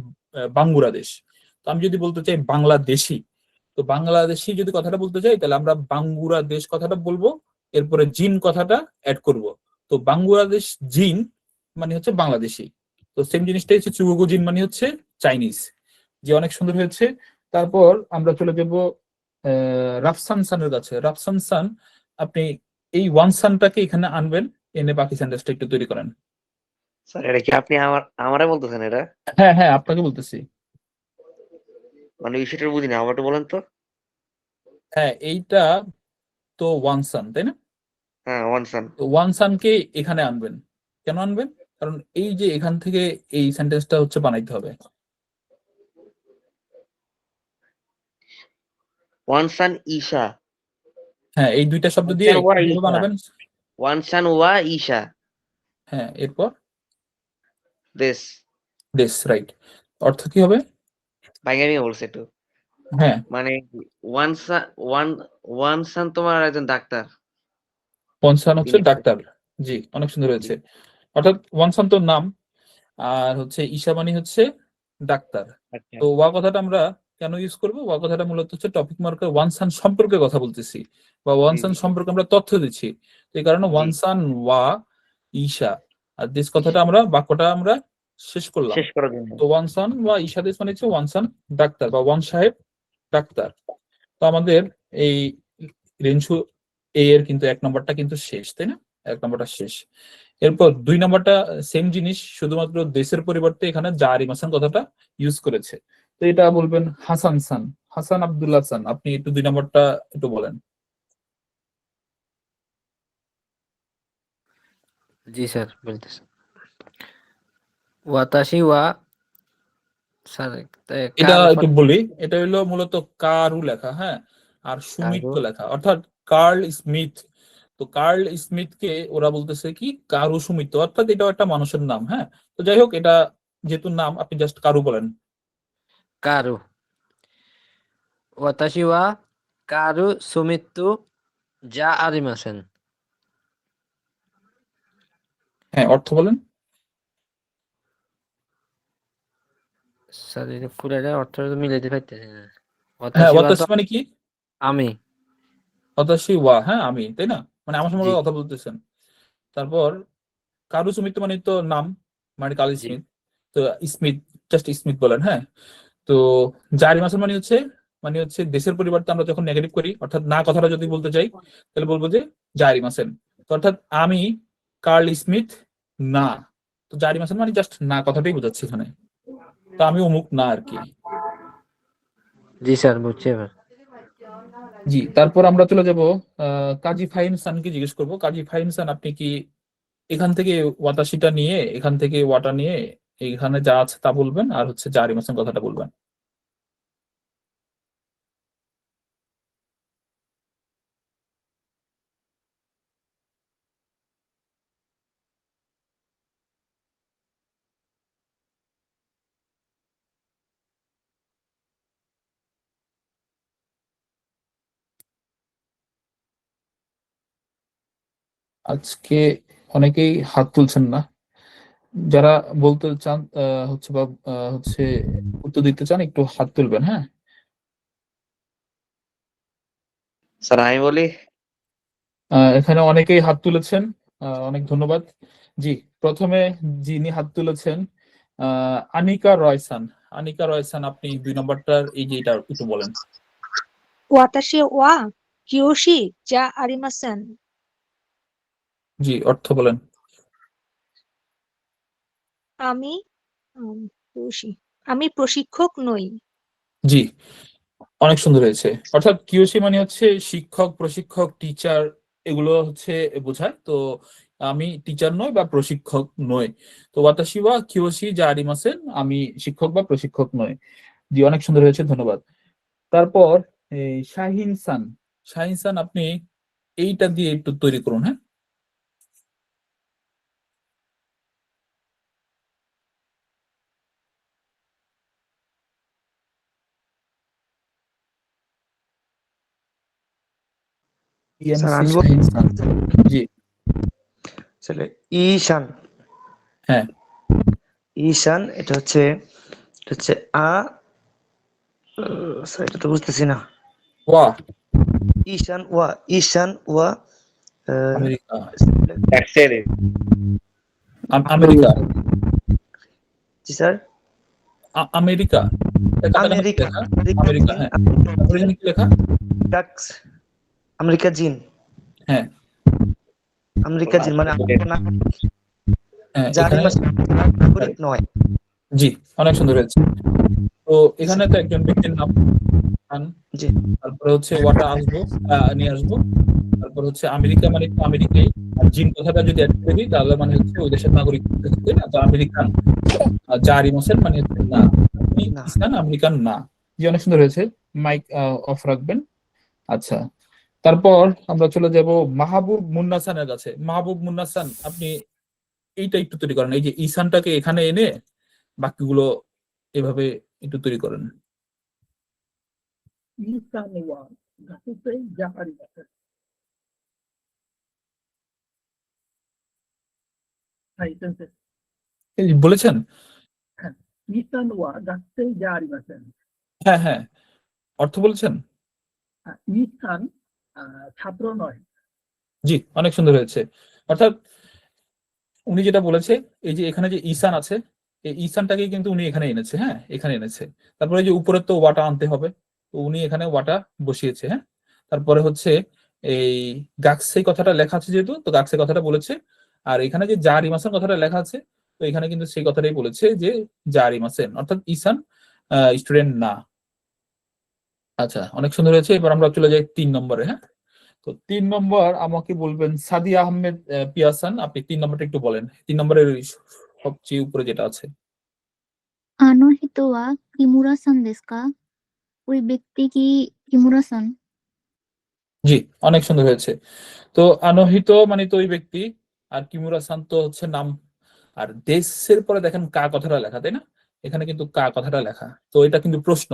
বাঙ্গুরাদেশ। তো আমি যদি বলতে চাই বাংলাদেশি, তো বাংলাদেশি যদি কথাটা বলতে চাই তাহলে আমরা বাঙ্গুরাদেশ কথাটা বলবো, এরপরে জিন কথাটা অ্যাড করব। তো বাঙ্গুরাদেশ জিন মানে হচ্ছে বাংলাদেশি। তো সেম জিনিসটাই হচ্ছে চুগোগু জিন মানে হচ্ছে চাইনিজ। যে অনেক সুন্দর হয়েছে। তারপর আমরা চলে যাব রাফসান সানের কাছে। রাফসান সান, আপনি এই ওয়ান সানটাকে এখানে আনবেন, এনে বাকি সেন্টেন্সটা একটু তৈরি করেন। স্যার এটা কি আপনি আমারে বলতেছেন এটা? হ্যাঁ হ্যাঁ, আপনাকে বলতেছি। মানে বিষয়টা বুঝি না, আবার একটু বলেন তো। হ্যাঁ, এইটা তো ওয়ান সান, তাই না? হ্যাঁ, ওয়ান সান। তো ওয়ান সানকে এখানে আনবেন। কেন আনবেন? কারণ এই যে এখান থেকে এই সেন্টেন্সটা হচ্ছে বানাইতে হবে। ওয়ান সান ঈশা। হ্যাঁ, এই দুইটা শব্দ ওয়ান দিয়ে সান ওয়া কিভাবে ঈশা। বানাবেন? ওয়ান সান ওয়া ঈশা। হ্যাঁ, এরপর দেশ। দেশ, রাইট। অর্থ কি হবে? বাইগামি বলছে একটু। হ্যাঁ, মানে ওয়ান সান ওয়ান সান তোমার একজন ডাক্তার। ওয়ান সান হচ্ছে তিনি। ডাক্তার। জি, অনেক সুন্দর হয়েছে। অর্থাৎ ওয়ান সান তো নাম, আর হচ্ছে ঈশা মানে হচ্ছে ডাক্তার। আচ্ছা। তো ওয়া কথাটা আমরা কেন ইউজ করবো? ওয়া কথাটা মূলত হচ্ছে টপিক মার্কার ওয়ান সান সম্পর্কে কথা বলতেছি, বা ওয়ান জি সান জি সম্পর্কে আমরা তথ্য দিচ্ছি। তো এই কারণে জি। ওয়ান সান ওয়া ঈশা। আর দিস কথাটা আমরা বাক্যটা আমরা শেষ করলাম। শেষ করার জন্য। তো ওয়ান সান বা ইশাদিস মানে হচ্ছে ওয়ান সান ডাক্তার বা ওয়ান সাহেব ডাক্তার। তো আমাদের এই রেঞ্জু এ এর কিন্তু 1 নম্বরটা কিন্তু শেষ, তাই না? 1 নম্বরটা শেষ। এরপর 2 নম্বরটা সেম জিনিস, শুধুমাত্র দেশের পরিবর্তে এখানে জারিম হাসান কথাটা ইউজ করেছে। তো এটা বলবেন হাসান সান, হাসান আব্দুল্লাহ সান। আপনি একটু 2 নম্বরটা একটু বলেন। জি স্যার বলতেছি। ওয়াতাশি ওয়া স্যার এটা কারো একটু বলি, এটা হলো মূলত কারু লেখা, হ্যাঁ, আর সুমিত কারো লেখা, অর্থাৎ কার্ল স্মিথ। তো কার্ল স্মিথকে ওরা বলতেছে কি কারু সুমিত, অর্থাৎ এটাও একটা মানুষের নাম, হ্যাঁ। তো যাই হোক, এটা যেহেতু নাম, আপনি জাস্ট কারু বলেন। কারো ওয়াতাশি ওয়া কারো সুমিত্তু যা আরিমাসেন। হ্যাঁ, অর্থ বলেন। স্যার এটা পুরাটা অর্থ মিলাইতে পারতেছি না। হ্যাঁ, ওয়াতাশি ওয়া তো ওয়াতাসি মানে কি? আমি। ওয়াতাসি ওয়া, হ্যাঁ আমি, তাই না? মানে আমার জি সঙ্গে কথা বলতেছেন। তারপর কারু সুমিত মানে তো নাম, মানে কাল জি স্মিথ। তো স্মিথ, জাস্ট স্মিথ বলেন, হ্যাঁ। তো জারি মাসুল মানে হচ্ছে দেশের পরিবর্তে আমরা যখন নেগেটিভ করি, অর্থাৎ না কথাটা যদি বলতে চাই, তাহলে বলবো যে জারি মাসেন। তো অর্থাৎ আমি কার্ল স্মিথ না। তো জারি মাসেন মানে জাস্ট না কথাটাই বোঝাচ্ছে এখানে। তো আমি অমুক না আর কি। জি স্যার বুঝছি এবার। জি, তারপর আমরা চলে যাব কাজী ফাহিম সানকে জিজ্ঞেস করবো। কাজী ফাহিম সান, আপনি কি এখান থেকে ওয়াতাসিটা নিয়ে, এখান থেকে ওয়াটা নিয়ে এখানে যা আছে তা বলবেন, আর হচ্ছে জারি মাসেন কথাটা বলবেন। আজকে অনেকেই হাত তুলছেন না। যারা বলতে চান হচ্ছে বা হচ্ছে উত্তর দিতে চান, একটু হাত তুলবেন, হ্যাঁ। স্যার আমি বলি, এখানে অনেকেই হাত তুলেছেন, অনেক ধন্যবাদ। জি, প্রথমে যিনি হাত তুলেছেন আনিকা রয়সান। আনিকা রয়সান, আপনি 2 নম্বরটার এই যে এটা একটু বলেন। ওয়াতাশি ওয়া কিয়োশি যা আরিমাসেন। জি, অর্থ বলেন। আমি কিয়োশি, আমি প্রশিক্ষক নই। জি, অনেক সুন্দর হয়েছে। অর্থাৎ কিয়োশি মানে হচ্ছে শিক্ষক, প্রশিক্ষক, টিচার, এগুলো হচ্ছে বোঝায়। তো আমি টিচার নই বা প্রশিক্ষক নই। তো ওয়াতাশি ওয়া কিয়োশি যা আরিমাসেন, আমি শিক্ষক বা প্রশিক্ষক নই। জি, অনেক সুন্দর হয়েছে, ধন্যবাদ। তারপর এই শাহিন সান। শাহিন সান, আপনি এইটা দিয়ে একটু তৈরি করুন, হ্যাঁ। স্যার ইএমসি আমি শাহিন সান। জি, আসলে ঈশান হ্যাঁ, ঈশান এটা হচ্ছে আ স্যার এটা তো বুঝতেছি না। ওয়া ঈশান ওয়া আমেরিকা। এক্সেলে আমেরিকা, জি স্যার আমেরিকা। কাটাকাটি আমেরিকা লেখা আমেরিকা, হ্যাঁ। অরিজিনাল কি লেখা? ডাক্স আমেরিকা জিন হ্যাঁ, আমেরিকা জিন মানে হ্যাঁ, জারি এখানে মাস নাগরিক নয়। জি, অনেক সুন্দর হয়েছে। তো এখানে তো একজন ব্যক্তির নাম খান। জি তারপরে হচ্ছে ওয়াটা আসবো, নিয়ে আসবো। তারপর হচ্ছে আমেরিকা মানে তো আমেরিকাই। আর জিন কথাটা যদি অ্যাড করে দিই, তাহলে মানে হচ্ছে ওই দেশের নাগরিক, তাই না? তো আমেরিকান। আর জারি মোসেন মানে হচ্ছে না, আপনি না ইসলাম আমেরিকান না। জি, অনেক সুন্দর হয়েছে। মাইক অফ রাখবেন। আচ্ছা, তারপর আমরা চলে যাব মাহবুব মুন্নাসানের কাছে। মাহবুব মুন্নাসান, আপনি এইটা একটু তৈরি করেন, এই যে ঈশানটাকে এখানে এনে বাকিগুলো এভাবে একটু তৈরি করেন। এই যে বলেছেন, হ্যাঁ হ্যাঁ, অর্থ বলেছেন। জি, অনেক সুন্দর হয়েছে। অর্থাৎ উনি যেটা বলেছে, এই যে এখানে যে ঈশান আছে, এই ইসানটাকে কিন্তু উনি এখানে এনেছে, হ্যাঁ এখানে এনেছে। তারপরে যে উপরে তো ওয়াটা আনতে হবে, তো উনি এখানে ওয়াটা বসিয়েছে, হ্যাঁ। তারপরে হচ্ছে এই গাক্সে কথাটা লেখা আছে যেহেতু, তো গাক্সে কথাটা বলেছে। আর এখানে যে যা রিমাসেন কথাটা লেখা আছে, তো এখানে কিন্তু সেই কথাটাই বলেছে যে যা রিমাসেন, অর্থাৎ ইসান স্টুডেন্ট না। আচ্ছা, অনেক সুন্দর হয়েছে। এবার আমরা চলে যাই 3 নম্বরে, হ্যাঁ। তো 3 নম্বর আমাকে বলবেন সাদিয়া আহমেদ পিয়াসান, আপনি 3 নম্বরটা একটু বলেন, 3 নম্বরের সবচেয়ে উপরে যেটা আছে। あの人は木村さんですか? ওই ব্যক্তি কি কিমুরা-সান? জি, অনেক সুন্দর হয়েছে। তো আনোহিত মানে তো ওই ব্যক্তি, আর কিমুরা সান তো হচ্ছে নাম। আর দেশের পরে দেখেন কা কথাটা লেখা, তাই না? এখানে কিন্তু কা কথাটা লেখা, তো এটা কিন্তু প্রশ্ন।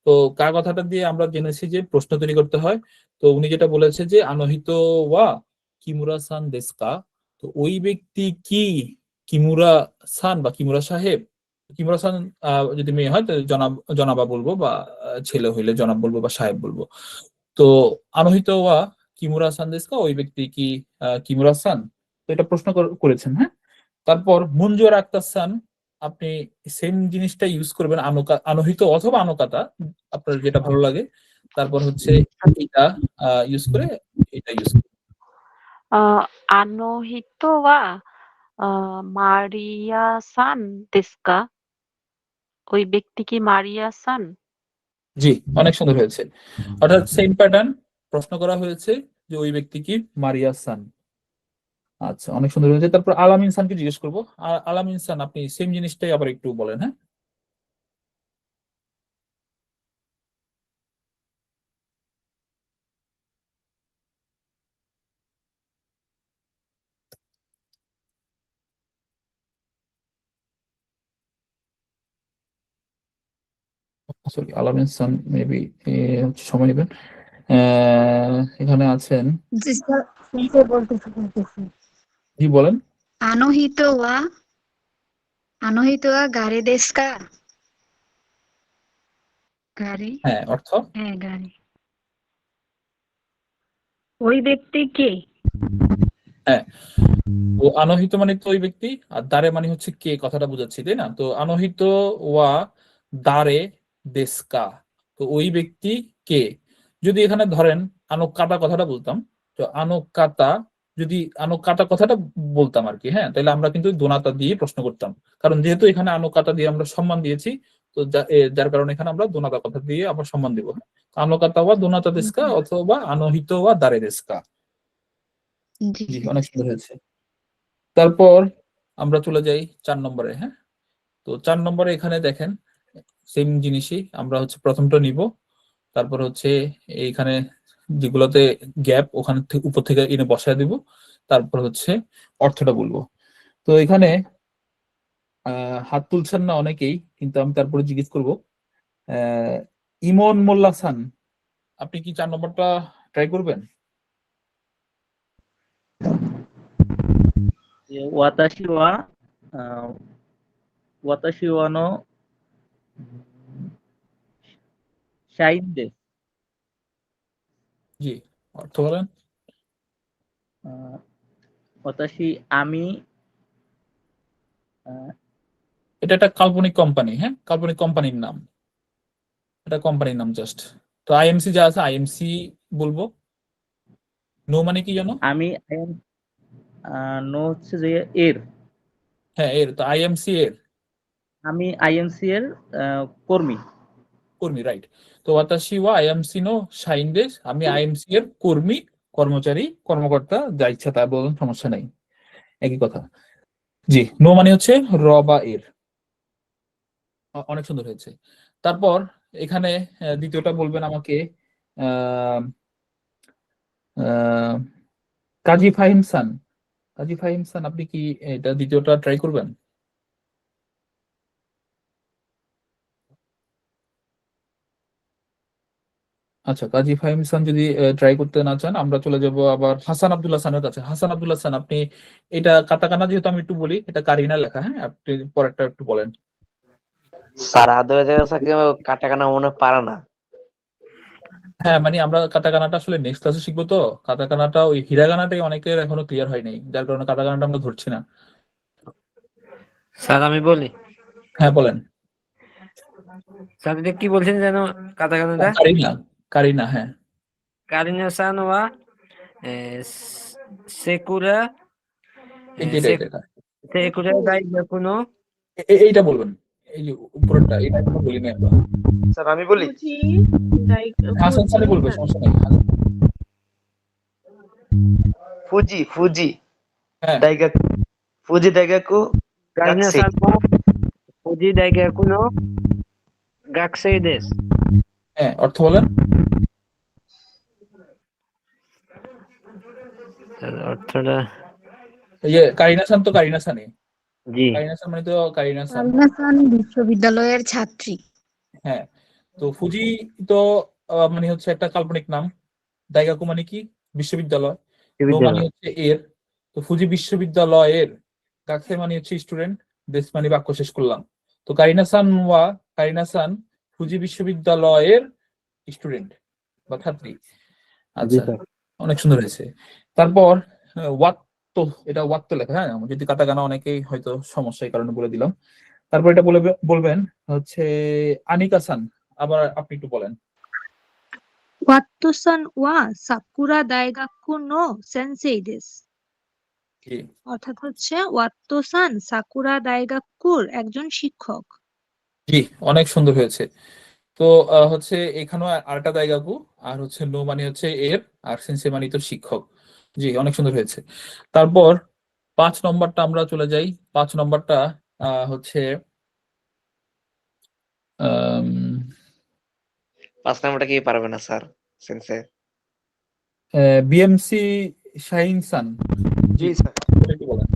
তো কা কথাটা দিয়ে আমরা জেনেছি যে প্রশ্ন তৈরি করতে হয়। তো উনি যেটা বলেছে যে আনোহিত ওয়া কিমুরা সান দেশকা, তো ওই ব্যক্তি কি কিমুরা সান বা কিমুরা সাহেব। কিমুরা সান যদি মেয়ে হয় তো জনাবা বলবো, বা ছেলে হইলে জনাব বলবো বা সাহেব বলবো। তো আনোহিত ওয়া কিমুরা সান দেশকা, ওই ব্যক্তি কি কিমুরা সান। তো এটা প্রশ্ন করেছেন, হ্যাঁ। তারপর মঞ্জুয়ার আক্তার সান, আপনি সেম জিনিসটা ইউজ করবেন, আনোহিত অথবা আনোকাতা, আপনার যেটা ভালো লাগে। তারপর হচ্ছে এটা ইউজ করে এটা ইউজ করবেন। あの人はマリアさんですか? ওই ব্যক্তি কি মারিয়া সান? জি, অনেক সুন্দর হয়েছে। অর্থাৎ সেম প্যাটার্ন, প্রশ্ন করা হয়েছে যে ওই ব্যক্তি কি মারিয়া সান। আচ্ছা, অনেক সুন্দর হয়েছে। তারপর আলাম ইনসানকে জিজ্ঞেস করবো। আলাম ইনসান, আপনি সেম জিনিসটাই আবার একটু বলেন, হ্যাঁ। সরি, আলাম ইনসান মেবি সময় নেবেন। এখানে আছেন, জি স্যার, স্যার বলতেছি। জি বলেন। あの人はগাড়ি দেশ কা? গাড়ি, হ্যাঁ, অর্থ হ্যাঁ গাড়ি। ওই ব্যক্তি কে? হ্যাঁ। তো আনোহিত মানে তো ওই ব্যক্তি, আর দারে মানে হচ্ছে কে, কথাটা বুঝাচ্ছি, তাই না? তো আনোহিত ওয়া দারে দেশকা, তো ওই ব্যক্তি কে। যদি এখানে ধরেন আনোকাতা কথাটা বলতাম, তো আনোকাতা, যদি আনোকাতা কথাটা বলতাম আর কি, হ্যাঁ, তাহলে আমরা কিন্তু দোনাতা দিয়ে প্রশ্ন করতাম। কারণ যেহেতু এখানে আনোকাতা দিয়ে আমরা সম্মান দিয়েছি, তো যার কারণে এখানে আমরা দোনাতা কথা দিয়ে আবার সম্মান দিব। আনোকাতা ওয়া দোনাতা দেশকা অথবা আনোহিত ওয়া দারে দেশকা। জি জি, অনেক সুন্দর হয়েছে। তারপর আমরা চলে যাই 4 নম্বরে, হ্যাঁ। তো 4 নম্বরে এখানে দেখেন সেম জিনিসই, আমরা হচ্ছে প্রথমটা নিব, তারপর হচ্ছে এইখানে যেগুলোতে গ্যাপ ওখানে উপর থেকে এনে বসায় দিব, তারপর হচ্ছে অর্থটা বলবো। তো এখানে হাত তুলছেন না অনেকেই, কিন্তু আমি তারপরে জিজ্ঞেস করবো। ইমন মোল্লা খান, আপনি কি 4 নম্বরটা ট্রাই করবেন? 私は、私は社員です。 জি, অর্থ বলেন। আমি এটা একটা কাল্পনিক কোম্পানি, হ্যাঁ, কাল্পনিক কোম্পানির নাম, এটা কোম্পানির নাম জাস্ট। তো আইএমসি যা আছে আইএমসি বলবো। নো মানে কি জানো? আমি নো হচ্ছে যে এর, হ্যাঁ এর, তো আইএমসি এর, আমি আইএমসি এর কর্মী। কর্মী, রাইট। তো ওয়াতাশি ওয়া আইএমসি নো শাইন দেশ, আমি আইএমসি এর কর্মী, কর্মচারী, কর্মকর্তা, যা ইচ্ছা তা বলুন, সমস্যা নাই, একই কথা। জি, নো মানে হচ্ছে র বা এর। অনেক সুন্দর হয়েছে। তারপর এখানে দ্বিতীয়টা বলবেন আমাকে আহ আহ কাজী ফাহিম খান। কাজী ফাহিম খান, আপনি কি এটা দ্বিতীয়টা ট্রাই করবেন? আচ্ছা, কাজী ফাহিম খান যদি ট্রাই করতে না চান, আমরা চলে যাব আবার হাসান আব্দুল্লাহ খানের কাছে। হাসান আব্দুল্লাহ খান, আপনি এটা কাতাকানা যেহেতু আমি একটু বলি, এটা কারিনা লেখা, হ্যাঁ, আপনি পরেরটা একটু বলেন। স্যার কাটাকানা মনে পারে না। হ্যাঁ, মানে আমরা কাতাকানাটা আসলে নেক্সট ক্লাসে শিখবো, তো কাতাকানাটা ওই হিরাগানাটাই অনেকের এখনো ক্লিয়ার হয় নাই, যার কারণে কাতাকানাটা আমরা ধরছি না। স্যার আমি বলি, হ্যাঁ বলেন। স্যার এটা কি বলছেন যেন কাটাকানাটা? কারিনা, কারিনা, হ্যাঁ। কারিনা সান ওয়া সেকুরা এটা এটা এটা, এটা। সেকুরা দাইগাকুনো এইটা বলবেন, এই যে উপরেরটা, এটা এখনো বলিনি আমরা। স্যার আমি বলি হাসান স্যারে বলবে, সমস্যা নেই। ফুজি ফুজি হ্যাঁ, দাইগাকু ফুজি দাইগাকু কারিনা গাকসেই। সান ওয়া ফুজি দাইগাকুনো গাকসেই দেশ। হ্যাঁ, অর্থ বলেন। স্যার অর্থটা এই যে কারিনা সান তো কারিনা সানি, জি কারিনা সান মানে তো কারিনা সান। আলনাসান বিশ্ববিদ্যালয়ের ছাত্রী। হ্যাঁ, তো ফুজি তো মানে হচ্ছে একটা কাল্পনিক নাম। দাইগাকু মানে কি? বিশ্ববিদ্যালয়। নো মানে হচ্ছে এর, তো ফুজি বিশ্ববিদ্যালয়ের। গাকসে মানে হচ্ছে স্টুডেন্ট, দেশ মানে বাক্য শেষ করলাম। তো কারিনা সান ফুজি বিশ্ববিদ্যালয়ের স্টুডেন্ট বা ছাত্রী। আচ্ছা, অনেক সুন্দর হয়েছে। তারপর ওয়াত্তো, এটা ওয়াত্তো লেখা, হ্যাঁ, যদি কাটাকানা অনেকেই হয়তো সমস্যা, এই কারণে বলে দিলাম। তারপর এটা বলবেন হচ্ছে আনিকা সান। আবার আপনি একটু বলেন। ওয়াত্তো-সান ওয়া সাকুরা দাইগাক্কু নো সেনসেই দেসু। কি? অর্থাৎ হচ্ছে ওয়াত্তো-সান সাকুরা দাইগাক্কুর একজন শিক্ষক। জি, অনেক সুন্দর হয়েছে। তো হচ্ছে এখানেও আরেকটা দাইগাকু, আর হচ্ছে নো মানে হচ্ছে এর, আর সেন্সে মানে তো শিক্ষক। জি, অনেক সুন্দর হয়েছে। তারপর 5 নম্বরটা আমরা চলে যাই। 5 নম্বরটা হচ্ছে পাঁচ নাম্বারটা কি পারবে না স্যার সেন্সে? বিএমসি শাহিন সান। জি স্যার। এটা একটু বলেন।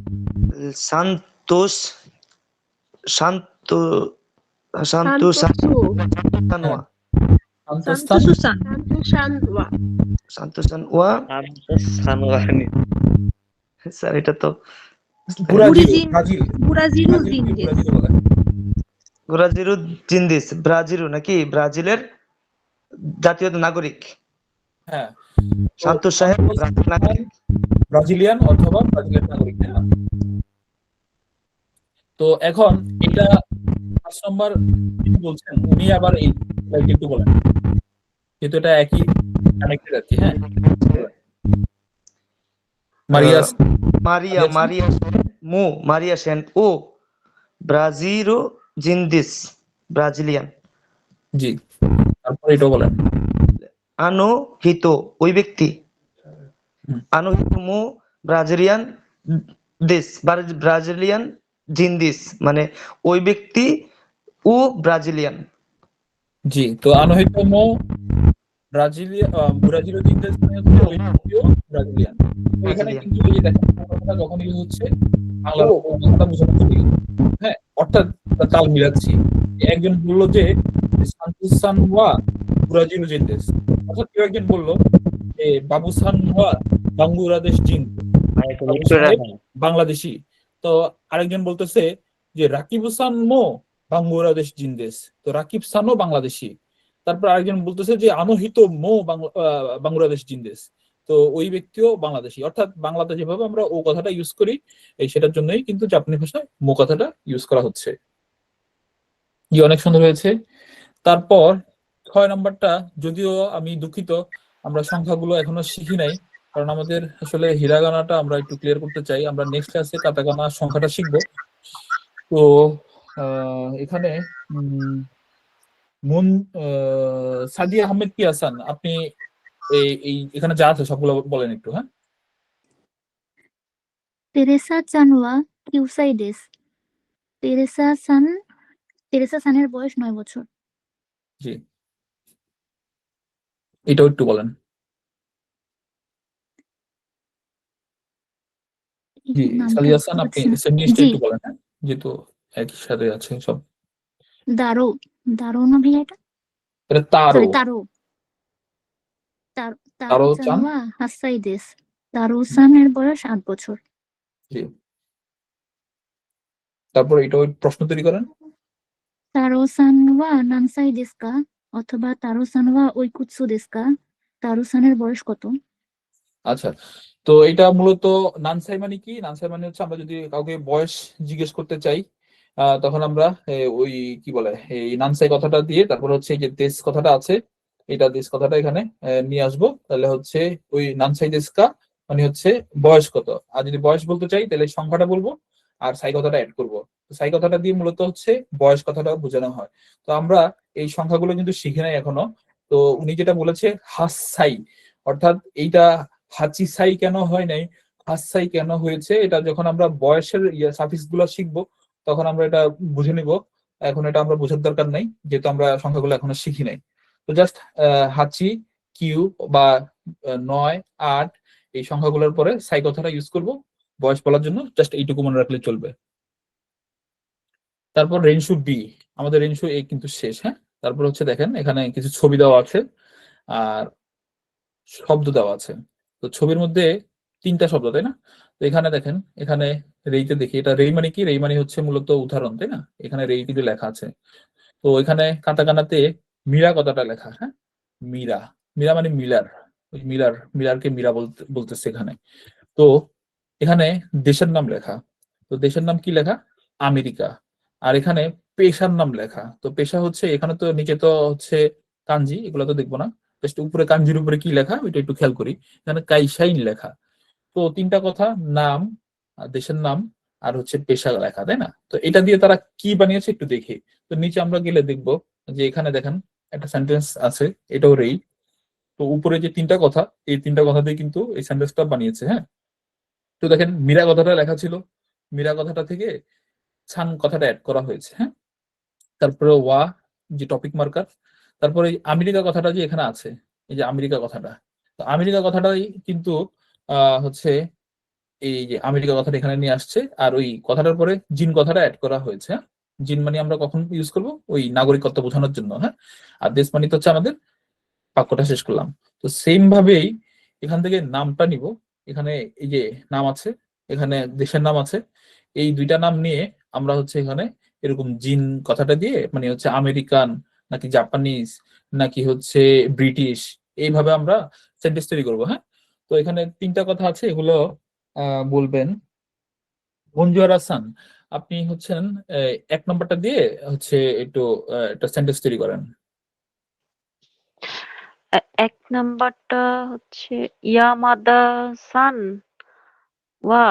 সান্তোষ শান্ত শান্তু সানোয়া সান্তোস্তান, সান্তোসু-সান। শান্তু সানোয়া। সানুয়ানি স্যার এটা তো ব্রাজিল, বুরিজিন- ব্রাজিল, বুরাজিরু ব্রাজিল, জিন্দেস। ব্রাজিল বলেন। ব্রাজিলু জিন্দিস, ব্রাজিলু নাকি ব্রাজিলের জাতীয় নাগরিক। হ্যাঁ, শান্তু সাহেব ব্রাজিল নাগরিক। ব্রাজিলিয়ান অথবা ব্রাজিলের নাগরিক, তাই না? তো এখন এটা 5 নম্বর যিনি বলছেন, উনি আবার এই একটু বলেন, যেহেতু এটা একই কানেক্টেড আর কি। হ্যাঁ, মারিয়া মারিয়া মারিয়া মারিয়া সেন ও ব্রাজিলু জিন্দিস, ব্রাজিলিয়ান। জি, তারপর এটাও বলেন। আনোহিত ওই ব্যক্তি, হুম। আনোহিত ব্রাজিলিয়ান দেশ, ব্রাজিলিয়ান জিন্দিস মানে ওই ব্যক্তি ও ব্রাজিলিয়ান। জি, তো আনহিত ব্রাজিলীয় দিনদেশ মানে হচ্ছে ওই ব্যক্তিও ব্রাজিলিয়ান। তো এখানে কিন্তু এই যে দেখেন, কথাটা যখন ইউজ হচ্ছে বাংলা কথাটা বোঝানোর জন্য, হ্যাঁ, অর্থাৎ তাল মিলাচ্ছি। একজন বললো যে সান্তোস সান ওয়া ব্রাজিল জিন্দেস, অর্থাৎ কেউ একজন বললো যে বাবু সান ওয়া বাংলাদেশ জিন, বাবু সাহেব বাংলাদেশি। তো আরেকজন বলতেছে যে রাকিব সান বাংলাদেশ জিন্দেস, তো রাকিব সানও বাংলাদেশি। তারপর আরেকজন বলতেছে যে আনহিত বাংলাদেশ জিন্দেস, তো ওই ব্যক্তিও বাংলাদেশি। অর্থাৎ বাংলাতে যেভাবে আমরা ও কথাটা ইউজ করি, এই সেটার জন্যই কিন্তু জাপানি ভাষায় মো কথাটা ইউজ করা হচ্ছে। জি, অনেক সুন্দর হয়েছে। তারপর 6 নম্বরটা, যদিও আমি দুঃখিত আমরা সংখ্যাগুলো এখনো শিখি নাই, কারণ আমাদের আসলে হিরাগানাটা আমরা একটু ক্লিয়ার করতে চাই। আমরা নেক্সট ক্লাসে কাটাকানা সংখ্যাটা শিখবো। তো এখানে সাদিয়া আহমেদ কি আসান, আপনি এখানে যা আছে সবগুলো বলেন একটু। হ্যাঁ, তেরেসা চানোয়া কিউসাই দেশ। তেরেসা সানের বয়স 9 বছর। জি, এটাও একটু বলেন। জি, নামটা সাদিয়া বুঝতে হাসান, আপনি পারছি না। সেমিস্টার জি, একটু বলেন, হ্যাঁ, যেহেতু একই সাথে আছে সব। দারো না ভাইয়া এটা? এটা তারও, সরি, তারো তারো চান। চানোয়া হাসাই দেশ। তারো সানের বয়স 8 বছর। জি, তারপর এটাও প্রশ্ন তৈরি করেন। তারো সানওয়া নানসাই দেশকা অথবা তারো সানওয়া ওইকুৎসু দেশকা। তারো সানের বয়স কত? আচ্ছা, তো এটা মূলত নানসাই মানে কি? নানসাই মানে হচ্ছে আমরা যদি কাউকে বয়স জিজ্ঞেস করতে চাই, তখন আমরা ওই কি বলে এই নানসাই কথাটা দিয়ে তারপর হচ্ছে এই যে দেশ কথাটা আছে, এটা দেশ কথাটা এখানে নিয়ে আসবো। তাহলে হচ্ছে ওই নানসাই দেশকা মানে হচ্ছে বয়স কত। আর যদি বয়স বলতে চাই তাহলে সংখ্যাটা বলবো আর সাই কথাটা অ্যাড করবো। সাই কথাটা দিয়ে মূলত হচ্ছে বয়স কথাটা বোঝানো হয়। তো আমরা এই সংখ্যাগুলো কিন্তু শিখি নাই এখনো। তো উনি যেটা বলেছে হাসাই, অর্থাৎ এইটা হাচি সাই কেন হয় নাই, হাসাই কেন হয়েছে, এটা যখন আমরা বয়সের সাফিক্স গুলো শিখবো তখন আমরা এটা বুঝে নিব। এখন এটা আমরা বোঝার দরকার নাই, যেহেতু আমরা সংখ্যাগুলো এখনো শিখি নাই। তো জাস্ট হাচি, কিউ বা 9, 8 এই সংখ্যাগুলোর পরে সাই কথাটা ইউজ করব বয়স বলার জন্য। জাস্ট এইটুকু মনে রাখলে চলবে। তারপর রেনশু বি, আমাদের রেনশু এ কিন্তু শেষ। হ্যাঁ, তারপর হচ্ছে দেখেন এখানে কিছু ছবি দেওয়া আছে আর শব্দ দেওয়া আছে। তো ছবির মধ্যে 3টা শব্দ, তাই না? তো এখানে দেখেন, এখানে রেইতে দেখি, এটা রেই মানে কি? রেই মানে হচ্ছে মূলত উদাহরণ, তাই না? এখানে রেই কিন্তু লেখা আছে। তো এখানে কাটাকানাতে মীরা কথাটা লেখা। হ্যাঁ, মীরা, মীরা মানে মিলার, ওই মিলার, মিলারকে মীরা বলতেছে এখানে। তো এখানে দেশের নাম লেখা। তো দেশের নাম কি লেখা? আমেরিকা। আর এখানে পেশার নাম লেখা। তো পেশা হচ্ছে এখানে তো নিচে তো হচ্ছে কাঞ্জি, এগুলো তো দেখবো না, জাস্ট উপরে কাঞ্জির উপরে কি লেখা ওইটা একটু খেয়াল করি। এখানে কাইসাইন লেখা। তো 3টা কথা, নাম, দেশের নাম আর হচ্ছে পেশা লেখা, তাই না? তো এটা দিয়ে তারা কি বানিয়েছে একটু দেখি। তো নিচে আমরা গেলে দেখবো যে এখানে দেখেন একটা সেন্টেন্স আছে, এটাও রেই। তো উপরে যে 3টা কথা, এই 3টা কথা দিয়ে কিন্তু এই সেন্টেন্সটা বানিয়েছে। হ্যাঁ, তো দেখেন মীরা কথাটা লেখা ছিল, মীরা কথাটা থেকে ছান কথাটা অ্যাড করা হয়েছে। হ্যাঁ, তারপরে ওয়া যে টপিক মার্কার, তারপরে এই আমেরিকা কথাটা যে এখানে আছে, এই যে আমেরিকা কথাটা, তো আমেরিকা কথাটাই কিন্তু হচ্ছে এই যে আমেরিকা কথাটা এখানে নিয়ে আসছে। আর ওই কথাটার পরে জিন কথাটা অ্যাড করা হয়েছে। হ্যাঁ? জিন মানে আমরা কখন ইউজ করব? ওই নাগরিকত্ব বোঝানোর জন্য। হ্যাঁ, আর দেশ মানে তো হচ্ছে আমাদের, বাক্যটা শেষ করলাম। তো সেম ভাবেই এখান থেকে নামটা নিব। এখানে এই যে নাম আছে, এখানে দেশের নাম আছে, এই 2টা নাম নিয়ে আমরা হচ্ছে এখানে এরকম জিন কথাটা দিয়ে মানে হচ্ছে আমেরিকান নাকি জাপানিজ নাকি হচ্ছে ব্রিটিশ, এইভাবে আমরা সেন্টেন্স তৈরি করবো। হ্যাঁ, তো এখানে 3টা কথা আছে, এগুলো বলবেন। বঞ্জুয়ারা সান, আপনি হচ্ছেন 1 নম্বরটা দিয়ে হচ্ছে একটু একটা সেন্টেন্স তৈরি করেন। 1 নাম্বারটা হচ্ছে ইয়ামাদা সান ওয়া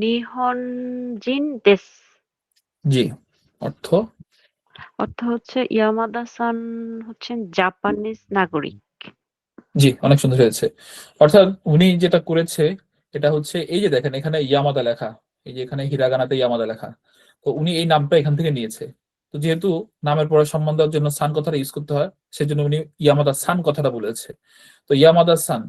নিহনজিন দেস। জি, অর্থ? অর্থ হচ্ছে ইয়ামাদা সান হচ্ছেন জাপানিজ নাগরিক। জি, অনেক সুন্দর হয়েছে। অর্থাৎ উনি যেটা করেছে এটা হচ্ছে এই যে দেখেন এখানে ইয়ামাদা লেখা, এই যে এখানে হিরাগানাতে ইয়ামাদা লেখা। তো উনি এই নামটা এখান থেকে নিয়েছে। তো যেহেতু নামের পরে সম্মান দেওয়ার জন্য সান কথাটা ইউজ করতে হয়, সেজন্য উনি ইয়ামাদা সান কথাটা বলেছে। তো ইয়ামাদা সান,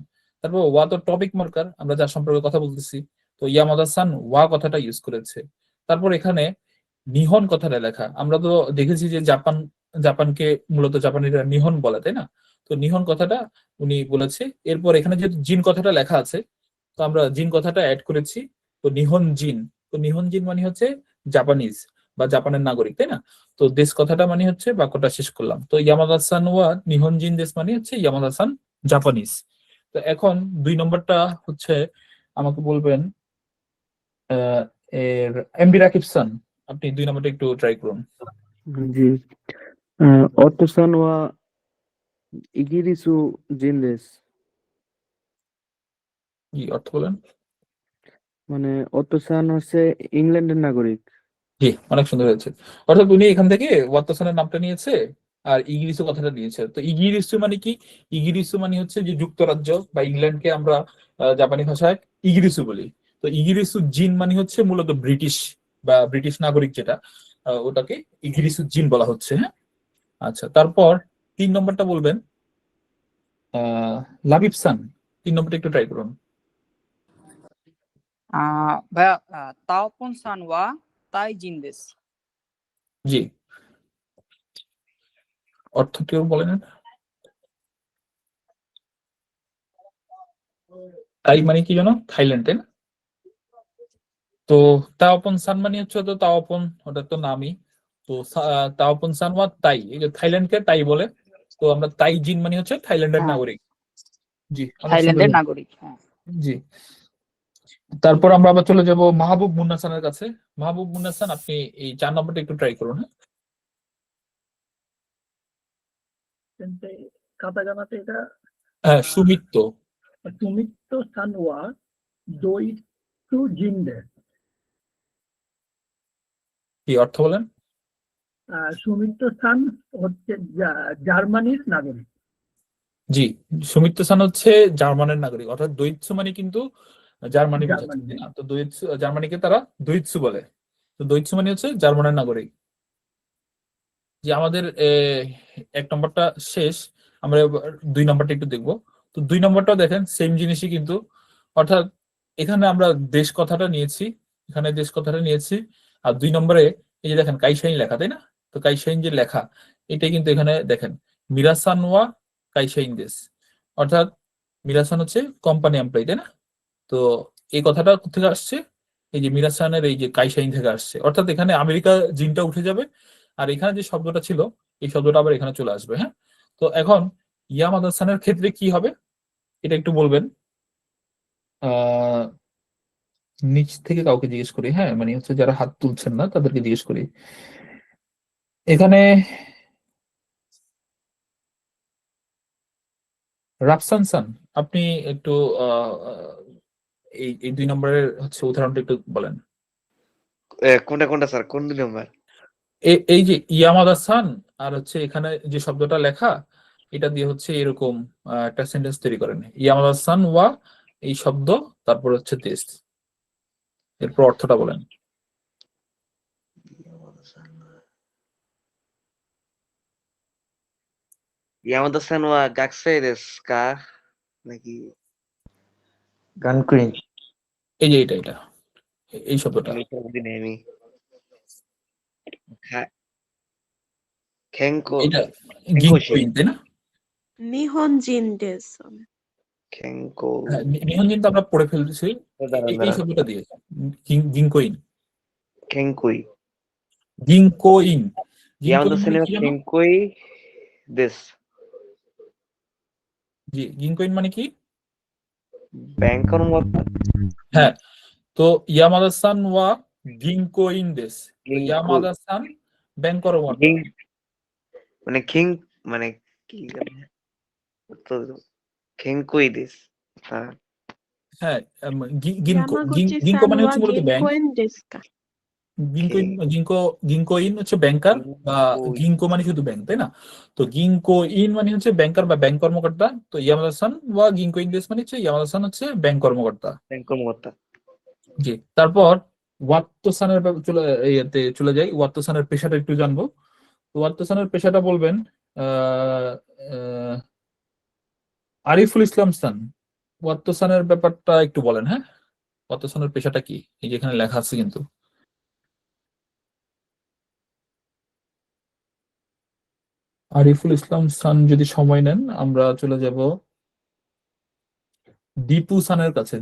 তারপর ওয়া তো টপিক মার্কার, আমরা যার সম্পর্কে কথা বলতেছি। তো ইয়ামাদা সান ওয়া কথাটা ইউজ করেছে। তারপর এখানে নিহন কথাটা লেখা। আমরা তো দেখেছি যে জাপানকে মূলত জাপানিরা নিহন বলে, তাই না? তো নিহন কথাটা উনি বলেছে। এরপর এখানে যেহেতু জিন কথাটা লেখা আছে, তো আমরা জিন কথাটা অ্যাড করেছি। তো নিহন জিন, তো নিহন জিন মানে হচ্ছে জাপানিজ বা জাপানের নাগরিক, তাই না? তো দেশ কথাটা মানে হচ্ছে, বাক্যটা শেষ করলাম। তো ইয়ামাদা সান ওয়া নিহন জিন দেশ মানে হচ্ছে ইয়ামাদা সান জাপানিজ। তো এখন 2 নম্বরটা হচ্ছে আমাকে বলবেন এর এমবি রাকিব সান, আপনি 2 নম্বরটা একটু ট্রাই করুন। জি, অটোসান ওয়া ইগিরিসু জিন্দেস। জি, অর্থ বলেন। মানে অটোসান হচ্ছে ইংল্যান্ডের নাগরিক। জি, অনেক সুন্দর হয়েছে। অর্থাৎ উনি এখান থেকে ওয়াত্তাসানের নামটা নিয়েছে আর ইগিরিসু কথাটা নিয়েছে। তো ইগিরিসু মানে কি? ইগিরিসু মানে হচ্ছে যে যুক্তরাজ্য বা ইংল্যান্ডকে আমরা জাপানি ভাষায় ইগিরিসু বলি। তো ইগিরিসু জিন মানে হচ্ছে মূলত ব্রিটিশ বা ব্রিটিশ নাগরিক, যেটা ওটাকে ইগিরিসু জিন বলা হচ্ছে। হ্যাঁ, আচ্ছা, তারপর 3 নম্বরটা বলবেন লাবিব সান, 3 নম্বরটা একটু ট্রাই করুন। ভাইয়া তাওপন সানওয়া তাই জিন্দেস। জি, অর্থ কেউ বলেন। তাই মানে কি জানো? থাইল্যান্ড, তাই না? তো তাওপন সান মানে হচ্ছে, তো তাওপন ওটা তো নামই। তো তাওপন সান ওয়া তাই, এই যে থাইল্যান্ডকে তাই বলে। তো আমরা তাই জিন মানে হচ্ছে থাইল্যান্ডের হ্যাঁ, নাগরিক। জি, অনেক সুন্দর থাইল্যান্ডের হয়েছে। নাগরিক। হ্যাঁ, জি, তারপর আমরা আবার চলে যাব মাহবুব মুন্নাসানের কাছে। মাহবুব মুন্নাসান, আপনি এই 4 নম্বরটা একটু ট্রাই করুন। কাটাকানাতে এটা হ্যাঁ, সুমিত্ত। সুমিত্ত সানওয়া দৈতু জিন্দে। কি অর্থ বলেন? সুমিত্র সান হচ্ছে জার্মানির নাগরিক। জি, সুমিত্র সান হচ্ছে জার্মানের নাগরিক, অর্থাৎ দৈৎসু মানে কিন্তু জার্মানি বোঝাচ্ছে, জার্মানি। তাই না? তো দৈৎসু, জার্মানিকে তারা দৈৎসু বলে। তো দৈৎসু মানে হচ্ছে জার্মানের নাগরিক। যে আমাদের 1 নম্বরটা শেষ, আমরা এবার 2 নম্বরটা একটু দেখবো। তো 2 নম্বরটাও দেখেন সেম জিনিসই কিন্তু, অর্থাৎ এখানে আমরা দেশ কথাটা নিয়েছি, এখানে দেশ কথাটা নিয়েছি, আর 2 নম্বরে এই যে দেখেন কাইশাইন লেখা, তাই না? তো কাইশাইন যে লেখা, এটাই কিন্তু এখানে দেখেন মিরাসান ওয়া কাইশাইন দেশ, অর্থাৎ মিরাসান হচ্ছে কোম্পানি এমপ্লয়ি, তাই না? তো এই কথাটা থেকে আসছে, এই যে মিরাসানের এই যে কাইশাইন থেকে আসছে, অর্থাৎ এখানে আমেরিকা জিনটা উঠে যাবে, আর এখানে যে শব্দটা ছিল এই শব্দটা আবার এখানে চলে আসবে। হ্যাঁ, তো এখন ইয়ামাদা সানের ক্ষেত্রে কি হবে এটা একটু বলবেন। নিচ থেকে কাউকে জিজ্ঞেস করি, হ্যাঁ, মানে হচ্ছে যারা হাত তুলছেন না তাদেরকে জিজ্ঞেস করি। এখানে রাফসান সান, আপনি একটু এই 2 নম্বরের হচ্ছে উদাহরণটা একটু বলেন। কোনটা কোনটা স্যার, কোন 2 নম্বর? এই যে ইয়ামাদা সান আর হচ্ছে এখানে যে শব্দটা লেখা, এটা দিয়ে হচ্ছে এরকম একটা সেন্টেন্স তৈরি করেন, ইয়ামাদা সান ওয়া এই শব্দ, তারপর হচ্ছে দেশ, এরপর অর্থটা বলেন। ইয়ামাদা সান ওয়া গাকসাই দেশু কা, নাকি গানকুইন। এই যে এটা এই শব্দটা, আমি এটা বুঝি নাই আমি। খেংকো এটা খেংকোশি গিঙ্কোইন, তাই না? নিহনজিন দেশ। খেংকো। হ্যাঁ, নিহনজিন তো আমরা পড়ে ফেলতেছি, দাঁড়ান এই দাঁড়ান, শব্দটা দিয়ে গিঙ্কোইন, খেংকুই। গিঙ্কোইন, ইয়ামাদা গিঙ্কোইন সান মানে ওয়া কি জানো? খেংকুই দেশু, জি, গিঙ্কোইন মানে কি? ব্যাংকের মতো। হ্যাঁ, তো ইয়ামাদা সান ওয়া গিঙ্কোইন দেশ, তো গিঙ্কো ইয়ামাদা সান ব্যাংকর ওয়ার্ড, গিং মানে খিং মানে কি তো খেংকুই দেশু। হ্যাঁ, হ্যাঁ, গিঙ্কো, গিঙ্কো মানে হচ্ছে মূলত ব্যাংক, গিঙ্কোইন হচ্ছে ব্যাংকার, বা গিঙ্কোই গিঙ্কো মানে শুধু ব্যাংক, তাই না? তো গিঙ্কোইন মানে হচ্ছে ব্যাংকার বা ব্যাংক কর্মকর্তা, তো ইয়ামাদা সান ওয়া গিঙ্কোইন দেশ মানে হচ্ছে ইয়ামাদা সান হচ্ছে ব্যাংক কর্মকর্তা। ব্যাংকের মতো। জি, তারপর ওয়াত্তসানের ইয়েতে চলে যাই, ওয়াত্তসানের পেশাটা একটু জানবো। তো ওয়াত্তসানের পেশাটা বলবেন আহ আহ, আরিফুল ইসলাম সান, ওয়াত্তসানের ব্যাপারটা একটু বলেন। হ্যাঁ, ওয়াত্তসানের পেশাটা কি, এই যে এখানে লেখা আছে কিন্তু। আরিফুল ইসলাম সান যদি সময় নেন, আমরা চলে যাব দীপু সানের কাছে।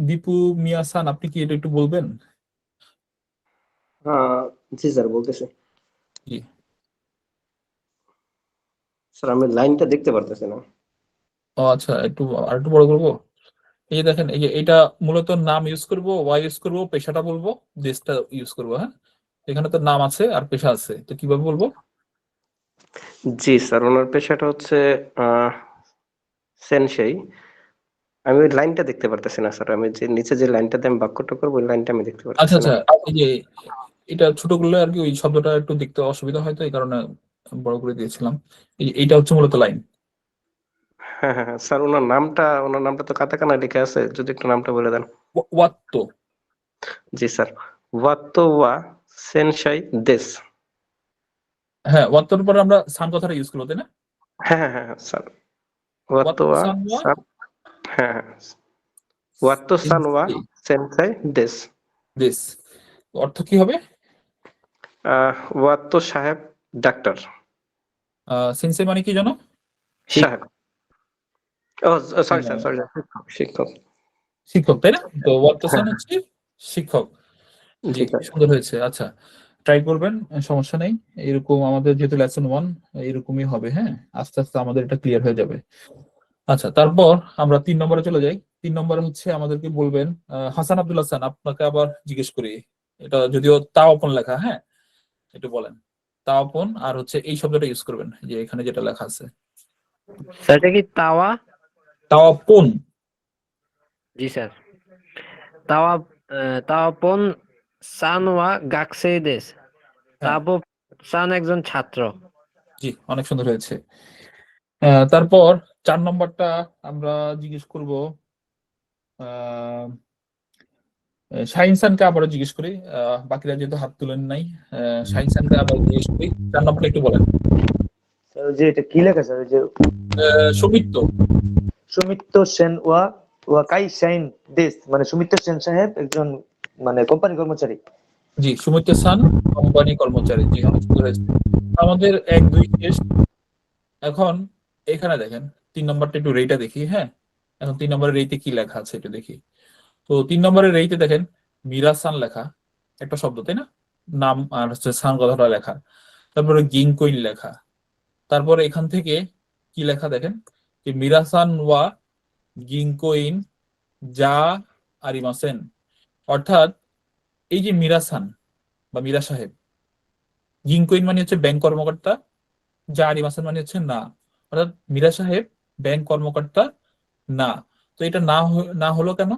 দীপু মিয়া সান, আপনি কি এটা একটু বলবেন? জি স্যার, বলতেছি। জি, স্যার আমি লাইনটা দেখতে পারতেছি না। ও আচ্ছা, আর একটু বড় করবো। এই যে দেখেন, এই যে এটা মূলত নাম ইউজ করব, ওয়াই ইউজ করব, পেশাটা বলবো, দেশটা ইউজ করবো। হ্যাঁ, এখানে তো নাম আছে আর পেশা আছে, তো কিভাবে বলবো? জি স্যার, ওনার পেশাটা হচ্ছে সেনসেই। আমি ওই লাইনটা দেখতে পারতেছি না স্যার, আমি যে নিচে যে লাইনটাতে আমি বাক্যটা করবো ওই লাইনটা আমি দেখতে আচ্ছা পারতেছি না। আচ্ছা, এই যে এটা ছোট করলে আর কি ওই শব্দটা একটু দেখতে অসুবিধা হয়, তো এই কারণে বড় করে দিয়েছিলাম। এইটা হচ্ছে মূলত লাইন। হ্যাঁ হ্যাঁ হ্যাঁ, স্যার ওনার নামটা তো কাতাকানা লেখা আছে, যদি একটু নামটা বলে দেন। ওয়াত্তো। জি স্যার, ওয়াত্তো ওয়া সেনসাই দেশ। হ্যাঁ, ওয়াত্তোর পরে আমরা সান কথাটা ইউজ করবো, তাই না? হ্যাঁ হ্যাঁ হ্যাঁ স্যার, ওয়াত্তো ওয়া সান ওয়া সান, হ্যাঁ হ্যাঁ, ওয়াত্তো সান ওয়া সেনসাই দেশ। দেশ অর্থ কি হবে? ওয়াত্তো সাহেব ডাক্তার। সেন্সেই মানে কি জানো? সাহেব, ও সরি স্যার, সরি শিক্ষক। শিক্ষক, তাই না? তো ওয়াত্তো সান হচ্ছে শিক্ষক। জি, জি স্যার। সুন্দর হয়েছে। আচ্ছা, ট্রাই করবেন, সমস্যা নেই। এরকম আমাদের যেহেতু লেসন 1 এরকমই হবে। হ্যাঁ, আস্তে আস্তে আমাদের এটা ক্লিয়ার হয়ে যাবে। আচ্ছা, তারপর আমরা 3 নম্বরে চলে যাই। 3 নম্বরে হচ্ছে আমাদেরকে বলবেন হাসান আব্দুল হাসান, আপনাকে আবার জিজ্ঞেস করি, এটা যদিও তাওপন লেখা, হ্যাঁ একটু বলেন তাওপন আর হচ্ছে এই শব্দটা ইউজ করবেন যে এখানে যেটা লেখা আছে স্যার এটা কি তাওয়া? তাওপন। জি স্যার। তাওয়াপন সানওয়া গাকসেইদেস। তাওয়াপন সান একজন ছাত্র। জি, অনেক সুন্দর হয়েছে। তারপর 4 নম্বরটা আমরা জিজ্ঞেস করব শাহিন খানকে আবারও জিজ্ঞেস করি, বাকিরা যেহেতু হাত তুলেন নাই, শাহিন খানকে আবার জিজ্ঞেস করি 4 নম্বরটা একটু বলেন। স্যার ওই যে এটা কি লেখা স্যার, ওই যে সুমিত্র সুমিত্র সেন ওয়া ওয়া কাই শাইন দেশ, মানে সুমিত্র সেন সাহেব একজন মানে কোম্পানি কর্মচারী। জি, সুমিত্র সান কোম্পানি কর্মচারী। জি, অনেক সুন্দর হয়েছে। আমাদের 1-2 শেষ। এখন এখানে দেখেন 3 নম্বরটা একটু রেইটা দেখি। হ্যাঁ, এখন 3 নম্বরের রেইতে কি লেখা আছে একটু দেখি। তো 3 নম্বরের রেইতে দেখেন মিরাসান লেখা, একটা শব্দ তাই না, নাম আর হচ্ছে সান কথাটা লেখা, তারপরে গিংকইন লেখা, তারপরে এখান থেকে কি লেখা দেখেন যে মিরাসান ওয়া গিংকইন যা আরিমাসেন, অর্থাৎ এই যে মিরাসান বা মীরা সাহেব, গিংকইন মানে হচ্ছে ব্যাংক কর্মকর্তা, যা আরিমাসেন মানে হচ্ছে না, অর্থাৎ মীরা সাহেব ব্যাংক কর্মকর্তা না। তো এটা না হলো কেন?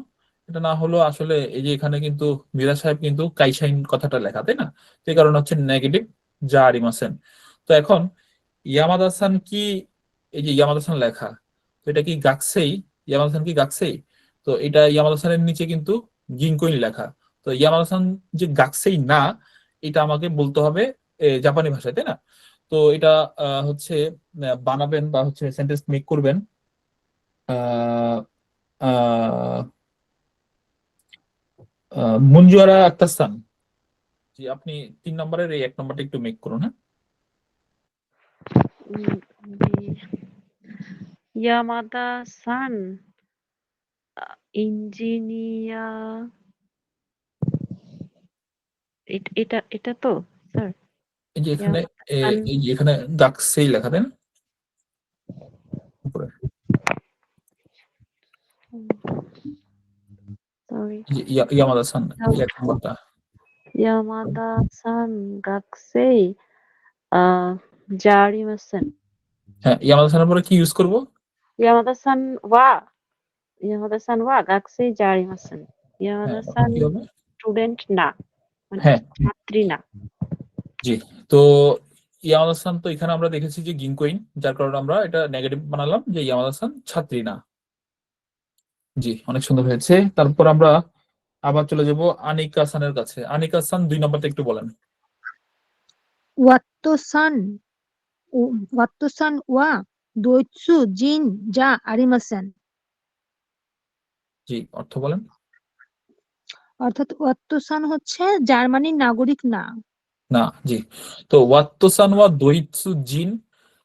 এটা না হলো আসলে এই যে এখানে কিন্তু মীরা সাহেব কিন্তু কাইসাইন কথাটা লেখা তাই না, তো এই কারণে হচ্ছে নেগেটিভ যা আরিমাসেন। তো এখন ইয়ামাদ হাসান কি, এই যে ইয়ামাদ হাসান লেখা, তো এটা কি গাকসেই? ইয়ামাদ হাসান কি গাকসেই? তো এটা ইয়ামাদ হাসানের নিচে কিন্তু গিংকইন লেখা, তো ইয়ামাদ হাসান যে গাকসেই না, এটা আমাকে বলতে হবে জাপানি ভাষায় তাই না। তো এটা হচ্ছে বানাবেন বা হচ্ছে সেন্টেন্স মেক করবেন মঞ্জুয়ারা আক্তার খান। জি, আপনি 3 নম্বরের এই 1 নম্বরটা একটু মেক করুন। হ্যাঁ, ইয়ামাদা সান ইঞ্জিনিয়ার, এটা এটা তো স্যার এই যে এখানে ইয়ামাদা সান এই যে এখানে গাকসেই লেখা দেন উপরে, সরি এই যে ইয়ামাদ হাসান এই 1 নম্বরটা। ইয়ামাদা সান গাকসেই জারিমাসেন। হ্যাঁ, ইয়ামাদ হাসানের পরে কি ইউজ করব? ইয়ামাদা সান ওয়া গাকসেই জারিমাসেন। ইয়ামাদা হ্যাঁ, সান কি হবে? স্টুডেন্ট না, মানে হ্যাঁ, ছাত্রী না। জি। তো ইয়ামাদ হাসান তো এখানে আমরা দেখেছি যে গিংকইন, যার কারণে আমরা এটা নেগেটিভ বানালাম যে ইয়ামাদ হাসান ছাত্রী না। জি, অনেক সুন্দর হয়েছে। তারপর আমরা আবার চলে যাব আনিকা হাসানের কাছে। আনিকা হাসান 2 নম্বরটা একটু বলেন। ওয়াত্তো-সান ওয়া দোইৎসু জিন যা আরিমাসেন। জি, অর্থ বলেন। অর্থাৎ ওয়াত্তো-সান হচ্ছে জার্মানির নাগরিক না। না, জি। তো ওয়াত্তোসান ওয়া দোইৎসু জিন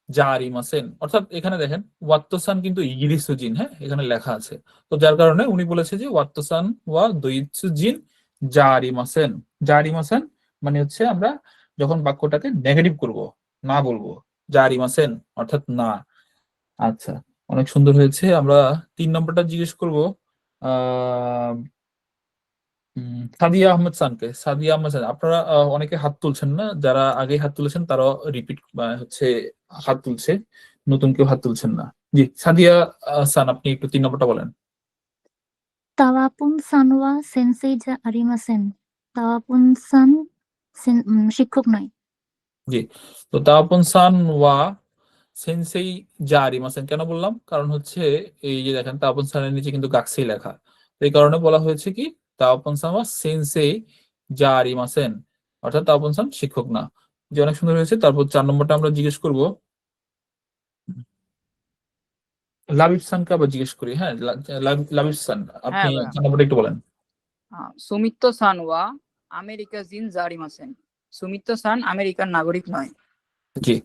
যা আরিমাসেন, অর্থাৎ এখানে দেখেন ওয়াত্তোসান কিন্তু ইগিরিসু জিন, হ্যাঁ এখানে লেখা আছে, তো যার কারণে উনি বলেছে যে ওয়াত্তোসান ওয়া দোইৎসু জিন যা আরিমাসেন। যা আরিমাসেন মানে হচ্ছে আমরা যখন বাক্যটাকে নেগেটিভ করব, না বলবো, যা আরিমাসেন অর্থাৎ না। আচ্ছা, অনেক সুন্দর হয়েছে। আমরা 3 নম্বরটা জিজ্ঞেস করব আহ সাদিয়া আহমেদ খানকে। সাদিয়া আহমেদ খান, আপনারা অনেকে হাত তুলছেন না, যারা আগে হাত তুলেছেন তারা রিপিট হচ্ছে হাত তুলছে, নতুন কেউ হাত তুলছেন না। জি, সাদিয়া খান, আপনি একটু 3 নম্বরটা বলেন। তাওয়াপন সানওয়া সেন্সেই যা আরিমাসেন। তাওয়াপন সান শিক্ষক নয়। জি, তো তাওপন সান ওয়া সেন্সেই যা আরিমাসেন কেন বললাম, কারণ হচ্ছে এই যে দেখেন তাওপন সানের নিচে কিন্তু গাকসেই লেখা, তো এই কারণে বলা হয়েছে কি তাওপন সান ওয়া সেন্সেই যা আরিমাসেন, অর্থাৎ তাওপন সান শিক্ষক না। যে অনেক সুন্দর হয়েছে। তারপর 4 নম্বরটা আমরা জিজ্ঞেস করব লাবিব খানকে আবার জিজ্ঞেস করি। হ্যাঁ, লাবিব খান, আপনি 4 নম্বরটা একটু বলেন। সুমিত্র সান ওয়া আমেরিকা জিন জারিমাসেন। সুমিত্র সান আমেরিকার নাগরিক নয়। জি,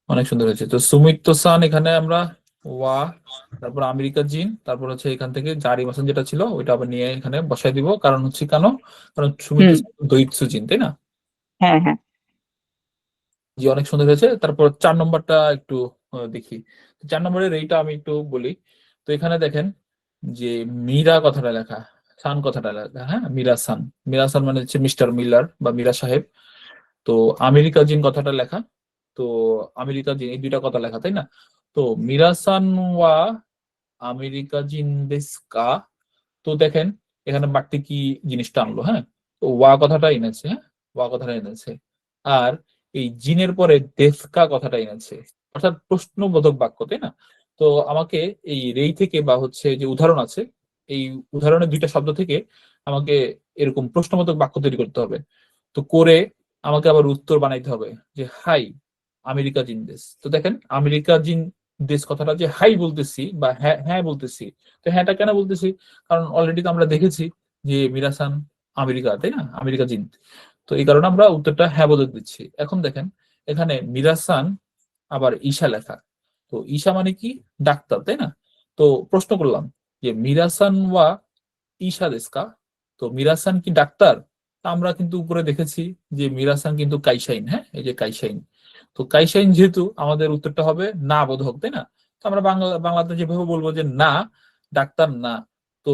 অনেক সুন্দর হয়েছে। তো সুমিত্র সান এখানে আমরা ওয়া, তারপর আমেরিকা জিন, তারপর হচ্ছে এখান থেকে জারি মাসান যেটা ছিল ওইটা আবার নিয়ে এখানে বসাই দিব, কারণ হচ্ছে কেন, কারণ সুমিত্র সান দৈৎসু জিন তাই না। হ্যাঁ হ্যাঁ। জি, অনেক সুন্দর হয়েছে। তারপর 4 নম্বরটা একটু দেখি। 4 নম্বরের এইটা আমি একটু বলি। তো এখানে দেখেন যে মীরা কথাটা লেখা, সান কথাটা লেখা, হ্যাঁ, মীরা সান। মীরা সান মানে হচ্ছে মিস্টার মিলার বা মীরা সাহেব। তো আমেরিকা জিন কথাটা লেখা, তো আমেরিকা জিন, এই দুইটা কথা লেখা, তাই না? তো মীরা সান ওয়া আমেরিকা জিন দেস্কা। তো দেখেন এখানে বাড়তি কি জিনিসটা আনলো, হ্যাঁ, তো ওয়া কথাটা এনেছে, হ্যাঁ, ওয়া কথাটা এনেছে। আর এই জিনের পরে দেস্কা কথাটা এনেছে, অর্থাৎ প্রশ্নবোধক বাক্য, তাই না? তো আমাকে এই রেই থেকে বা হচ্ছে যে উদাহরণ আছে, এই উদাহরণের দুইটা শব্দ থেকে আমাকে এরকম প্রশ্নবোধক বাক্য তৈরি করতে হবে। তো করে আমাকে আবার উত্তর বানাইতে হবে যে হাই আমেরিকা জিন দেশ। তো দেখেন আমেরিকা জিন দেশ কথাটা যে হাই বলতেছি বা হ্যাঁ হ্যাঁ বলতেছি, তো হ্যাঁটা কেন বলতেছি? কারণ অলরেডি তো আমরা দেখেছি যে মিরাসান আমেরিকা, তাই না, আমেরিকা জিন। তো এই কারণে আমরা উত্তরটা হ্যাঁ বলে দিচ্ছি। এখন দেখেন এখানে মিরাসান আবার ঈশা লেখা, তো ঈশা মানে কি? ডাক্তার, তাই না? তো প্রশ্ন করলাম যে মিরাসান ওয়া ঈশা দেস্কা, তো মিরাসান কি ডাক্তার? তা আমরা কিন্তু উপরে দেখেছি যে মিরাসান কিন্তু কাইসাইন, হ্যাঁ, এই যে কাইসাইন। তো কাইসাইন যেহেতু আমাদের উত্তরটা হবে না বোধক, তাই না? তো আমরা বাংলাতে যেভাবে বলবো যে না ডাক্তার না। তো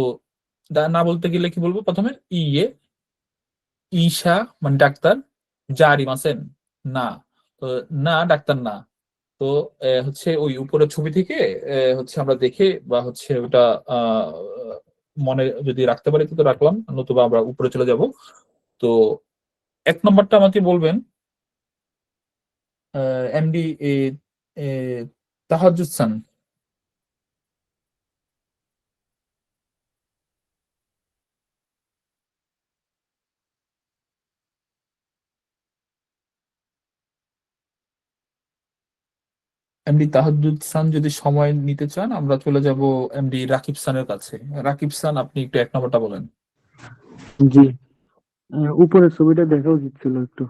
না বলতে গেলে কি বলবো? প্রথমে ইয়ে ঈশা মানে ডাক্তার, জারি মাসেন না। তো না ডাক্তার না। তো হচ্ছে ওই উপরের ছবি থেকে হচ্ছে আমরা দেখে বা হচ্ছে ওটা আহ মনে যদি রাখতে পারি তো রাখলাম, নতুবা আমরা উপরে চলে যাব। তো এক নম্বরটা আমাকে বলবেন এমডি তাহাজুদ খান। এমডি তাহাজুদ খান যদি সময় নিতে চান আমরা চলে যাব এমডি রাকিব খানের কাছে। রাকিব খান, আপনি একটু এক নম্বরটা বলেন। জি, উপরের ছবিটা দেখা উচিত ছিল একটু।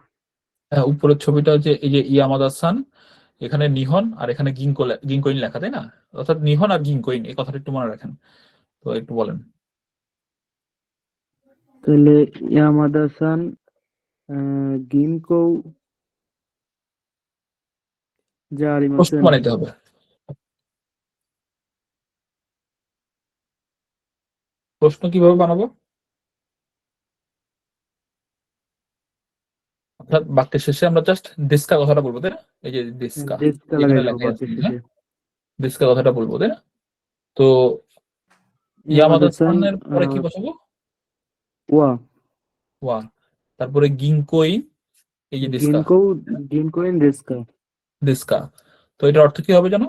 হ্যাঁ, উপরের ছবিটা যে এই যে ইয়ামাদা-সান, এখানে নিহন আর এখানে গিঙ্কোইন লেখা, তাই না? অর্থাৎ নিহন আর গিঙ্কোইন, এই কথাটা একটু মনে রাখেন। তো একটু বলেন। তাহলে ইয়ামাদা সান গিনকো যা প্রশ্ন আরিমাসেন। বানাইতে হবে। প্রশ্ন কিভাবে বানাবো? অর্থাৎ বাক্যের শেষে আমরা জাস্ট ডিসকা কথাটা বলবো, তাই না? এই যে ডিসকা ডেস্কা এখানে লাগাই দেবো লেখাই আছে, বাকি হ্যাঁ, শেষে। ডিসকা কথাটা বলবো, তাই না? তো ইয়ামাদা সান ইয়ামাদা-সানের পরে কি বসাবো? ওয়া ওয়া। তারপরে গিঙ্কোইন, এই যে ডিসকা, গিনকো গিনকো ইন ডেস্কা। ডিসকা। তো এটার অর্থ কি হবে জানো?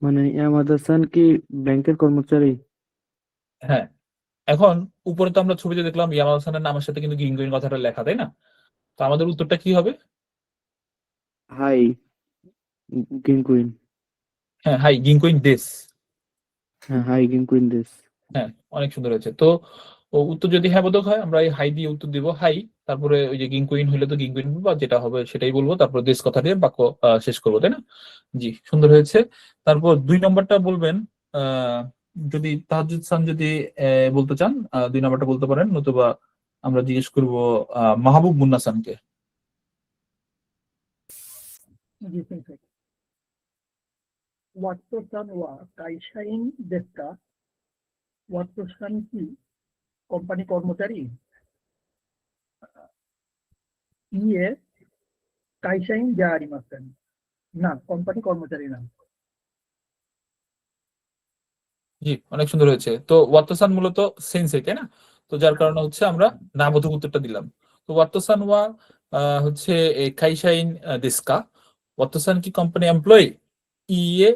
মানে ইয়ামাদা সান কি ব্যাংকের কর্মচারী? হ্যাঁ, এখন উপরে তো আমরা ছবিতে দেখলাম ইয়ামাদা-সানের নামের সাথে কিন্তু গিঙ্কোইন কথাটা লেখা, তাই না? তো আমাদের উত্তরটা কি হবে? হাই গিনকুইন। হ্যাঁ, হাই গিঙ্কোইন দেশ। হ্যাঁ, হাই গিনকুইন দেশ। হ্যাঁ, অনেক সুন্দর হয়েছে। তো উত্তর যদি হ্যাঁ বোধক হয় আমরা এই হাই দিয়ে উত্তর দিব, হাই। তারপরে ওই যে গিঙ্কুইন হইলে তো গিঙ্কুইন বলবো, আর যেটা হবে সেটাই বলবো, তারপর দেশ কথা দিয়ে বাক্য শেষ করবো, তাই না? জি, সুন্দর হয়েছে। তারপর 2 নম্বরটা বলবেন। আহ যদি তাহাজুদ-খান যদি বলতে চান 2 নম্বরটা বলতে পারেন, নতুবা আমরা জিজ্ঞেস করবো মাহবুব মুন্নাসানকে। জি স্যার। ওয়াটসন ওয়া কাইসাইন দেস্কা। ওয়াটসন কি কোম্পানি কর্মচারী? ইয়ে কাইসাইন যা আরিমাসেন না, কোম্পানি কর্মচারী না। জি, অনেক সুন্দর হয়েছে। তো ওয়াত্তসান মূলত সেন্সেই, তাই না? তো যার কারণে হচ্ছে আমরা না বোধক উত্তরটা দিলাম। তো ওয়াত্তসান ওয়া হচ্ছে কাইসাইন দেস্কা। ওয়াত্তসান কি কোম্পানি এমপ্লয়ি? ইয়ে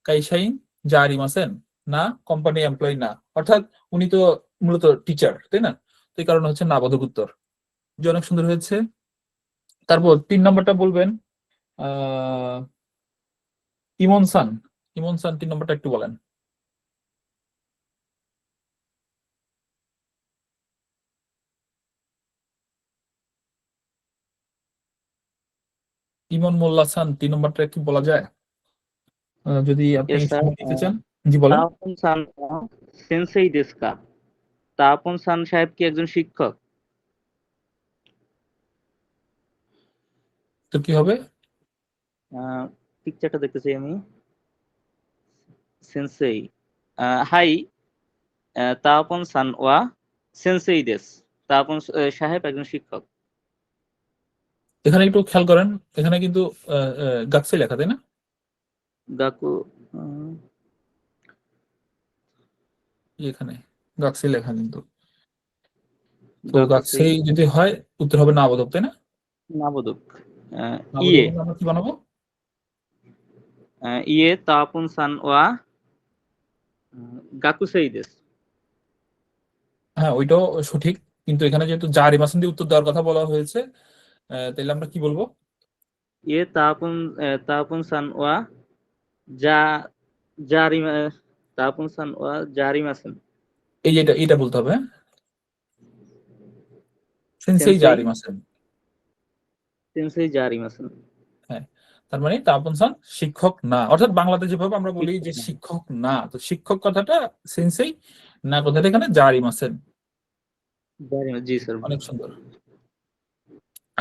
কাইসাইন যা আরিমাসেন না, কোম্পানি এমপ্লয়ি না। অর্থাৎ উনি তো মূলত টিচার, তাই না? তো এই কারণে হচ্ছে না বোধক উত্তর। জি, অনেক সুন্দর হয়েছে। তারপর 3 নম্বরটা বলবেন আহ ইমন সান। 3 নম্বরটা একটু বলেন। ইমন মোল্লা সান 3 নম্বরটা কি বলা যায়? যদি আপনি Yes, sir. সময় দিতে চান। জি, বলেন। তাপন সান সেন্সেই দেস্কা। তাপন সান সাহেব কি একজন শিক্ষক? তো কি হবে? পিকচারটা দেখতেছি আমি। সেন্সেই হাই তাপন সান ওয়া সেন্সেই দেস। তাপন সাহেব একজন শিক্ষক। এখানে একটু খেয়াল করেন, এখানে কিন্তু গাকসে লেখা, তাই না? গাকু এখানে গাকসে লেখা কিন্তু। তো গাকুসেই গাকসে যদি হয় উত্তর হবে নাবোধক, তাই না? নাবোধক। নাবোধক ইয়ে হলে আমরা কি বানাবো? ইয়ে তাপন সান ওয়া গাকুসেই দেস। হ্যাঁ, ওইটাও সঠিক, কিন্তু এখানে যেহেতু জারিমাসেন দিয়ে উত্তর দেওয়ার কথা বলা হয়েছে, তাহলে আমরা কি বলবো? ইয়ে তাপন সান ওয়া জা জারি তাপন সান ওয়া জারিমাসেন। এই যে এটা বলতে হবে, হ্যাঁ? সেন্সেই জারিমাসেন। সেন্সেই জারিমাসেন। হ্যাঁ, তার মানে তাপন সান শিক্ষক না, অর্থাৎ বাংলাতে যেভাবে আমরা বলি যে শিক্ষক না, তো শিক্ষক কথাটা সেন্সেই, না কথাটা এখানে জারিমাসেন। জি স্যার। অনেক সুন্দর।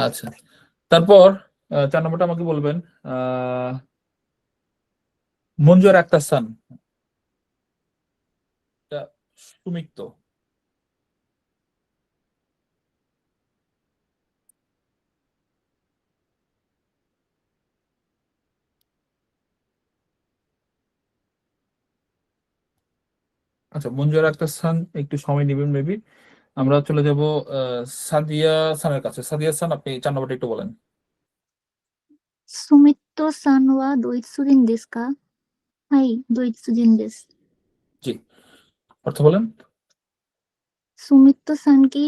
আচ্ছা, তারপর 4 নম্বরটা আমাকে বলবেন। মঞ্জুর আক্তার সান, সুমিক্ত। আচ্ছা, মঞ্জুর আক্তার সান একটু সময় নেবেন মেবি। আমরা চলে যাব সাদিয়া সানের কাছে। সাদিয়া সান, আপনি 4 নম্বরটা একটু বলেন। সুমিত্তো সান ওয়া দোইৎসুজিন দেশু কা? হাই, দোইৎসুজিন দেশু। জি, অর্থ বলেন। সুমিত্তো সান কি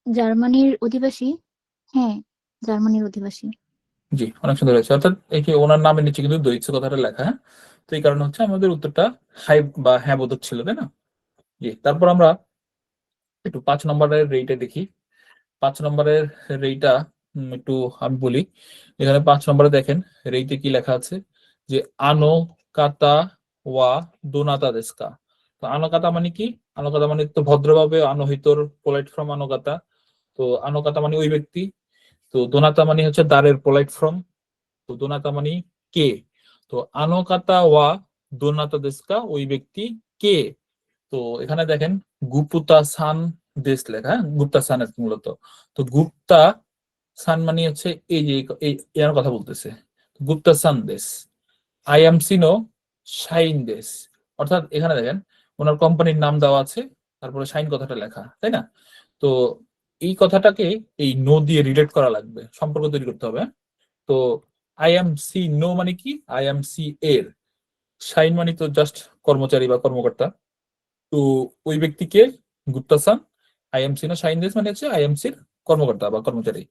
জার্মানির অধিবাসী? হ্যাঁ, জার্মানির অধিবাসী। জি, অনেক সুন্দর হয়েছে। অর্থাৎ এই যে ওনার নামের নিচে কিন্তু দৈত্য কথাটা লেখা, হ্যাঁ? তো এই কারণে হচ্ছে আমাদের উত্তরটা হাই বা হ্যাঁ বোধক ছিল, তাই না? জি, তারপর আমরা একটু 5 নম্বরের রেইটা দেখি। 5 নম্বরের রেইটা একটু আমি বলি। এখানে 5 নম্বরে দেখেন রেইতে কি লেখা আছে, যে আনো কাতা ওয়া দোনাতা দেস্কা। তো আনোকাতা মানে কি? আনোকাতা মানে তো ভদ্রভাবে আনোহিতর, পোলাইট ফ্রম আনোকাতা। তো আনোকাতা মানে ওই ব্যক্তি। তো দোনাতা মানে হচ্ছে দ্বারের পোলাইট ফ্রম। তো দোনাতা মানে কে। তো আনোকাতা ওয়া দোনাতা দেস্কা, ওই ব্যক্তি কে। তো এখানে দেখেন গুপ্তা সান দেশ লেখা, হ্যাঁ? গুপ্তা সান মূলত। তো গুপ্তা সান মানে হচ্ছে এই যে এর কথা বলতেছে, গুপ্তা সান দেশ। আই এম সিনো শাইন দেশ। অর্থাৎ এখানে দেখেন ওনার কোম্পানির নাম দেওয়া আছে, তারপরে শাইন কথাটা লেখা, তাই না? তো এই কথাটাকে এই নো দিয়ে রিলেট করা লাগবে, সম্পর্ক তৈরি করতে হবে, হ্যাঁ? তো আই এম সি নো মানে কি? আই এম সি এর। শাইন মানে তো জাস্ট কর্মচারী বা কর্মকর্তা। তো ওই ব্যক্তিকে গুপ্তা সান, আইএমসি না শাইন দেশ মানে হচ্ছে আইএমসির কর্মকর্তা বা কর্মচারী।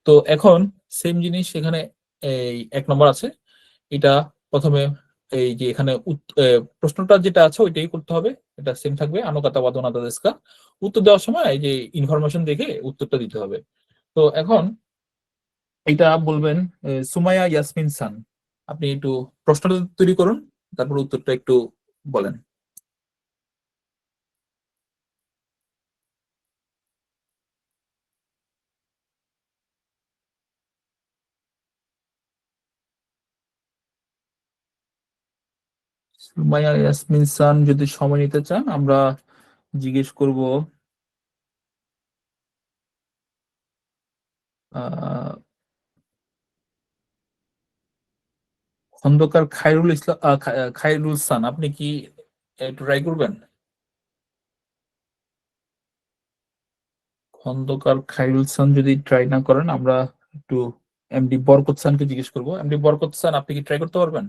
তো এখন সেম জিনিস এখানে এই 1 নম্বর আছে, এটা প্রথমে এই যে এখানে প্রশ্নটা যেটা আছে ওইটাই করতে হবে, এটা সেম থাকবে, আনোকাতা ওয়াদনাতা দেশকা। উত্তর দেওয়ার সময় এই যে ইনফরমেশন দেখে উত্তরটা দিতে হবে। তো এখন এটা বলবেন সুমাইয়া ইয়াসমিন সান। আপনি একটু প্রশ্নটা তৈরি করুন, তারপর উত্তরটা একটু বলেন। সুমাইয়া ইয়াসমিন সান যদি সময় নিতে চান, আমরা জিজ্ঞেস করব খন্দকার খায়রুল ইসলাম, খায়রুল সান, আপনি কি একটু ট্রাই করবেন? খন্দকার খায়রুল সান যদি ট্রাই না করেন, আমরা একটু এমডি বরকত সানকে জিজ্ঞেস করবো। এমডি বরকত সান, আপনি কি ট্রাই করতে পারবেন?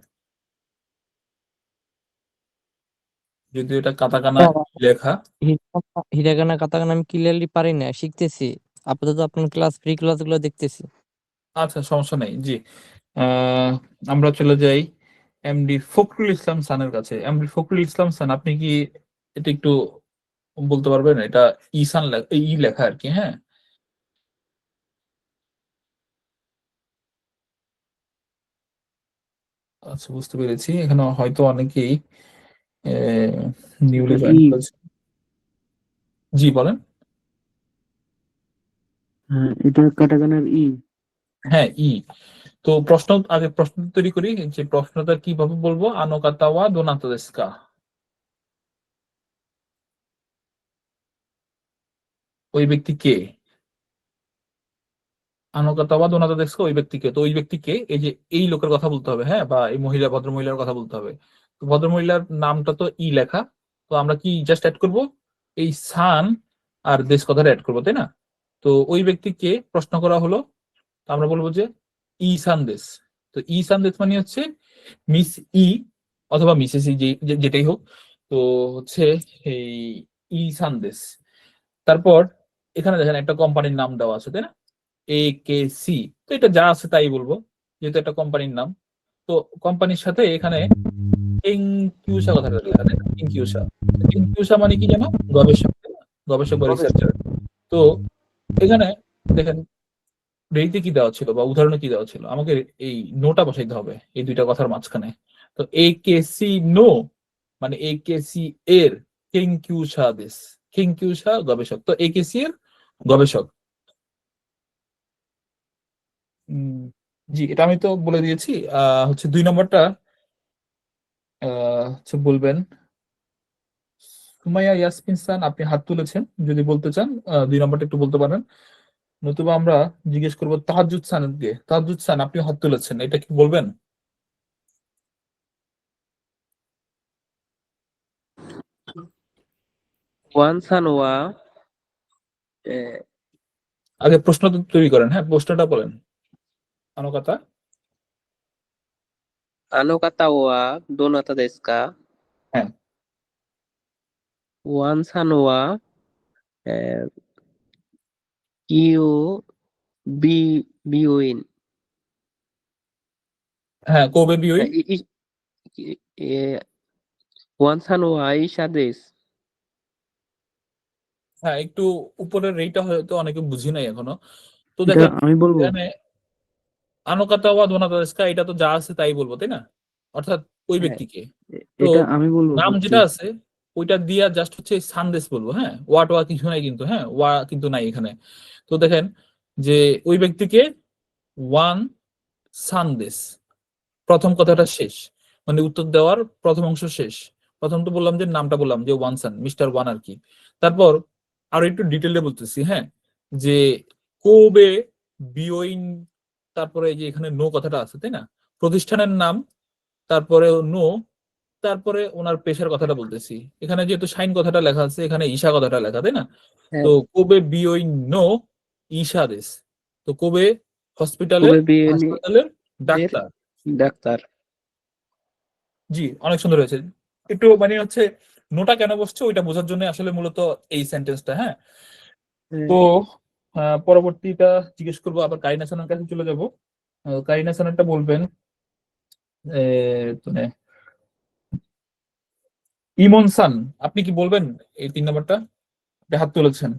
যদিও এটা কাতাকানা লেখা। হিরাগানা কাতাকানা আমি ক্লিয়ারলি পারি না, শিখতেছি। আপাতত আপনার ফ্রি ক্লাস গুলো দেখতেছি। আচ্ছা, সমস্যা নেই। জি, আমরা চলে যাই এমডি ফখরুল ইসলাম সানের কাছে। এমডি ফখরুল ইসলাম সান, আপনি কি এটা একটু বলতে পারবেন? এটা ইসান ই লেখা আর কি, হ্যাঁ? আচ্ছা, বুঝতে পেরেছি। এখানে হয়তো অনেকেই নিউলি জয়েন করেছে। জি, বলেন। হ্যাঁ, এটা কাটাকানার ই। হ্যাঁ, আগে প্রশ্ন তৈরি করি, যে প্রশ্নটা কিভাবে বলবো। আনোকাতা ওয়া দোনাতা দেশকা, ওই ব্যক্তি কে? আনোকাতাওয়া দোনাতা দেশকা ওই ব্যক্তিকে, তো ওই ব্যক্তিকে এই যে এই লোকের কথা বলতে হবে, হ্যাঁ, বা এই মহিলা ভদ্র মহিলার কথা বলতে হবে। তো ভদ্র মহিলার নামটা তো ই লেখা, তো আমরা কি জাস্ট অ্যাড করব এই সান আর দেশ কথাটা অ্যাড করবো, তাই না? তো ওই ব্যক্তিকে প্রশ্ন করা হলো, তো আমরা বলবো যে ই সানদেশ। তো ই সানদেশ মানে হচ্ছে মিস ই অথবা মিসেস ই, যেটাই হোক। তো হচ্ছে এই ই সানদেশ। তারপর এখানে দেখেন একটা কোম্পানির নাম দেওয়া আছে, তাই না? AKC। তো এটা যা আছে তাই বলবো, যেহেতু একটা কোম্পানির নাম। তো কোম্পানির সাথে এখানে কিংকিউসা কথাটা লেখা, তাই না? কিংকিউসা। কিংকিউসা মানে কি জানো? গবেষক, তাই না? গবেষক বা রিসার্চার। তো এখানে দেখেন রেইতে কি দেওয়া ছিল বা উদাহরণে কি দেওয়া ছিল, আমাকে এই নোটা বসাইতে হবে এই দুইটা কথার মাঝখানে। তো AKC নো মানে AKC এর কিংকিউসা দেশ, কিংকিউসা গবেষক, তো AKC এর গবেষক। জি, এটা আমি তো বলে দিয়েছি। হচ্ছে 2 নম্বরটা হচ্ছে বলবেন সুমাইয়া ইয়াসমিন সান, আপনি হাত তুলেছেন, যদি বলতে চান 2 নম্বরটা একটু বলতে পারেন, নতুবা আমরা জিজ্ঞেস করবো তাহাজ্জুদ সানকে। তাহাজ্জুদ সান, আপনি হাত তুলেছেন, এটা কি বলবেন? ওয়ান সান ওয়া আগে প্রশ্ন তো তৈরি করেন, হ্যাঁ, প্রশ্নটা বলেন। আনোকাতা আনোকাতা ওয়া দোনাতা দেশকা, হ্যাঁ, ওয়ান সান ওয়া কিউ বি বিউইন, হ্যাঁ, কোবে বিওই। ওয়ান সান ওয়া ইশা দেশ। হ্যাঁ, একটু উপরের রেইটা হয়তো অনেকে বুঝি নাই এখনো। তো এটা দেখেন আমি বলবো। এখানে আনোকাতা ওয়া দোনাতা দেশকা, এটা তো যা আছে তাই বলবো, তাই না? অর্থাৎ ওই হ্যাঁ, ব্যক্তিকে। তো এটা আমি বলবো নাম বুঝছি। যেটা আছে ওইটা দিয়া জাস্ট হচ্ছে সানদেশ বলবো, হ্যাঁ, ওয়া কিছু নাই কিন্তু, হ্যাঁ, ওয়া কিন্তু নাই এখানে। তো দেখেন যে ওই ব্যক্তিকে ওয়ান সানদেশ, প্রথম কথাটা শেষ, মানে উত্তর দেওয়ার প্রথম অংশ শেষ। প্রথম তো বললাম যে নামটা বললাম যে ওয়ান সান, মিস্টার ওয়ান আর কি। তারপর আরো একটু ডিটেলে বলতেছি, হ্যাঁ, যে কোবে বিওইন, তারপরে এই যে এখানে নো কথাটা আছে, তাই না? প্রতিষ্ঠানের নাম, তারপরে নো, তারপরে ওনার পেশার কথাটা বলতেছি। এখানে যেহেতু সাইন কথাটা লেখা আছে, এখানে ঈশা কথাটা লেখা, তাই না? তো হ্যাঁ, কোবে বিওই নো ঈশা দেশ। তো কোবে হসপিটালের কোবে বিউইন হাসপাতালের এর ডাক্তার। ডাক্তার। জি, অনেক সুন্দর হয়েছে। একটু মানে হচ্ছে নোটা কেন বসছে ওইটা বোঝার জন্য আসলে মূলত এই সেন্টেন্সটা, হ্যাঁ। তো পরবর্তীটা জিজ্ঞেস করবো, আবার কারিনা সানার কাছে চলে যাব। কারিনা সানারটা বলবেন মানে ইমন সান, আপনি কি বলবেন এই 3 নম্বরটা? আপনি হাত তুলেছেন।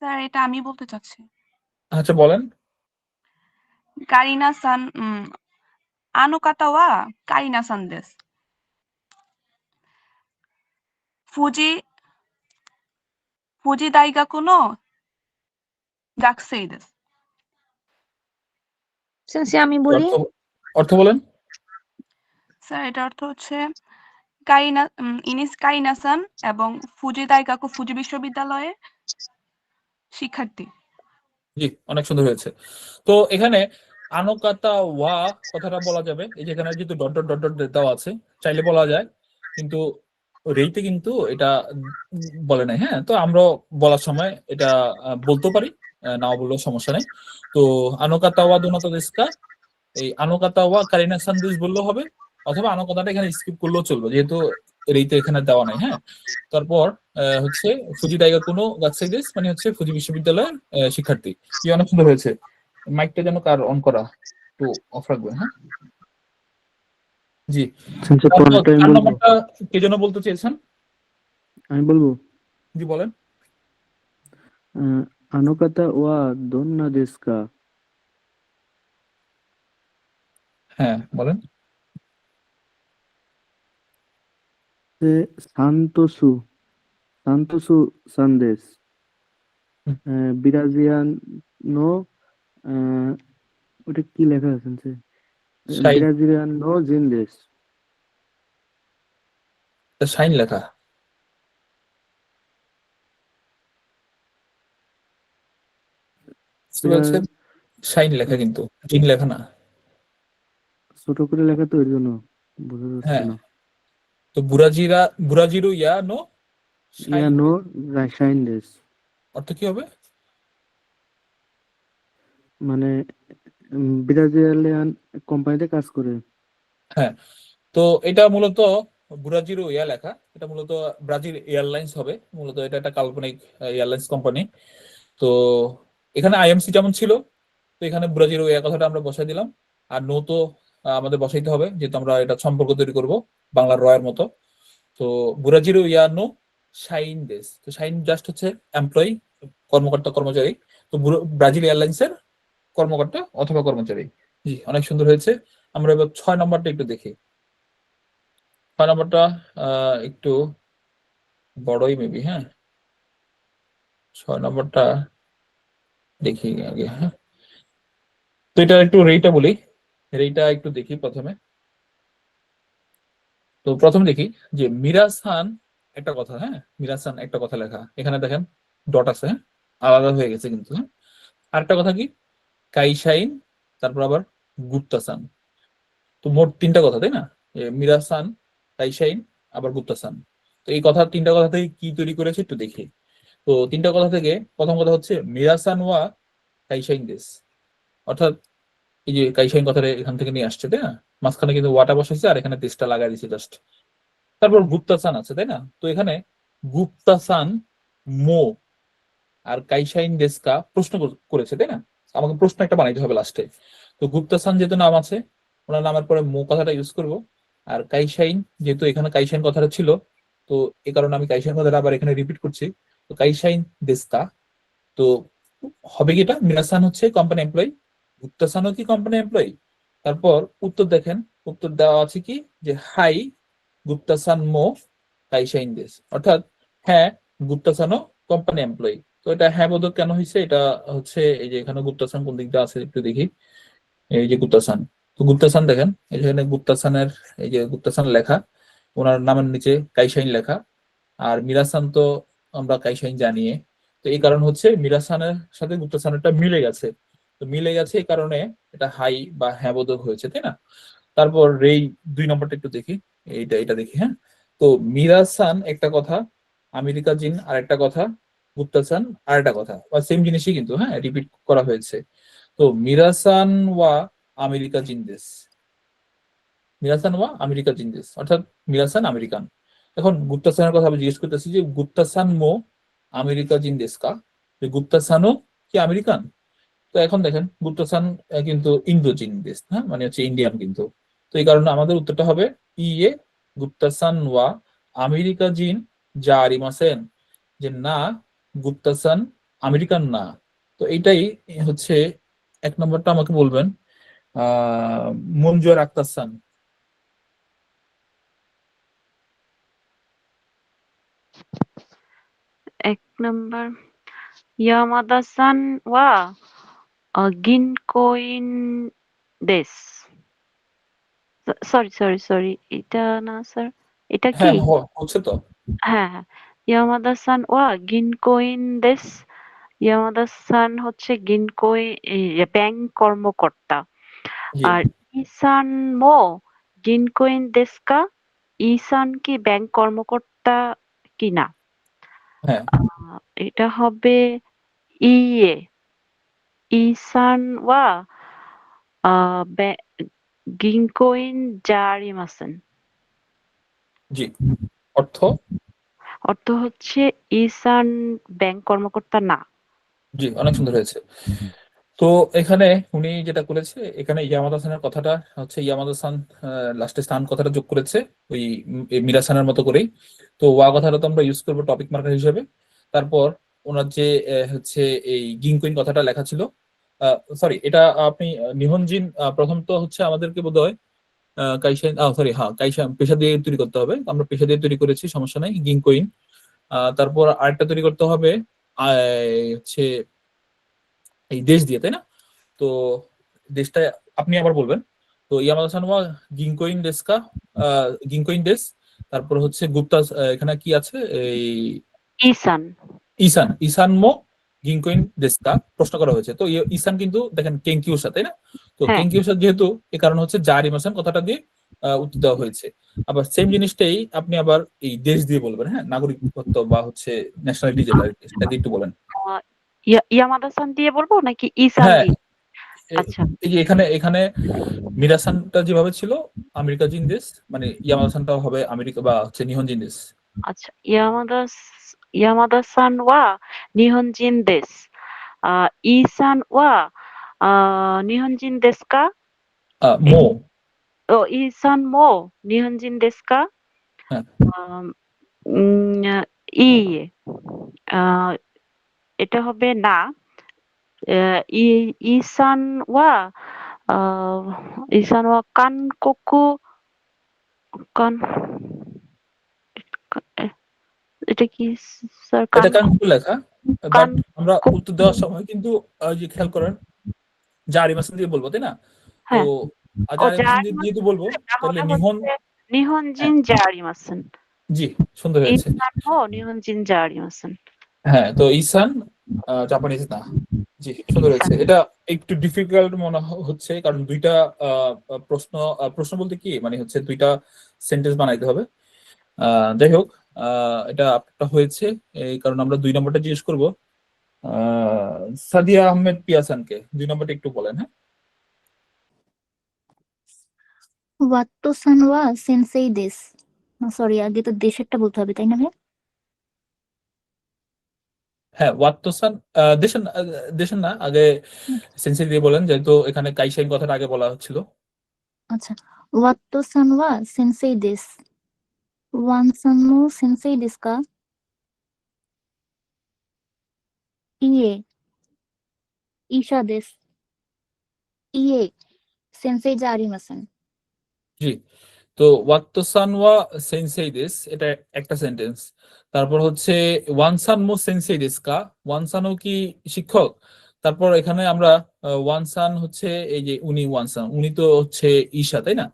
স্যার এটা আমি বলতে চাচ্ছি। আচ্ছা বলেন। কারিনা সান আনোকাতা ওয়া কারিনা সান দেশ। ফুজি ফুজি দাইগাকু নো গাকুসেই দেশ। সেন্সি আমি বলি। অর্থ অর্থ বলেন। স্যার এটার অর্থ হচ্ছে কারিনা ইনিস কারিনা সান এবং ফুজি দাইগাকু ফুজি বিশ্ববিদ্যালয়ে শিক্ষার্থী। জি, অনেক সুন্দর হয়েছে। তো এখানে আনোকাতা ওয়া কথাটা বলা যাবে, এই যে এখানে যেহেতু ডট ডট ডট ডট দেওয়া আছে, চাইলে বলা যায়, কিন্তু রেইতে কিন্তু এটা বলে নাই, হ্যাঁ। তো আমরা বলার সময় এটা বলতে পারি, নাও বললেও সমস্যা নেই। তো আনোকাতা ওয়া দোনাতা দেশকা, এই আনোকাতা ওয়া কারিনা সানদেশ বললেও হবে, অথবা আনোকাতাটা এখানে স্কিপ করলেও চলবে, যেহেতু রেইতে এখানে দেওয়া নাই, হ্যাঁ। তারপর হচ্ছে ফুজি দাইগা কোনো গাছসাইদেস মানে হচ্ছে ফুজি বিশ্ববিদ্যালয়ের শিক্ষার্থী। কি অনেক সুন্দর হয়েছে। মাইকটা যেন কার অন করা, একটু অফ রাখবেন, হ্যাঁ। জি, সেন্সি তারপর পরেরটা আমি 4 বলবো। নম্বরটা কে যেন বলতে চেয়েছেন? আমি বলবো জি বলেন। আনোকাতা ওয়া দোন্না দেশকা। হ্যাঁ বলেন। সান্তোসু সান্তোসু সানদেশ। হুম, বিরাজিয়ান নো ওটা কি লেখা আছে? সাই বিরাজিয়ান নো জিন্দেশ। শাইন লেখা, বুঝতে পেরেছেন? শাইন লেখা কিন্তু জিন লেখা না। ছোট করে লেখা তো এর জন্য বোঝা যাচ্ছে হ্যাঁ, না। তো বুরাজিরো ইয়া নো ইয়া শাইন নো শাইন দেস, অর্থ কি হবে? মানে ব্রাজিলিয়ান কোম্পানিতে কাজ করে। হ্যাঁ, তো এটা মূলত বুরাজিরো ইয়া লেখা, এটা মূলত ব্রাজিল এয়ারলাইন্স হবে, মূলত এটা একটা কাল্পনিক এয়ারলাইন্স কোম্পানি। তো এখানে আইএমসি যেমন ছিল, তো এখানে বুরাজিরো ইয়া কথাটা আমরা বসাই দিলাম। আর নো তো আমাদের বসাইতে হবে, যেহেতু আমরা এটা সম্পর্ক তৈরি করব বাংলার রয়ের মতো। তো বুরাজিরো ইয়া নো শাইন দেশ, তো শাইন জাস্ট হচ্ছে এমপ্লয়ি, কর্মকর্তা কর্মচারী। তো ব্রাজিল এয়ারলাইন্সের কর্মকর্তা অথবা কর্মচারী। জি, অনেক সুন্দর হয়েছে। আমরা এবার 6 নম্বরটা একটু দেখি। 6 নম্বরটা একটু বড়ই মেবি। হ্যাঁ, 6 নম্বরটা দেখি আগে। হ্যাঁ, তো এটা একটু রেইটা বলি, রেইটা একটু দেখি প্রথমে। তো প্রথমে দেখি যে মিরাসান একটা কথা, হ্যাঁ মিরাসান একটা কথা লেখা, এখানে দেখেন ডট আছে, হ্যাঁ আলাদা হয়ে গেছে কিন্তু। হ্যাঁ, আরেকটা কথা কি কাইশাইন, তারপর আবার গুপ্তাসান। তো মোট 3টা কথা, তাই না? মিরাসান, কাইশাইন, আবার গুপ্তাসান। তো এই কথা 3টা কথা থেকে কি তৈরি করেছে একটু দেখি। তো 3টা কথা থেকে প্রথম কথা হচ্ছে মিরাসান ওয়া কাইশাইন দেশ, অর্থাৎ এই যে কাইশাইন কথাটা এখান থেকে নিয়ে আসছে, তাই না? মাঝখানে কিন্তু ওয়াটা বসেছে আর এখানে দেশটা লাগাই দিচ্ছে জাস্ট। তারপর গুপ্তাসান আছে, তাই না? তো এখানে গুপ্তাসান মো আর কাইশাইন দেশকা প্রশ্ন করেছে, তাই না? আমাকে প্রশ্ন একটা বানাইতে হবে লাস্টে। তো গুপ্তাসান যেহেতু নাম আছে, ওনার নামের পরে মো কথাটা ইউজ করব। আর কাইশাইন, যেহেতু এখানে কাইশাইন কথাটা ছিল, তো এই কারণে আমি কাইশাইন কথাটা আবার এখানে রিপিট করছি। তো কাইশাইন দেশকা, তো হবে কি এটা মিনাসান হচ্ছে কোম্পানি এমপ্লয়ি, গুপ্তাসানও কি কোম্পানি এমপ্লয়ি। তারপর উত্তর দেখেন, উত্তর দেওয়া আছে কি যে হাই গুপ্তাসান মো কাইশাইন দেশ, অর্থাৎ হ্যাঁ গুপ্তাসানও কোম্পানি এমপ্লয়ি। তো এটা হ্যাঁ বোধক কেন হয়েছে, এটা হচ্ছে এই যে এখানে গুপ্তাসান কোন দিকটা আছে একটু দেখি। এই যে গুপ্তাসান, তো গুপ্তাসান দেখেন এখানে গুপ্তাসানের এই যে গুপ্তাসান লেখা, ওনার নামের নিচে কাইশাইন লেখা। আর মিরাসান তো আমরা কাইশাইন জানিয়ে, তো এই কারণ হচ্ছে মিরাসানের সাথে গুপ্তাসানেরটা মিলে গেছে। তো মিলে গেছে এই কারণে এটা হাই বা হ্যাঁ বোধক হয়েছে, তাই না? তারপর এই 2 নম্বরটা একটু দেখি, এটা দেখি। হ্যাঁ, তো মিরাসান একটা কথা, আমেরিকা জিন আর একটা কথা, গুপ্তাসান আর একটা কথা, বা সেম জিনিসই কিন্তু, হ্যাঁ রিপিট করা হয়েছে। তো মিরাসান ওয়া আমেরিকা জিন্দেস, মিরাসান ওয়া আমেরিকা জিন্দেস, অর্থাৎ মিরাসান আমেরিকান। এখন গুপ্তাসানের কথা আমি জিজ্ঞেস করতেছি যে গুপ্তাসান মো আমেরিকা জিন্দেস কা, যে গুপ্তাসানও কি আমেরিকান? তো এখন দেখেন গুপ্তাসান কিন্তু ইন্দো জিন্দেস, হ্যাঁ মানে হচ্ছে ইন্ডিয়ান কিন্তু। তো এই কারণে আমাদের উত্তরটা হবে ইয়ে গুপ্তাসান ওয়া আমেরিকা জিন যা আরিমাসেন, যে না গুপ্তাসান আমেরিকান না। তো এইটাই হচ্ছে 1 নম্বরটা আমাকে বলবেন মঞ্জুয়ার আক্তার সান। 1 নাম্বার ইয়ামাদা-সান ওয়া গিনকোইন দেস। সরি এটা না স্যার, এটা কি? হ্যাঁ হচ্ছে তো। হ্যাঁ হ্যাঁ, ইয়ামাদা-সান ওয়া গিনকোইন দেস। ইয়ামাদা-সান হচ্ছে গিনকোই ব্যাংক কর্মকর্তা। জি আর ইসান মো গিনকোইন দেস কা? ইসান কি ব্যাংক কর্মকর্তা কিনা? হ্যাঁ এটা হবে ইয়ে ইসান ওয়া গিনকোইন জারিমাসেন। জি, অর্থ অর্থ হচ্ছে ইসান ব্যাংক কর্মকর্তা না। জি, অনেক সুন্দর হয়েছে। তো এখানে উনি যেটা করেছে, এখানে ইয়ামাদা সানের কথাটা হচ্ছে ইয়ামাদা সান লাস্টে স্থান কথাটা যোগ করেছে ওই মিরাসানের মতো করেই। তো ওয়া কথাটা তো আমরা ইউজ করবো টপিক মার্কার হিসেবে। তারপর ওনার যে হচ্ছে এই গিংকুইন কথাটা লেখা ছিল, সরি এটা আপনি নিহনজিন প্রথম তো হচ্ছে আমাদেরকে বোধহয় কাইশান, সরি হ্যাঁ কাইশান পেশা দিয়ে তৈরি করতে হবে, আমরা পেশা দিয়ে তৈরি করেছি, সমস্যা নাই গিংকুইন। তারপর আরেকটা তৈরি করতে হবে হচ্ছে এই দেশ দিয়ে, তাই না? তো দেশটা আপনি আবার বলবেন। তো ইয়ামাদা সান ওয়া গিংকোইন দেশ কা, গিংকোইন দেশ, তারপর হচ্ছে গুপ্তা, এখানে কি আছে এই ইসান ইসান মো গিনকোইন দেস্কা প্রশ্ন করা হয়েছে। তো ইসান কিন্তু দেখেন কেঙ্কিউসা, তাই না? তো হ্যাঁ কেঙ্কিউসা যেহেতু এই কারণ হচ্ছে জারিমাসান কথাটা দিয়ে উত্তর দেওয়া হয়েছে। আবার সেম জিনিসটাই আপনি আবার এই দেশ দিয়ে বলবেন, হ্যাঁ, নাগরিকত্ব বা হচ্ছে ন্যাশনালিটি যেটা সেটা দিয়ে একটু বলেন। ইয়ামাদা-সান দিয়ে বলবো নাকি ইসান হ্যাঁ, দিয়ে? আচ্ছা এই যে এখানে মিরাসানটা যেভাবে ছিল আমেরিকা জিন দেশ, মানে ইয়ামাদাসানটাও হবে আমেরিকা বা হচ্ছে নিহনজিন দেশ। আচ্ছা ইয়ামাদা-সান ওয়া নিহনজিন দেশ। ইসান ওয়া নিহনজিন দেশু কা? মো, ইসান মো নিহনজিন দেশু কা? হ্যাঁ আম, উম, ইয়ে আহ, এটা হবে না। ইসান ওয়া কানকোকু কান এটা কি স্যার? এটা কানকু লেখা, বাট আমরা কানকোকু। উত্তর দেওয়ার সময় কিন্তু যে খেয়াল করেন জারিমাসান দিয়ে বলবো, তাই না? তো হ্যাঁ ও জারিমাসান দিয়ে যেহেতু বলবো তাহলে তাহলে নিহন, হচ্ছে নিহনজিন হ্যাঁ, জারিমাসেন। জি সুন্দর হয়েছে। ইসান মো নিহনজিন জারিমাসেন। হ্যাঁ, তো ইসান জাপানিজ না। জি সুন্দর হয়েছে। এটা একটু ডিফিকাল্ট মনে হচ্ছে কারণ দুইটা প্রশ্ন বলতে কি মানে হচ্ছে দুইটা সেন্টেন্স বানাইতে হবে। যাই হোক, এটা আপনারটা হয়েছে, এই কারণ আমরা 2 নম্বরটা জিজ্ঞেস করবো সাদিয়া আহমেদ পিয়াসানকে। 2 নম্বরটা একটু বলেন, হ্যাঁ। ওয়াত্তো-সান ওয়া সেনসেই দেস। সরি, আগে তো দেশেরটা বলতে হবে, তাই না ভাই? হ্যাঁ, ওয়াত্তোসান দেশের না, আগে সেন্সি দিয়ে বলেন, যেহেতু এখানে কাইশাইন কথাটা আগে বলা হচ্ছিল। আচ্ছা, ওয়াত্তো-সান ওয়া সেনসেই দেস। ওয়ান-সান মো সেনসেই দেসু কা? ইয়ে ঈশা দেস। ইয়ে সেনসেই জা আরিমাসেন। জি, তো ওয়াত্তোসান ওয়া সেনসেই দেস এটা একটা সেন্টেন্স। তারপর হচ্ছে ওয়ানসান মো সেনসেই দেস কা, ওয়ানসানও কি শিক্ষক? তারপর এখানে আমরা ওয়ানসান হচ্ছে এই যে ওয়ানসান উনি তো হচ্ছে ঈশা, তাই না?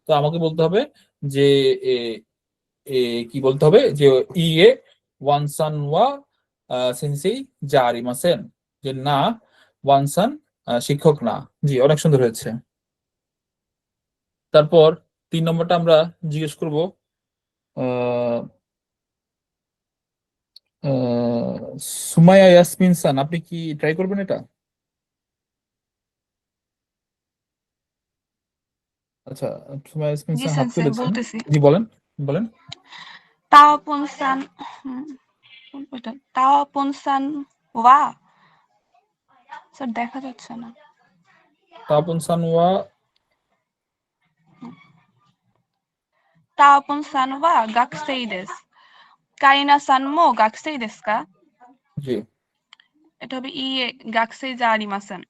তো আমাকে বলতে হবে যে এ, এ, কি বলতে হবে যে ইয়ে ওয়ানসান ওয়া সেনসেই জা আরিমাসেন, যে না ওয়ানসান শিক্ষক না। জি অনেক সুন্দর হয়েছে। তারপর 3 নম্বরটা আমরা জিজ্ঞেস করব সুমাইয়া ইয়াসমিন সান, আপনি কি ট্রাই করবেন এটা? আচ্ছা, সুমাইয়া ইয়াসমিন জি সান হাত স্যার, তুলেছেন। বলতেছি। জি বলেন বলেন। তাওপনসান ওইটা তাওপনসান ওয়া স্যার দেখা যাচ্ছে না। তাপন সান ওয়া, তাওপনসান ওয়া গাকসেই দেস। কারিনা সান মো গাকসেই দেসু কা? জি এটা হবে ইয়ে গাকসেই জা আরিমাসেন।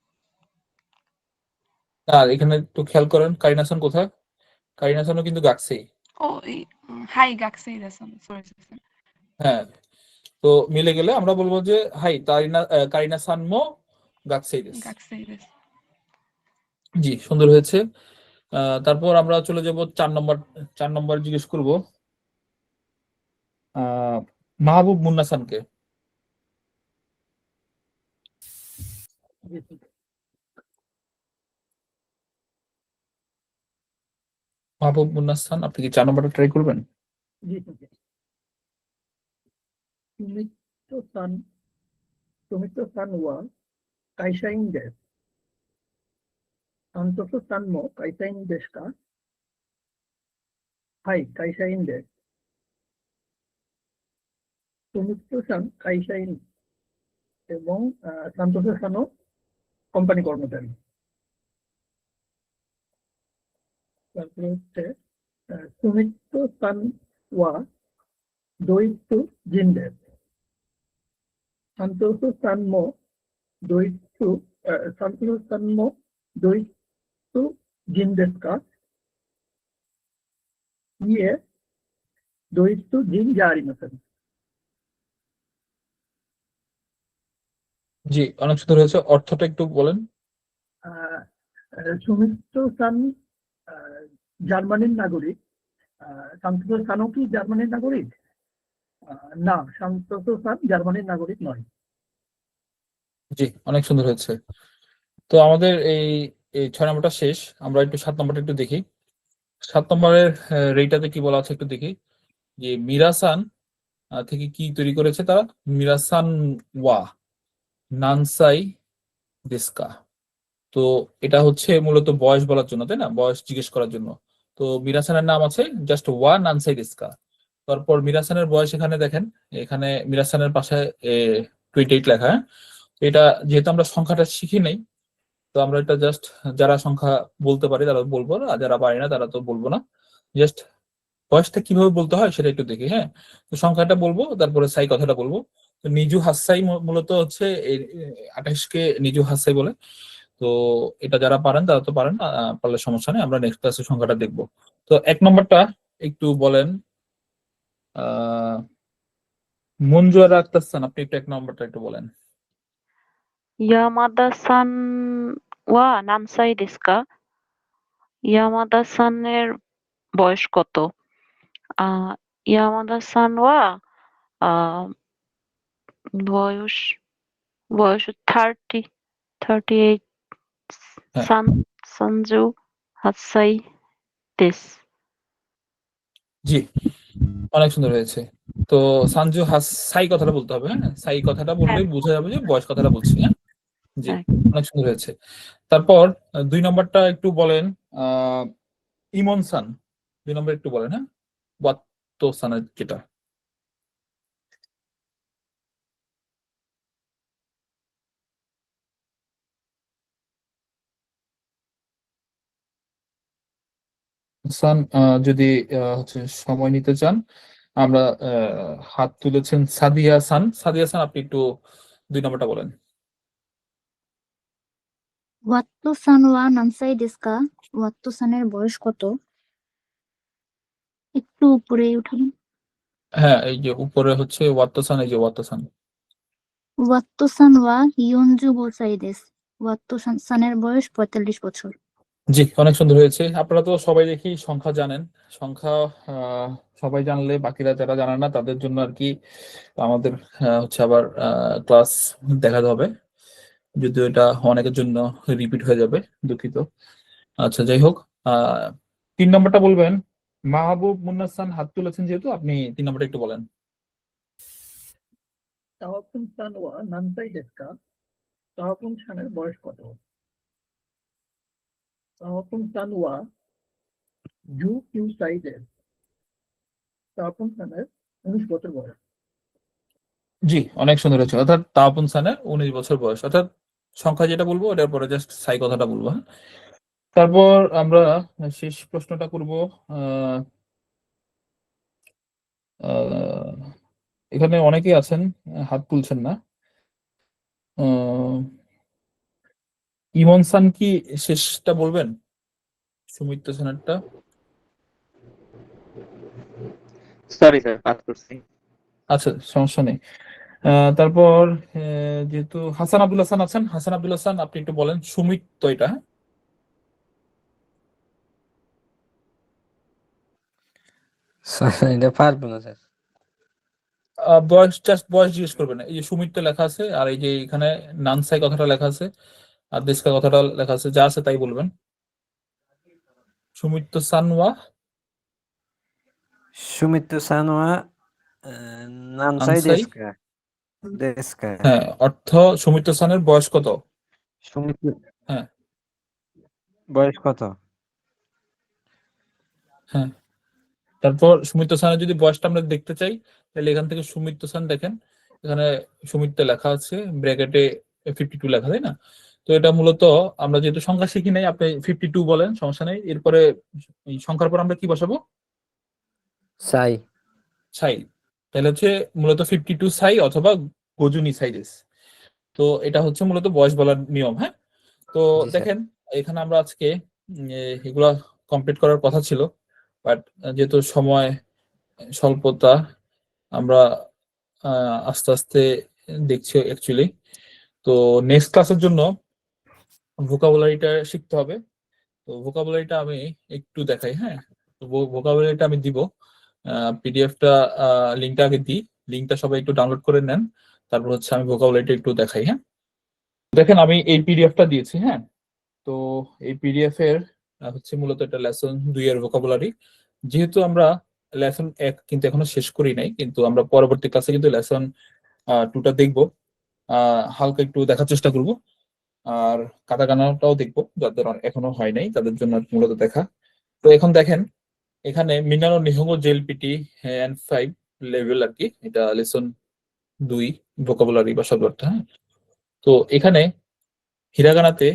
আর এখানে একটু খেয়াল করেন কারিনা সান কোথায়? কারিনা সানও কিন্তু গাকছেই। ও হাই গাকসেই দেসন, সরি স্যার। হ্যাঁ, তো মিলে গেলে আমরা বলবো যে হাই কারিনা সান মো গাকছেই দেস। গাকসেই দেস। জি সুন্দর হয়েছে। তারপর আমরা চলে যাব 4 নম্বর জিজ্ঞেস করব মাহবুব মুন্না সানকে। মাহবুব মুন্না সান, আপনি কি 4 নম্বরটা ট্রাই করবেন? জি স্যার। সুমিতো-সান ওয়া কাইশাইন দেস। সান্তোসো-সান মো কাইশাইন দেসু কা? হাই কাইশাইন দেস। সুমিতো-সান কাইশাইন এবং সান্তোসো-সানও কোম্পানি কর্মচারী। তারপরে হচ্ছে সুমিতো-সান ওয়া দৈত্যু জিন দেস। সান্তোসো-সান মো দৈত্যু সান্তোসো-সান মো দৈত্যু জিন দেসু কা? ইয়ে দৈত্যু জিন জা আরিমাসেন। জি অনেক সুন্দর হয়েছে, অর্থটা একটু বলেন। সুমিতো-সান জার্মানির নাগরিক শান্তনু সানও কি জার্মানির নাগরিক? না, শান্তনু সান জার্মানির নাগরিক নয়। জি, অনেক সুন্দর হয়েছে। তো আমাদের এই এই 6 নম্বরটা শেষ। আমরা একটু 7 নম্বরটা একটু দেখি। 7 নম্বরের রেটাতে কি বলা আছে একটু দেখি, যে মিরাসান থেকে কি তৈরি করেছে তারা, মিরাসান ওয়া নানসাই দেস্কা। তো এটা হচ্ছে মূলত বয়স বলার জন্য, তাই না, বয়স জিজ্ঞেস করার জন্য। তো মিরাসানের নাম আছে জাস্ট ওয়া নানসাই দেস্কা। তারপর মিরাসানের বয়স এখানে দেখেন, এখানে মিরাসানের পাশে 28 লেখা, হ্যাঁ? এটা যেহেতু আমরা সংখ্যাটা শিখি নাই, তো আমরা এটা জাস্ট যারা সংখ্যা বলতে পারি তারা বলবো, আর যারা পারি না তারা তো বলবো না। জাস্ট বয়সটা কিভাবে বলতে হয় সেটা একটু দেখি, হ্যাঁ? তো সংখ্যাটা বলবো, তারপরে সাই কথাটা বলবো। তো নিজু হাসাই মূলত হচ্ছে 28কে নিজু হাসাই বলে। তো এটা যারা পারেন তারা তো পারেন, পারলে সমস্যা নেই, আমরা নেক্সট ক্লাসে সংখ্যাটা দেখবো। তো 1 নম্বরটা একটু বলেন, মঞ্জুয়ারা আক্তার, আপনি একটু 1 নম্বরটা একটু বলেন। ইয়ামাদা-সান ওয়া নানসাই দেsu ka? ইয়ামাদা-সানের বয়স কত? ইয়ামাদা-সান ওয়া বয়স বয়স 38 হ্যাঁ, সানজু হাসাই দেsu। জি, অনেক সুন্দর হয়েছে। তো সানজু হাসাই কথাটা বলতে হবে, হ্যাঁ? সাই কথাটা বললেই বোঝা যাবে যে বয়স কথাটা বলছি, হ্যাঁ? জি, অনেক সুন্দর হয়েছে। তারপর 2 নম্বরটা একটু বলেন, ইমন সান। 2 নম্বর একটু বলেন, হ্যাঁ? ওয়াত্তো সানের যেটা। সান যদি হচ্ছে সময় নিতে চান, আমরা হাত তুলেছেন সাদিয়া সান। সাদিয়া সান, আপনি একটু 2 নম্বরটা বলেন। ওয়াত্তো সান ওয়া নানসাই দেsu ka? ওয়াত্তো সানের বয়স কত? একটু উপরে উঠাবেন। হ্যাঁ, এই যে উপরে হচ্ছে ওয়াত্তো সান, এই যে ওয়াত্তো সান। ওয়াত্তো সান ওয়া 45 歳です。ওয়াত্তো সানের বয়স 45 বছর। জি, অনেক সুন্দর হয়েছে। আপনারা তো সবাই দেখি সংখ্যা জানেন। সংখ্যা সবাই জানলে বাকিরা যারা জানে না তাদের জন্য আর কি আমাদের হচ্ছে আবার ক্লাস দেখাতে হবে, যদিও এটা অনেকের জন্য রিপিট হয়ে যাবে, দুঃখিত। আচ্ছা, যাই হোক, 3 নম্বরটা বলবেন। মাহবুব মুন্নাসান হাত তুলেছেন যেহেতু, আপনি 3 নম্বরটা একটু বলেন। তাওয়াকুন সান ওয়া নানসাই দেsu ka? তাওয়াকুন সানের বয়স কত? তাওয়াকুন সান ওয়া জু কিউ সাই দেsu। তাওয়াকুন সানের 19 বছর বয়স। জি, অনেক সুন্দর হয়েছে। অর্থাৎ তাওয়াপুন সানের 19 বছর বয়স। অর্থাৎ সংখ্যা যেটা বলবো ওটার পরে জাস্ট সাই কথাটা বলবো, হ্যাঁ? তারপর আমরা শেষ প্রশ্নটা করব। এখানে অনেকেই আছেন, হাত তুলছেন না। ইমন সান কি শেষটা বলবেন, সুমিত সেনারটা? সরি স্যার, পাস করছি। আচ্ছা, সমস্যা নেই। তারপর যেহেতু হাসান আব্দুল হাসান আছেন, হাসান আব্দুল হাসান, আপনি একটু বলেন সুমিত তো এটা, হ্যাঁ? স্যার এটা পারবো না স্যার। বয়স, জাস্ট বয়স জিজ্ঞেস করবেন। এই যে সুমিত লেখা আছে, আর এই যে এখানে নানসাই কথাটা লেখা আছে, আর দেশকা কথাটা লেখা আছে, যা আছে তাই বলবেন। সুমিত সানওয়া সুমিত্র সানোয়া নানসাই নানসাই, দেsu ka? হ্যাঁ, অর্থ সুমিত সানের বয়স কত? সুমিত্র হ্যাঁ, বয়স কত? হ্যাঁ। তারপর সুমিত সানের যদি বয়সটা আমরা দেখতে চাই, তাহলে এখান থেকে সুমিত সান দেখেন, এখানে সুমিত লেখা আছে, ব্র্যাকেটে 52 লেখা, তাই না? তো এটা মূলত আমরা যেহেতু সংখ্যা শিখি নাই, আপনি 52 বলেন, সমস্যা নেই। এরপরে এই সংখ্যার পর আমরা কি বসাবো? সাই। সাই। তাহলে হচ্ছে মূলত 52 সাই অথবা গজুনি সাইজেস। তো এটা হচ্ছে মূলত বয়স বলার নিয়ম, হ্যাঁ? তো জি স্যার। দেখেন, এখানে আমরা আজকে এগুলা কমপ্লিট করার কথা ছিল, বাট যেহেতু সময় স্বল্পতা, আমরা আস্তে আস্তে দেখছি অ্যাকচুয়ালি। তো নেক্সট ক্লাসের জন্য ভোকাবুলারিটা শিখতে হবে। তো ভোকাবুলারিটা আমি একটু দেখাই, হ্যাঁ? ভোকাবুলারিটা আমি দিব, পিডিএফটা লিঙ্কটা আগে দিই, লিঙ্কটা সবাই একটু ডাউনলোড করে নেন, তারপর হচ্ছে আমি ভোকাবুলারিটা একটু দেখাই। হ্যাঁ, দেখেন আমি এই পিডিএফটা দিয়েছি। হ্যাঁ, তো এই পিডিএফ এর হচ্ছে মূলত এটা লেসন 2 এর ভোকাবুলারি। যেহেতু আমরা লেসন 1 কিন্তু এখনো শেষ করি নাই, কিন্তু আমরা পরবর্তী ক্লাসে কিন্তু লেসন 2টা দেখবো, হালকা একটু দেখার চেষ্টা করব, আর কাটাকানাটাও দেখবো যাদের এখনো হয় নাই তাদের জন্য মূলত দেখা। তো এখন দেখেন এখানে মিনানো নিহঙ্গো জেএলপিটি এন্ড 5 লেভেল আর কি, এটা লেসন 2 ভোকাবুলারি বা শব্দার্থ। হ্যাঁ, তো এখানে হিরাগানাতে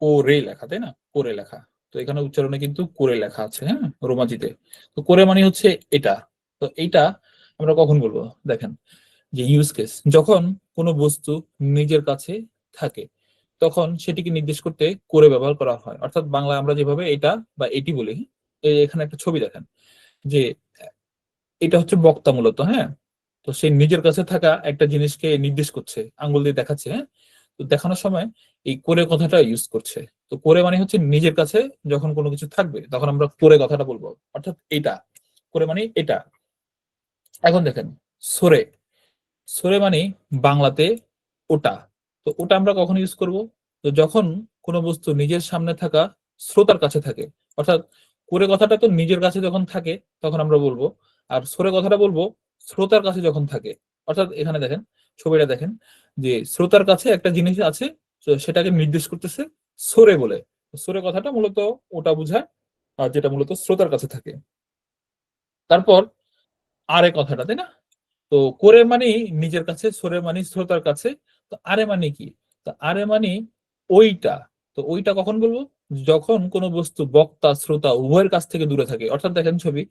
কোরে লেখা, তাই না, কোরে লেখা। তো এখানে উচ্চারণে কিন্তু কোরে লেখা আছে, হ্যাঁ, রোমাজিতে। তো কোরে মানে হচ্ছে এটা। তো এইটা আমরা কখন বলবো, দেখেন যে ইউজ কেস, যখন কোনো বস্তু নিজের কাছে থাকে তখন সেটিকে নির্দেশ করতে কোরে ব্যবহার করা হয়। অর্থাৎ বাংলায় আমরা যেভাবে এটা বা এটি বলি, এখানে একটা ছবি দেখেন যে এটা হচ্ছে বক্তা মূলত। হ্যাঁ, তো সে নিজের কাছে থাকা একটা জিনিসকে নির্দেশ করছে, আঙ্গুল দিয়ে দেখাচ্ছে। হ্যাঁ, তো দেখানোর সময় এই কোরে কথাটা ইউজ করছে। তো কোরে মানে হচ্ছে নিজের কাছে যখন কোনো কিছু থাকবে তখন আমরা কোরে কথাটা বলবো, অর্থাৎ এটা কোরে মানে এটা। এখন দেখেন সোরে, সোরে মানে বাংলাতে ওটা। তো ওটা আমরা কখন ইউজ করব, তো যখন কোনো বস্তু নিজের সামনে থাকা শ্রোতার কাছে থাকে। অর্থাৎ কোরে কথাটা তো নিজের কাছে যখন থাকে তখন আমরা বলবো, আর সোরে কথাটা বলবো শ্রোতার কাছে যখন থাকে। অর্থাৎ এখানে দেখেন ছবিটা দেখেন যে শ্রোতার কাছে একটা জিনিস আছে, তো সেটাকে নির্দেশ করতেছে সোরে বলে। সোরে কথাটা মূলত ওটা বোঝায়, আর যেটা মূলত শ্রোতার কাছে থাকে। তারপর আরে কথাটা, তাই না, তো কোরে মানে নিজের কাছে, সোরে মানে শ্রোতার কাছে। তো আরে মানে কি, তো আরে মানে ওইটা। তো ওইটা কখন বলবো, যখন কোনো বস্তু বক্তা শ্রোতা উভয়ের কাছ থেকে দূরে থাকে। অর্থাৎ দেখেন ছবি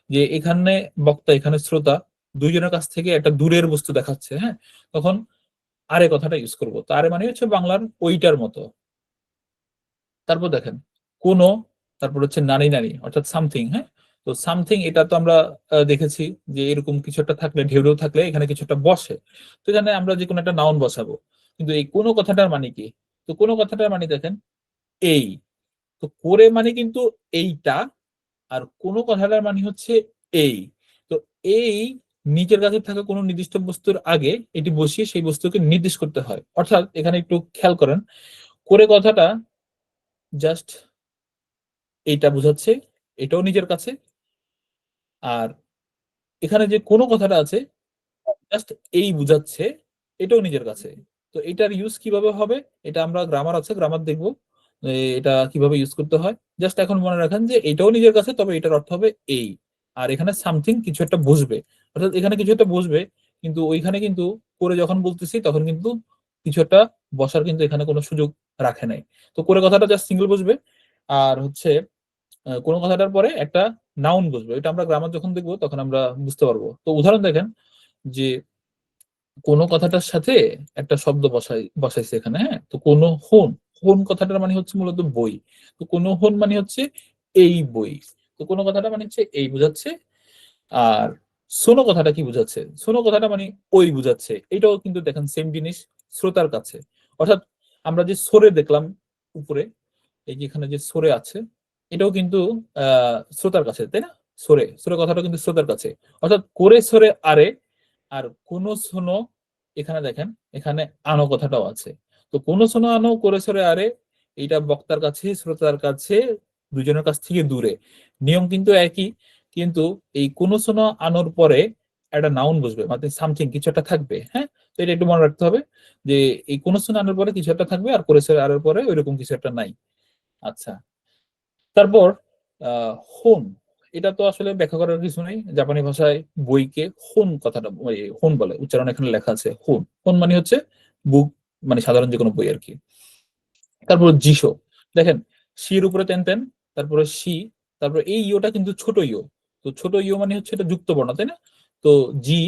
যে এখানে বক্তা এখানে শ্রোতা, দুইজনের কাছ থেকে একটা দূরের বস্তু দেখাচ্ছে। হ্যাঁ, তখন আরে কথাটা ইউজ করবো। তো আরে মানে হচ্ছে বাংলার ওইটার মতো। তারপর দেখেন কোনো, তারপর হচ্ছে নানি নানি অর্থাৎ সামথিং। হ্যাঁ, তো সামথিং এটা তো আমরা দেখেছি যে এরকম কিছু একটা থাকলে, ঢেউ ঢেউ থাকলে এখানে কিছু একটা বসে। তো এখানে আমরা যে কোনো একটা নাউন বসাবো। কিন্তু এই কোনো কথাটার মানে কি, তো কোনো কথাটার মানে দেখেন এই। তো করে মানে কিন্তু এইটা, আর কোনো কথাটার মানে হচ্ছে এই। তো এই নিজের কাছে থাকা কোনো নির্দিষ্ট বস্তুর আগে এটি বসিয়ে সেই বস্তুকে নির্দেশ করতে হয়। অর্থাৎ এখানে একটু খেয়াল করেন, করে কথাটা জাস্ট এইটা বুঝাচ্ছে, এটাও নিজের কাছে। আর এখানে যে কোনো কথাটা আছে জাস্ট এই বুঝাচ্ছে, এটাও নিজের কাছে। তো এটার ইউজ কিভাবে হবে, এটা আমরা গ্রামার আছে, গ্রামার দেখবো এটা কিভাবে ইউজ করতে হয়। জাস্ট এখন মনে রাখেন যে এটাও নিজের কাছে, তবে এটার অর্থ হবে এই। আর এখানে সামথিং কিছু একটা বসবে, অর্থাৎ এখানে কিছু একটা বসবে, কিন্তু ওইখানে কিন্তু করে যখন বলতেছি তখন কিন্তু কিছু একটা বসার কিন্তু এখানে কোনো সুযোগ রাখে নাই। তো করে কথাটা জাস্ট সিঙ্গেল বসবে, আর হচ্ছে কোনো কথাটার পরে একটা নাউন বসবে। এটা আমরা গ্রামার যখন দেখবো তখন আমরা বুঝতে পারবো। তো উদাহরণ দেখেন যে কোনো কথাটার সাথে একটা শব্দ বসাইছে এখানে। হ্যাঁ, তো কোনো হোন, হোন কথাটার মানে হচ্ছে মূলত বই। তো কোনো হোন মানে হচ্ছে এই বই। তো কোনো কথাটা মানে হচ্ছে এই বুঝাচ্ছে। আর শোনো কথাটা কি বুঝাচ্ছে, শোনো কথাটা মানে ওই বুঝাচ্ছে। এটাও কিন্তু দেখেন সেম জিনিস, শ্রোতার কাছে। অর্থাৎ আমরা যে সরে দেখলাম উপরে, এই যে এখানে যে সরে আছে, এটাও কিন্তু শ্রোতার কাছে, তাই না, সরে সরে কথাটা কিন্তু শ্রোতার কাছে। অর্থাৎ করে সরে আরে, আর কোন শোনো, এখানে দেখেন এখানে আনো কথাটাও আছে। তো কোন শোনো আনো করে সরে আরে, এইটা বক্তার কাছে শ্রোতার কাছে, দুজনের কাছ থেকে দূরে। নিয়ম কিন্তু একই, কিন্তু এই কোন শোনো আনোর পরে একটা নাউন বসবে, মানে সামথিং কিছু একটা থাকবে। হ্যাঁ, তো এটা একটু মনে রাখতে হবে যে এই কোন শোনো আনোর পরে কিছু একটা থাকবে, আর করে সরে আরের পরে ওইরকম কিছু একটা নাই। আচ্ছা, তারপর হোন, এটা তো আসলে ব্যাখ্যা করার কিছু নেই। জাপানি ভাষায় বইকে হোন কথাটা হোন বলে, উচ্চারণ এখানে লেখা আছে হোন। হোন মানে হচ্ছে বুক, মানে সাধারণ যে কোনো বই আর কি। তারপর জিশো, দেখেন শির উপরে তেন তেন, তারপরে শি, তারপর এই ইওটা কিন্তু ছোট ইও। তো ছোট ইও মানে হচ্ছে এটা যুক্ত বর্ণ, তাই না। তো জি,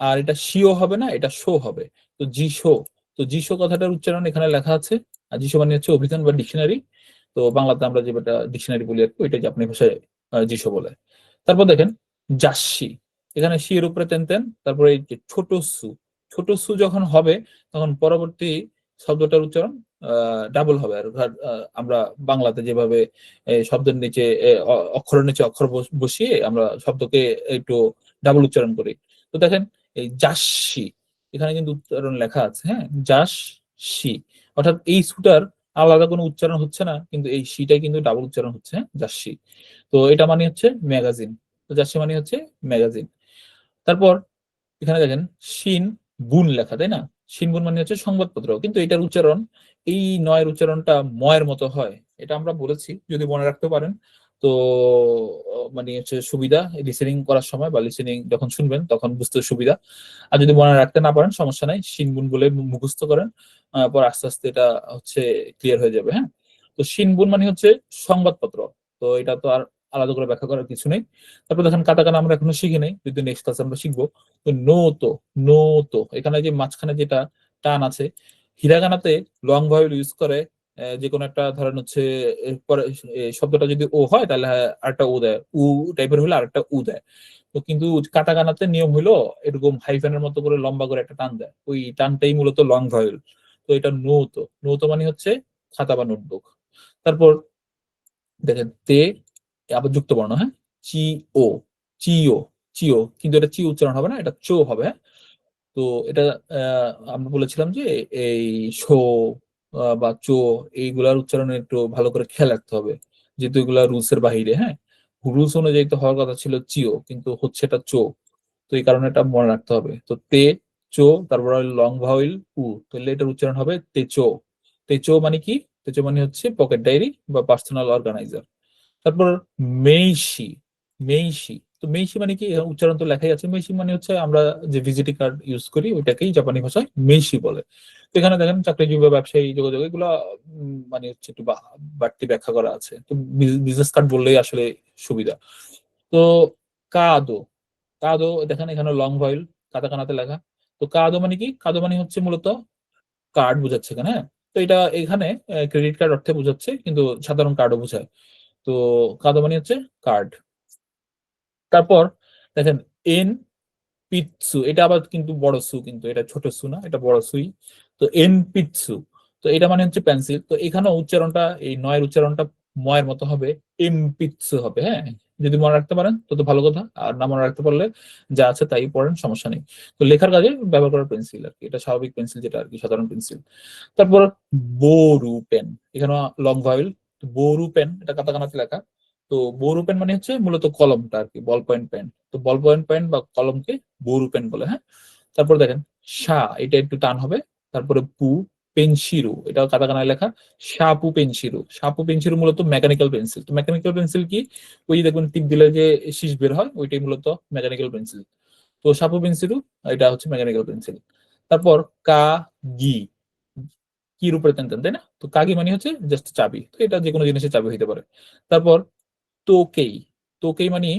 আর এটা শিও হবে না, এটা শো হবে। তো জিশো, তো জিশো কথাটার উচ্চারণ এখানে লেখা আছে। আর জিশো মানে হচ্ছে অভিধান বা ডিকশনারি। তো বাংলাতে আমরা যেটা ডিকশনারি বলি আর কি, ওইটা জাপানি ভাষায় জিশো বলে। তারপর দেখেন জাসি, এখানে শি এর উপরে তেন তেন, তারপরে এই যে ছোট সু, ছোট সু যখন হবে তখন পরবর্তী শব্দটার উচ্চারণ ডাবল হবে। আর আমরা বাংলাতে যেভাবে শব্দের নিচে অক্ষরের নিচে অক্ষর বসিয়ে আমরা শব্দকে একটু ডাবল উচ্চারণ করি। তো দেখেন এই যাসি, এখানে কিন্তু উচ্চারণ লেখা আছে, হ্যাঁ, যাসি, অর্থাৎ এই সুটার আলাদা কোনো উচ্চারণ হচ্ছে না, কিন্তু এই সিটাই কিন্তু ডাবল উচ্চারণ হচ্ছে, হ্যাঁ, যাসি। তো এটা মানে হচ্ছে ম্যাগাজিন। তো যাসি মানে হচ্ছে ম্যাগাজিন। তারপর এখানে দেখেন শিন বুন লেখা, তাই না? শিন বুন মানে হচ্ছে সংবাদপত্র, কিন্তু এটার উচ্চারণ এই নয়ের উচ্চারণটা ময়ের মতো হয়। এটা আমরা বলেছি, যদি মনে রাখতে পারেন তো মানে হচ্ছে সুবিধা লিসেনিং করার সময় বা লিসেনিং যখন শুনবেন তখন বুঝতে সুবিধা। আর যদি মনে রাখতে না পারেন সমস্যা নাই, শিন বুন বলে মুখস্থ করেন, পর আস্তে আস্তে এটা হচ্ছে ক্লিয়ার হয়ে যাবে। হ্যাঁ, তো শিন বুন মানে হচ্ছে সংবাদপত্র। তো এটা তো আর আলাদা করে ব্যাখ্যা করার কিছু নেই। তারপর দেখেন কাটাকানা আমরা এখনো শিখি নাই, যদি নেক্সট ক্লাসে আমরা শিখবো। তো নো তো, নো তো, এখানে যে মাঝখানে যেটা টান আছে, হিরাগানাতে লং ভয়েল ইউজ করে যে কোনো একটা ধরেন হচ্ছে পরে শব্দটা যদি ও হয় তাহলে আরেকটা ও দেয়, উ টাইপের হলে আরেকটা উ দেয়। তো কিন্তু কাটাকানাতে নিয়ম হইলো এরকম হাইফেনের মতো করে লম্বা করে একটা টান দেয়, ওই টানটাই মূলত লং ভয়েল। তো এটা নো তো, নো তো মানে হচ্ছে খাতা বা নোটবুক। তারপর দেখেন তে আবার যুক্ত বর্ণ, হ্যাঁ, চি ও, চিও, চিও, কিন্তু এটা চি উচ্চারণ হবে না, এটা চো হবে। হ্যাঁ, তো এটা আমরা বলেছিলাম যে এই শো বা চো এইগুলার উচ্চারণে একটু ভালো করে খেয়াল রাখতে হবে, যেহেতু এগুলা রুলস এর বাহিরে। হ্যাঁ, রুলস অনুযায়ী তো হওয়ার কথা ছিল চিও, কিন্তু হচ্ছে এটা চো। তো এই কারণে এটা মনে রাখতে হবে। তো তে চো, তারপর লং ভাওয়েল উ, তাহলে এটার উচ্চারণ হবে তেচো। তেচো মানে কি? তেচো মানে হচ্ছে পকেট ডায়েরি বা পার্সোনাল অর্গানাইজার। তারপর মেইশি, মেইশি, তো মেইশি মানে কি? উচ্চারণ তো লেখাই আছে। মেইশি মানে হচ্ছে আমরা যে ভিজিটিং কার্ড ইউজ করি ওইটাকেই জাপানি ভাষায় মেইশি বলে। তো এখানে দেখেন চাকরিজীবী বা ব্যবসায়ী যোগাযোগ এগুলো মানে হচ্ছে একটু বাড়তি ব্যাখ্যা করা আছে। তো বিজনেস কার্ড বললেই আসলে সুবিধা। তো কাদো, কাদো দেখেন এখানে লং ভয়েল কাতাকানাতে লেখা। তো কাদো মানে কি? কাদো মানে হচ্ছে মূলত কার্ড বোঝাচ্ছে এখানে। হ্যাঁ, তো এটা এখানে ক্রেডিট কার্ড অর্থে বোঝাচ্ছে, কিন্তু সাধারণ কার্ডও বোঝায়। তো কাদো মানে হচ্ছে কার্ড। তারপর দেখেন এন পিৎসু, এটা আবার কিন্তু বড় সু, কিন্তু এটা ছোট সু না, এটা বড় সুই। তো এন পিৎসু, তো এটা মানে হচ্ছে পেন্সিল। তো এখানে উচ্চারণটা এই নয়ের উচ্চারণটা ময়ের মতো হবে, এম পিৎসু হবে। হ্যাঁ, যদি মনে রাখতে পারেন তো তো ভালো কথা, আর না মনে রাখতে পারলে যা আছে তাই পড়েন, সমস্যা নেই। তো লেখার কাজে ব্যবহার করার পেন্সিল আর কি, এটা স্বাভাবিক পেন্সিল যেটা আর কি, সাধারণ পেন্সিল। তারপর বোরু পেন, এখানে লং ভয়েল। বোরু পেন এটা কাতাকানাতে লেখা। তো বোরু পেন মানে হচ্ছে মূলত কলমটা আর কি, বল পয়েন্ট পেন। তো বল পয়েন্ট পেন বা কলমকে বোরু পেন বলে। হ্যাঁ, তারপর দেখেন সা, এটা একটু টান হবে। তারপরে পু পেনশিরু, এটা কাতাকানায় লেখা। সাপু পেনশিরু, সাপু পেনশিরু মূলত মেকানিক্যাল পেন্সিল। তো মেকানিক্যাল পেন্সিল কি? ওই যে দেখবেন টিপ দিলে যে শীষ বের হয়, ওইটাই মূলত মেকানিক্যাল পেন্সিল। তো সাপু পেন্সিলু এটা হচ্ছে মেকানিক্যাল পেন্সিল। তারপর কা গি, কির উপরে টানতেন, তাই না? তো কাগি মানে হচ্ছে জাস্ট চাবি, তো এটা যে কোনো জিনিসের চাবি হইতে পারে। তারপর তোকেই, তোকেই মানে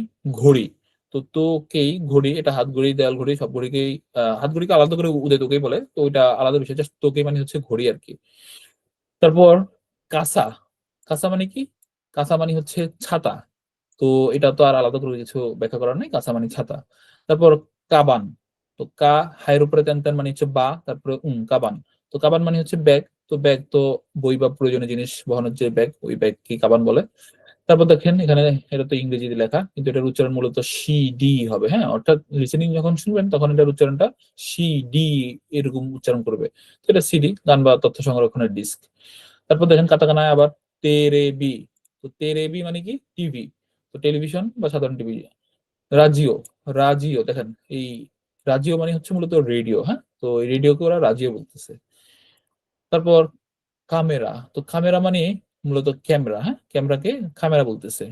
ঘড়ি। তো তোকেই ঘড়ি, এটা হাত ঘড়ি, দেয়াল ঘড়ি, সব ঘড়িকেই হাত ঘড়িকে আলাদা করে উদয় তোকেই বলে, তো ওইটা আলাদা বিষয়, জাস্ট তোকেই মানে হচ্ছে ঘড়ি আর কি। তারপর কাসা, কাসা মানে কি? কাসা মানে হচ্ছে ছাতা। তো এটা তো আর আলাদা করে কিছু ব্যাখ্যা করার নেই, কাসা মানে ছাতা। তারপর কাবান, তো কা হায়ের উপরে তেন তেন মানে হচ্ছে বা, তারপরে কাবান। তো কাবান মানে হচ্ছে ব্যাগ। তো ব্যাগ তো বই বা প্রয়োজনীয় জিনিস বহনের যে ব্যাগ, ওই ব্যাগ কি কাবান বলে। তারপর দেখেন এখানে এটা তো ইংরেজিতে লেখা, কিন্তু এটার উচ্চারণ মূলত সি ডি হবে। হ্যাঁ, অর্থাৎ লিসেনিং যখন শুনবেন তখন এটার উচ্চারণটা সি ডি এরকম উচ্চারণ করবে। তো এটা সিডি, গান বা তথ্য সংরক্ষণের ডিস্ক। তারপর দেখেন কাতাকানায় আবার তেরেবি, তো তেরেবি মানে কি? টিভি, তো টেলিভিশন বা সাধারণ টিভি। রাজিও, রাজিও দেখেন এই রাজিও মানে হচ্ছে মূলত রেডিও। হ্যাঁ, তো এই রেডিওকে ওরা রাজিও বলতেছে। তারপর কামেরা, তো কামেরা মানে মূলত ক্যামেরা। হ্যাঁ, ক্যামেরাকে কামেরা বলতেছে।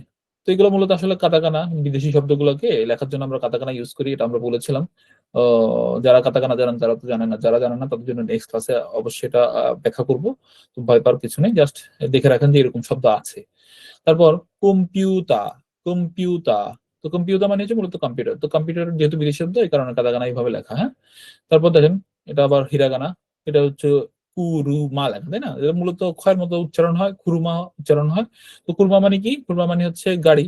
তো এগুলো মূলত আসলে কাতাকানা, বিদেশি শব্দগুলোকে লেখার জন্য আমরা কাতাকানা ইউজ করি, এটা আমরা বলেছিলাম। যারা কাতাকানা জানেন তারা তো জানেন না, যারা জানেন না তাদের জন্য নেক্সট ক্লাসে অবশ্যই এটা ব্যাখ্যা করবো। তো ভয় পাওয়ার কিছু নেই, জাস্ট দেখে রাখেন যে এরকম শব্দ আছে। তারপর কম্পিউটা, কম্পিউটা, তো কম্পিউটার মানে হচ্ছে মূলত কম্পিউটার। তো কম্পিউটার যেহেতু বিদেশি শব্দ এই কারণে কাতাকানা এইভাবে লেখা। হ্যাঁ, তারপর দেখেন এটা আবার হিরাগানা, এটা হচ্ছে কুরুমা লেখা, তাই না? এটা মূলত ক্ষয়ের মতো উচ্চারণ হয়, কুরুমা উচ্চারণ হয়। তো কুরমা মানে কি? কুরমা মানে হচ্ছে গাড়ি,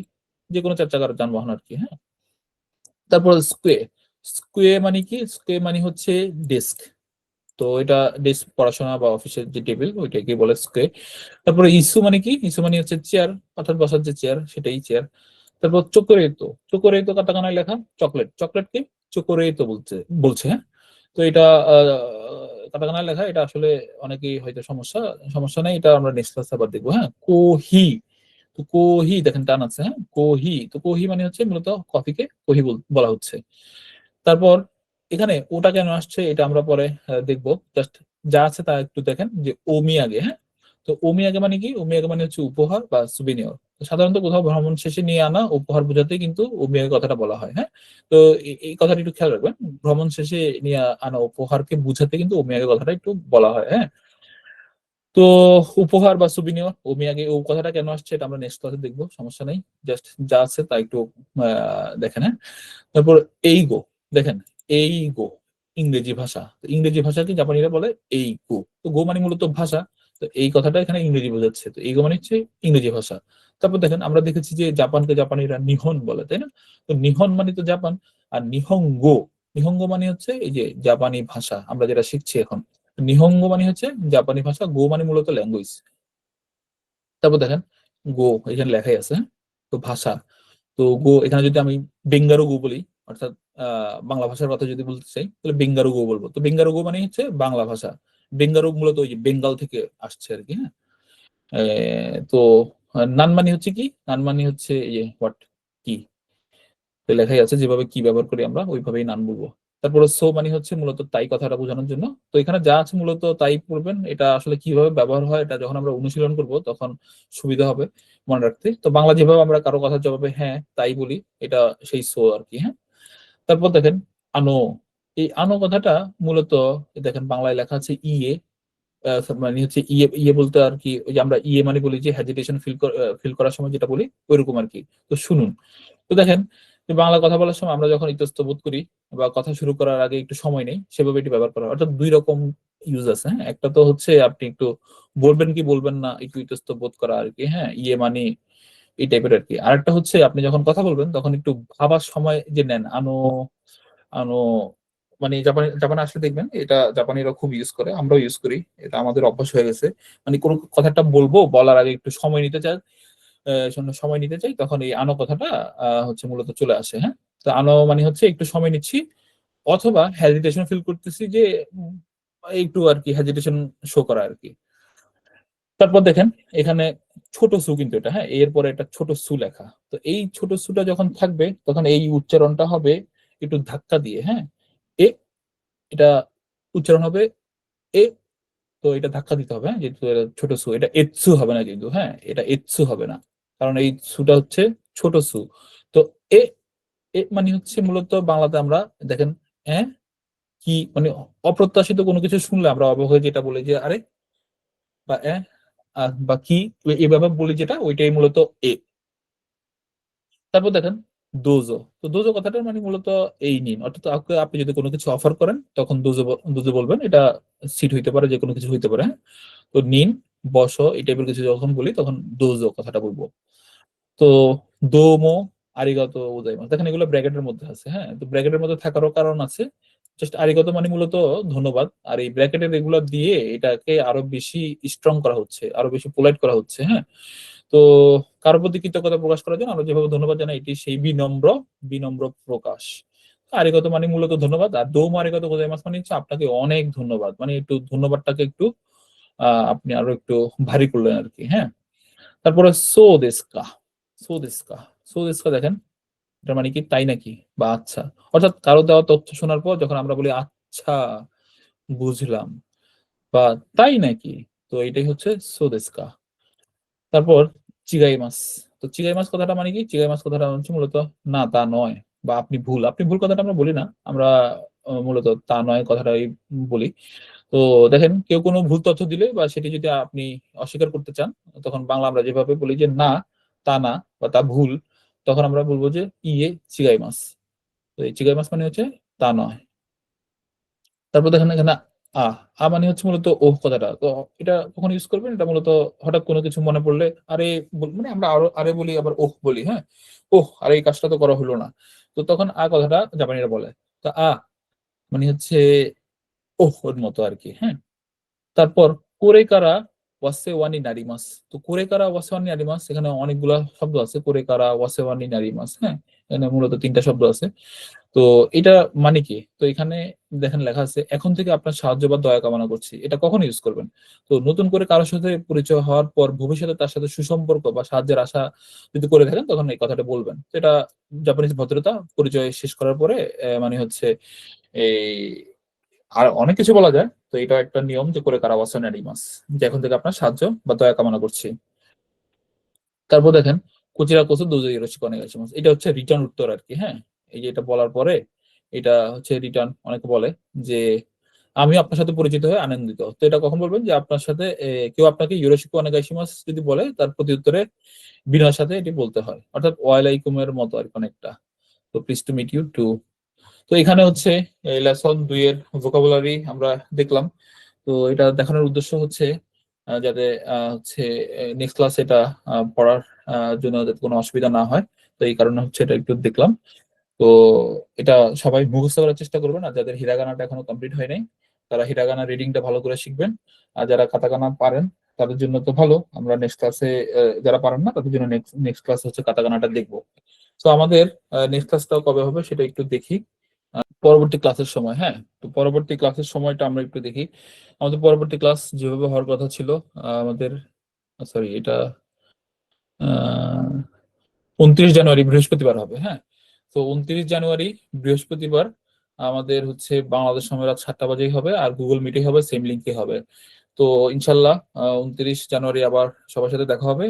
যে কোনো চার চাকার যানবাহন আর কি। হ্যাঁ, তারপর স্কুয়ে, স্কুয়ে মানে কি? স্কুয়ে মানে হচ্ছে ডেস্ক। তো এটা ডেস্ক পড়াশোনা বা অফিসের যে টেবিল ওইটাকে বলে স্কে। তারপরে ইস্যু মানে কি? ইস্যু মানে হচ্ছে চেয়ার, অর্থাৎ বসার যে চেয়ার সেটাই চেয়ার। তারপর চোকোরেতো, চোকোরেতো কাটাকানায় লেখা চকলেট, চকলেটকে চোকোরেতো বলছে, হ্যাঁ। তো এটা কাটাকানায় লেখা, এটা আসলে অনেকেই হয়তো সমস্যা নেই, এটা আমরা নেক্সট ক্লাসে আবার দেখবো, হ্যাঁ। কোহি, তো কোহি দেখেন টান আছে, হ্যাঁ, কোহি। তো কোহি মানে হচ্ছে মূলত কফিকে কোহি বলা হচ্ছে। তারপর এখানে ওটা কেন আসছে এটা আমরা পরে দেখবো, জাস্ট যা আছে তা একটু দেখেন যে ওমিয়াগে, হ্যাঁ। তো ওমিয়াগে মানে কি? ওমিয়াগে মানে হচ্ছে উপহার বা সুবিনিয়র। সাধারণত কোথাও ভ্রমণ শেষে নিয়ে আনা উপহার বোঝাতে কিন্তু ওমিয়াগে কথাটা বলা হয়, হ্যাঁ। তো এই কথাটা একটু খেয়াল রাখবেন, ভ্রমণ শেষে নিয়ে আনা উপহারকে বুঝাতে কিন্তু ওমিয়াগে কথাটা একটু বলা হয়, হ্যাঁ। তো উপহার বা সুবিনিয়র, ওমিয়াগে ও কথাটা কেন আসছে এটা আমরা নেক্সট ক্লাসে দেখবো, সমস্যা নেই। জাস্ট যা আছে তা একটু দেখেন, হ্যাঁ। তারপর এইগো দেখেন, এইগো ইংরেজি ভাষা। তো ইংরেজি ভাষাকে জাপানিরা বলে এইগো। তো গো মানে মূলত ভাষা, তো এই কথাটা এখানে ইংরেজি বোঝাচ্ছে। তো এইগো মানে হচ্ছে ইংরেজি ভাষা। তারপর দেখেন আমরা দেখেছি যে জাপানকে জাপানিরা নিহন বলে, তাই না? তো নিহন মানে তো জাপান, আর নিহঙ্গো, নিহঙ্গো মানে হচ্ছে এই যে জাপানি ভাষা আমরা যেটা শিখছি এখন। নিহঙ্গো মানে হচ্ছে জাপানি ভাষা, গো মানে মূলত ল্যাঙ্গুয়েজ। তারপর দেখেন গো এখানে লেখাই আছে, হ্যাঁ? তো ভাষা, তো গো এখানে যদি আমি বেঙ্গারু গো বলি, অর্থাৎ বাংলা ভাষার কথা যদি বলতে চাই তাহলে বেঙ্গারু গো বলবো। তো বেঙ্গারু গো মানে হচ্ছে বাংলা ভাষা। বেঙ্গারু মূলত ওই যে বেঙ্গল থেকে আসছে আর কি, হ্যাঁ। তো নান মানে হচ্ছে কি? নান মানে হচ্ছে ইয়ে হোয়াট, কি। তো লেখাই আছে যেভাবে কি ব্যবহার করি আমরা ওইভাবেই নান বলবো। তারপরে সো মানে হচ্ছে মূলত তাই কথাটা বোঝানোর জন্য। তো এখানে যা আছে মূলত তাই পড়বেন, এটা আসলে কিভাবে ব্যবহার হয় এটা যখন আমরা অনুশীলন করব তখন সুবিধা হবে মনে রাখতে। তো বাংলা যেভাবে আমরা কারো কথার জবাবে হ্যাঁ তাই বলি, এটা সেই সো আর কি, হ্যাঁ। তারপর দেখেন আনো, এই আনো কথাটা মূলত দেখেন বাংলায় লেখা আছে ইয়ে, মানে হচ্ছে ইয়ে, ইয়ে বলতে আর কি ওই যে আমরা ইয়ে মানে বলি যে হেজিটেশন ফিল করার সময় যেটা বলি ওইরকম আর কি। তো শুনুন, তো দেখেন যে বাংলা কথা বলার সময় আমরা যখন ইতস্ত বোধ করি বা কথা শুরু করার আগে একটু সময় নেই, সেভাবে এটি ব্যবহার করা হয়। অর্থাৎ দুই রকম ইউজ আছে, হ্যাঁ। একটা তো হচ্ছে আপনি একটু বলবেন কি বলবেন না একটু ইতস্ত বোধ করা আর কি, হ্যাঁ, ইয়ে মানে এই টাইপের আর কি। আরেকটা হচ্ছে আপনি যখন কথা বলবেন তখন একটু ভাবার সময় যে নেন, আনো আনো মানে জাপানে আসলে দেখবেন এটা জাপানিরা খুব ইউজ করে, আমরাও ইউজ করি, এটা আমাদের অভ্যাস হয়ে গেছে। মানে কোন কথাটা বলবো বলার আগে একটু সময় নিতে চাই, সময় নিতে চাই তখন এই আনো কথাটা হচ্ছে মূলত চলে আসে, হ্যাঁ। তো আনো মানে হচ্ছে একটু সময় নিচ্ছি অথবা হেজিটেশন ফিল করতেছি যে একটু আর কি হেজিটেশন শো করা আর কি। তারপর দেখেন এখানে ছোট সু কিন্তু এটা, হ্যাঁ, এরপরে একটা ছোট সু লেখা। তো এই ছোট সুটা যখন থাকবে তখন এই উচ্চারণটা হবে একটু ধাক্কা দিয়ে, হ্যাঁ। এ, এটা উচ্চারণ হবে এ। তো এটা ধাক্কা দিতে হবে, হ্যাঁ, যেহেতু এটা ছোট সু, এটা এৎসু হবে না কিন্তু, হ্যাঁ, এটা এৎসু হবে না, কারণ এই সুটা হচ্ছে ছোট সু। তো এ, এ মানে হচ্ছে মূলত বাংলাতে আমরা দেখেন কি মানে অপ্রত্যাশিত কোনো কিছু শুনলে আমরা অবাক হয়ে যেটা বলি যে আরে বা বা কি, এভাবে বলি যেটা ওইটাই মূলত এ। তারপর দেখেন দোজো, তো দোজো কথাটার মানে মূলত এই নিন, অর্থাৎ আপনি যদি কোনো কিছু অফার করেন তখন দোজো দোজো বলবেন, এটা সিট হইতে পারে যে কোনো কিছু হইতে পারে, হ্যাঁ। তো নিন, বসো, এই টাইপের কিছু যখন বলি তখন দোজো কথাটা বলবো। তো দোমো, আরিগাতো গোজাইমাস, দেখেন এগুলো ব্র্যাকেটের মধ্যে আছে, হ্যাঁ। তো ব্র্যাকেটের মধ্যে থাকারও কারণ আছে, জাস্ট আরিগাতো মানে মূলত ধন্যবাদ, আর এই ব্র্যাকেটের এগুলো দিয়ে এটাকে আরো বেশি স্ট্রং করা হচ্ছে, আরো বেশি পোলাইট করা হচ্ছে, হ্যাঁ। তো কারোর প্রতি কৃতজ্ঞতা প্রকাশ করার জন্য আমরা যেভাবে ধন্যবাদ জানাই এটি সেই বিনম্র বিনম্র প্রকাশ। আরিগাতো মানে মূলত ধন্যবাদ, আর দোমো আরিগাতো গোজাইমাস মানে হচ্ছে আপনাকে অনেক ধন্যবাদ, মানে একটু ধন্যবাদটাকে একটু আপনি আরো একটু ভারী করলেন আর কি, হ্যাঁ। তারপরে সো দেস্কা, সো দেস্কা, সো দেস্কা দেখেন এটা মানে কি তাই নাকি বা আচ্ছা, অর্থাৎ কারো দেওয়া তথ্য শোনার পর যখন আমরা বলি আচ্ছা বুঝলাম বা তাই নাকি, তো এটাই হচ্ছে সো দেস্কা। তারপর চিগাই মাছ, তো চিগাই মাছ কথাটা মানে কি? চিগাই মাছ কথাটা হচ্ছে মূলত না তা নয় বা আপনি ভুল, আপনি ভুল কথাটা আমরা বলি না, আমরা মূলত তা নয় কথাটাই বলি। তো দেখেন কেউ কোনো ভুল তথ্য দিলে বা সেটি যদি আপনি অস্বীকার করতে চান তখন বাংলা আমরা যেভাবে বলি যে না, তা না বা তা ভুল, তখন আমরা বলবো যে ইয়ে চিগাই মাছ। তো এই চিগাই মাছ মানে হচ্ছে তা নয়। তারপর দেখেন এখানে আ, মানে হচ্ছে মূলত ওহ কথাটা। তো এটা কখন ইউজ করবেন? এটা মূলত হঠাৎ কোনো কিছু মনে পড়লে আরে মানে আমরা আরো আরে বলি আবার ওহ বলি, হ্যাঁ? ওহ আরে এই কাজটা তো করা হলো না। তো তখন কথাটা জাপানিরা বলে। তো মানে হচ্ছে ওর মতো আর কি। হ্যাঁ, তারপর কোরেকারা ওয়াসেওয়ানি নারিমাস। তো কোরেকারা ওয়াসেওয়ানি নারিমাস, এখানে অনেকগুলা শব্দ আছে। কোরেকারা ওয়াসেওয়ানি নারিমাস, হ্যাঁ, এখানে মূলত 3টা শব্দ আছে। তো এটা মানে কি? তো এখানে দেখেন লেখা আছে এখন থেকে আপনার সাহায্য বা দয়া কামনা করছি। এটা কখন ইউজ করবেন? তো নতুন করে কারোর সাথে পরিচয় হওয়ার পর ভবিষ্যতে তার সাথে সুসম্পর্ক বা সাহায্যের আশা যদি করে থাকেন তখন এই কথাটা বলবেন। তো এটা জাপানিজ ভদ্রতা, পরিচয় শেষ করার পরে মানে হচ্ছে এই আর অনেক কিছু বলা যায়। তো এটা একটা নিয়ম যে করে কারা ওয়াসান নারিমাস, যে এখন থেকে আপনার সাহায্য বা দয়া কামনা করছি। তারপর দেখেন কুচিরা কোসো দুজো ইরোশিকো ওনেগাইশিমাস, এটা হচ্ছে রিটার্ন উত্তর আর কি। হ্যাঁ, এই যে এটা বলার পরে এটা হচ্ছে রিটার্ন। অনেকে বলে যে আমি আপনার সাথে পরিচিত হয়ে আনন্দিত। তো এটা কখন বলবেন? যে আপনার সাথে কেউ আপনাকে ইউরোশিকো ওনেগাইশিমাস যদি বলে তার প্রতি উত্তরে বিনয়ের সাথে এটি বলতে হয়, অর্থাৎ ওয়ালাইকুমের মতো আর কি অনেকটা। তো pleased to meet you too. তো এখানে হচ্ছে লেসন 2 এর ভোকাবুলারি আমরা দেখলাম। তো এটা দেখানোর উদ্দেশ্য হচ্ছে যাতে হচ্ছে নেক্সট ক্লাস এটা পড়ার জন্য যাতে কোনো অসুবিধা না হয়। তো এই কারণে হচ্ছে এটা একটু দেখলাম। তো এটা সবাই মুখস্থ করার চেষ্টা করবেন, আর যাদের হিরাগানাটা এখনো কমপ্লিট হয় নাই তারা হিরাগানা রিডিংটা ভালো করে শিখবেন। আর যারা কাতাকানা পারেন তাদের জন্য তো ভালো, আমরা নেক্সট ক্লাসে যারা পারেন না তাদের জন্য নেক্সট ক্লাস হচ্ছে কাতাকানাটা দেখবো। তো আমাদের নেক্সট ক্লাসটাও কবে হবে সেটা একটু দেখি পরবর্তী ক্লাসের সময়। হ্যাঁ, তো পরবর্তী ক্লাসের সময়টা আমরা একটু দেখি। আমাদের পরবর্তী ক্লাস যেভাবে হওয়ার কথা ছিল আমাদের, সরি, এটা 29 জানুয়ারি বৃহস্পতিবার হবে। হ্যাঁ, তো 29 জানুয়ারি বৃহস্পতিবার আমাদের হচ্ছে বাংলাদেশ সময় রাত 7টা বাজেই হবে, আর গুগল মিটে হবে, সেম লিঙ্কে হবে। তো ইনশাল্লাহ 29 জানুয়ারি আবার সবার সাথে দেখা হবে।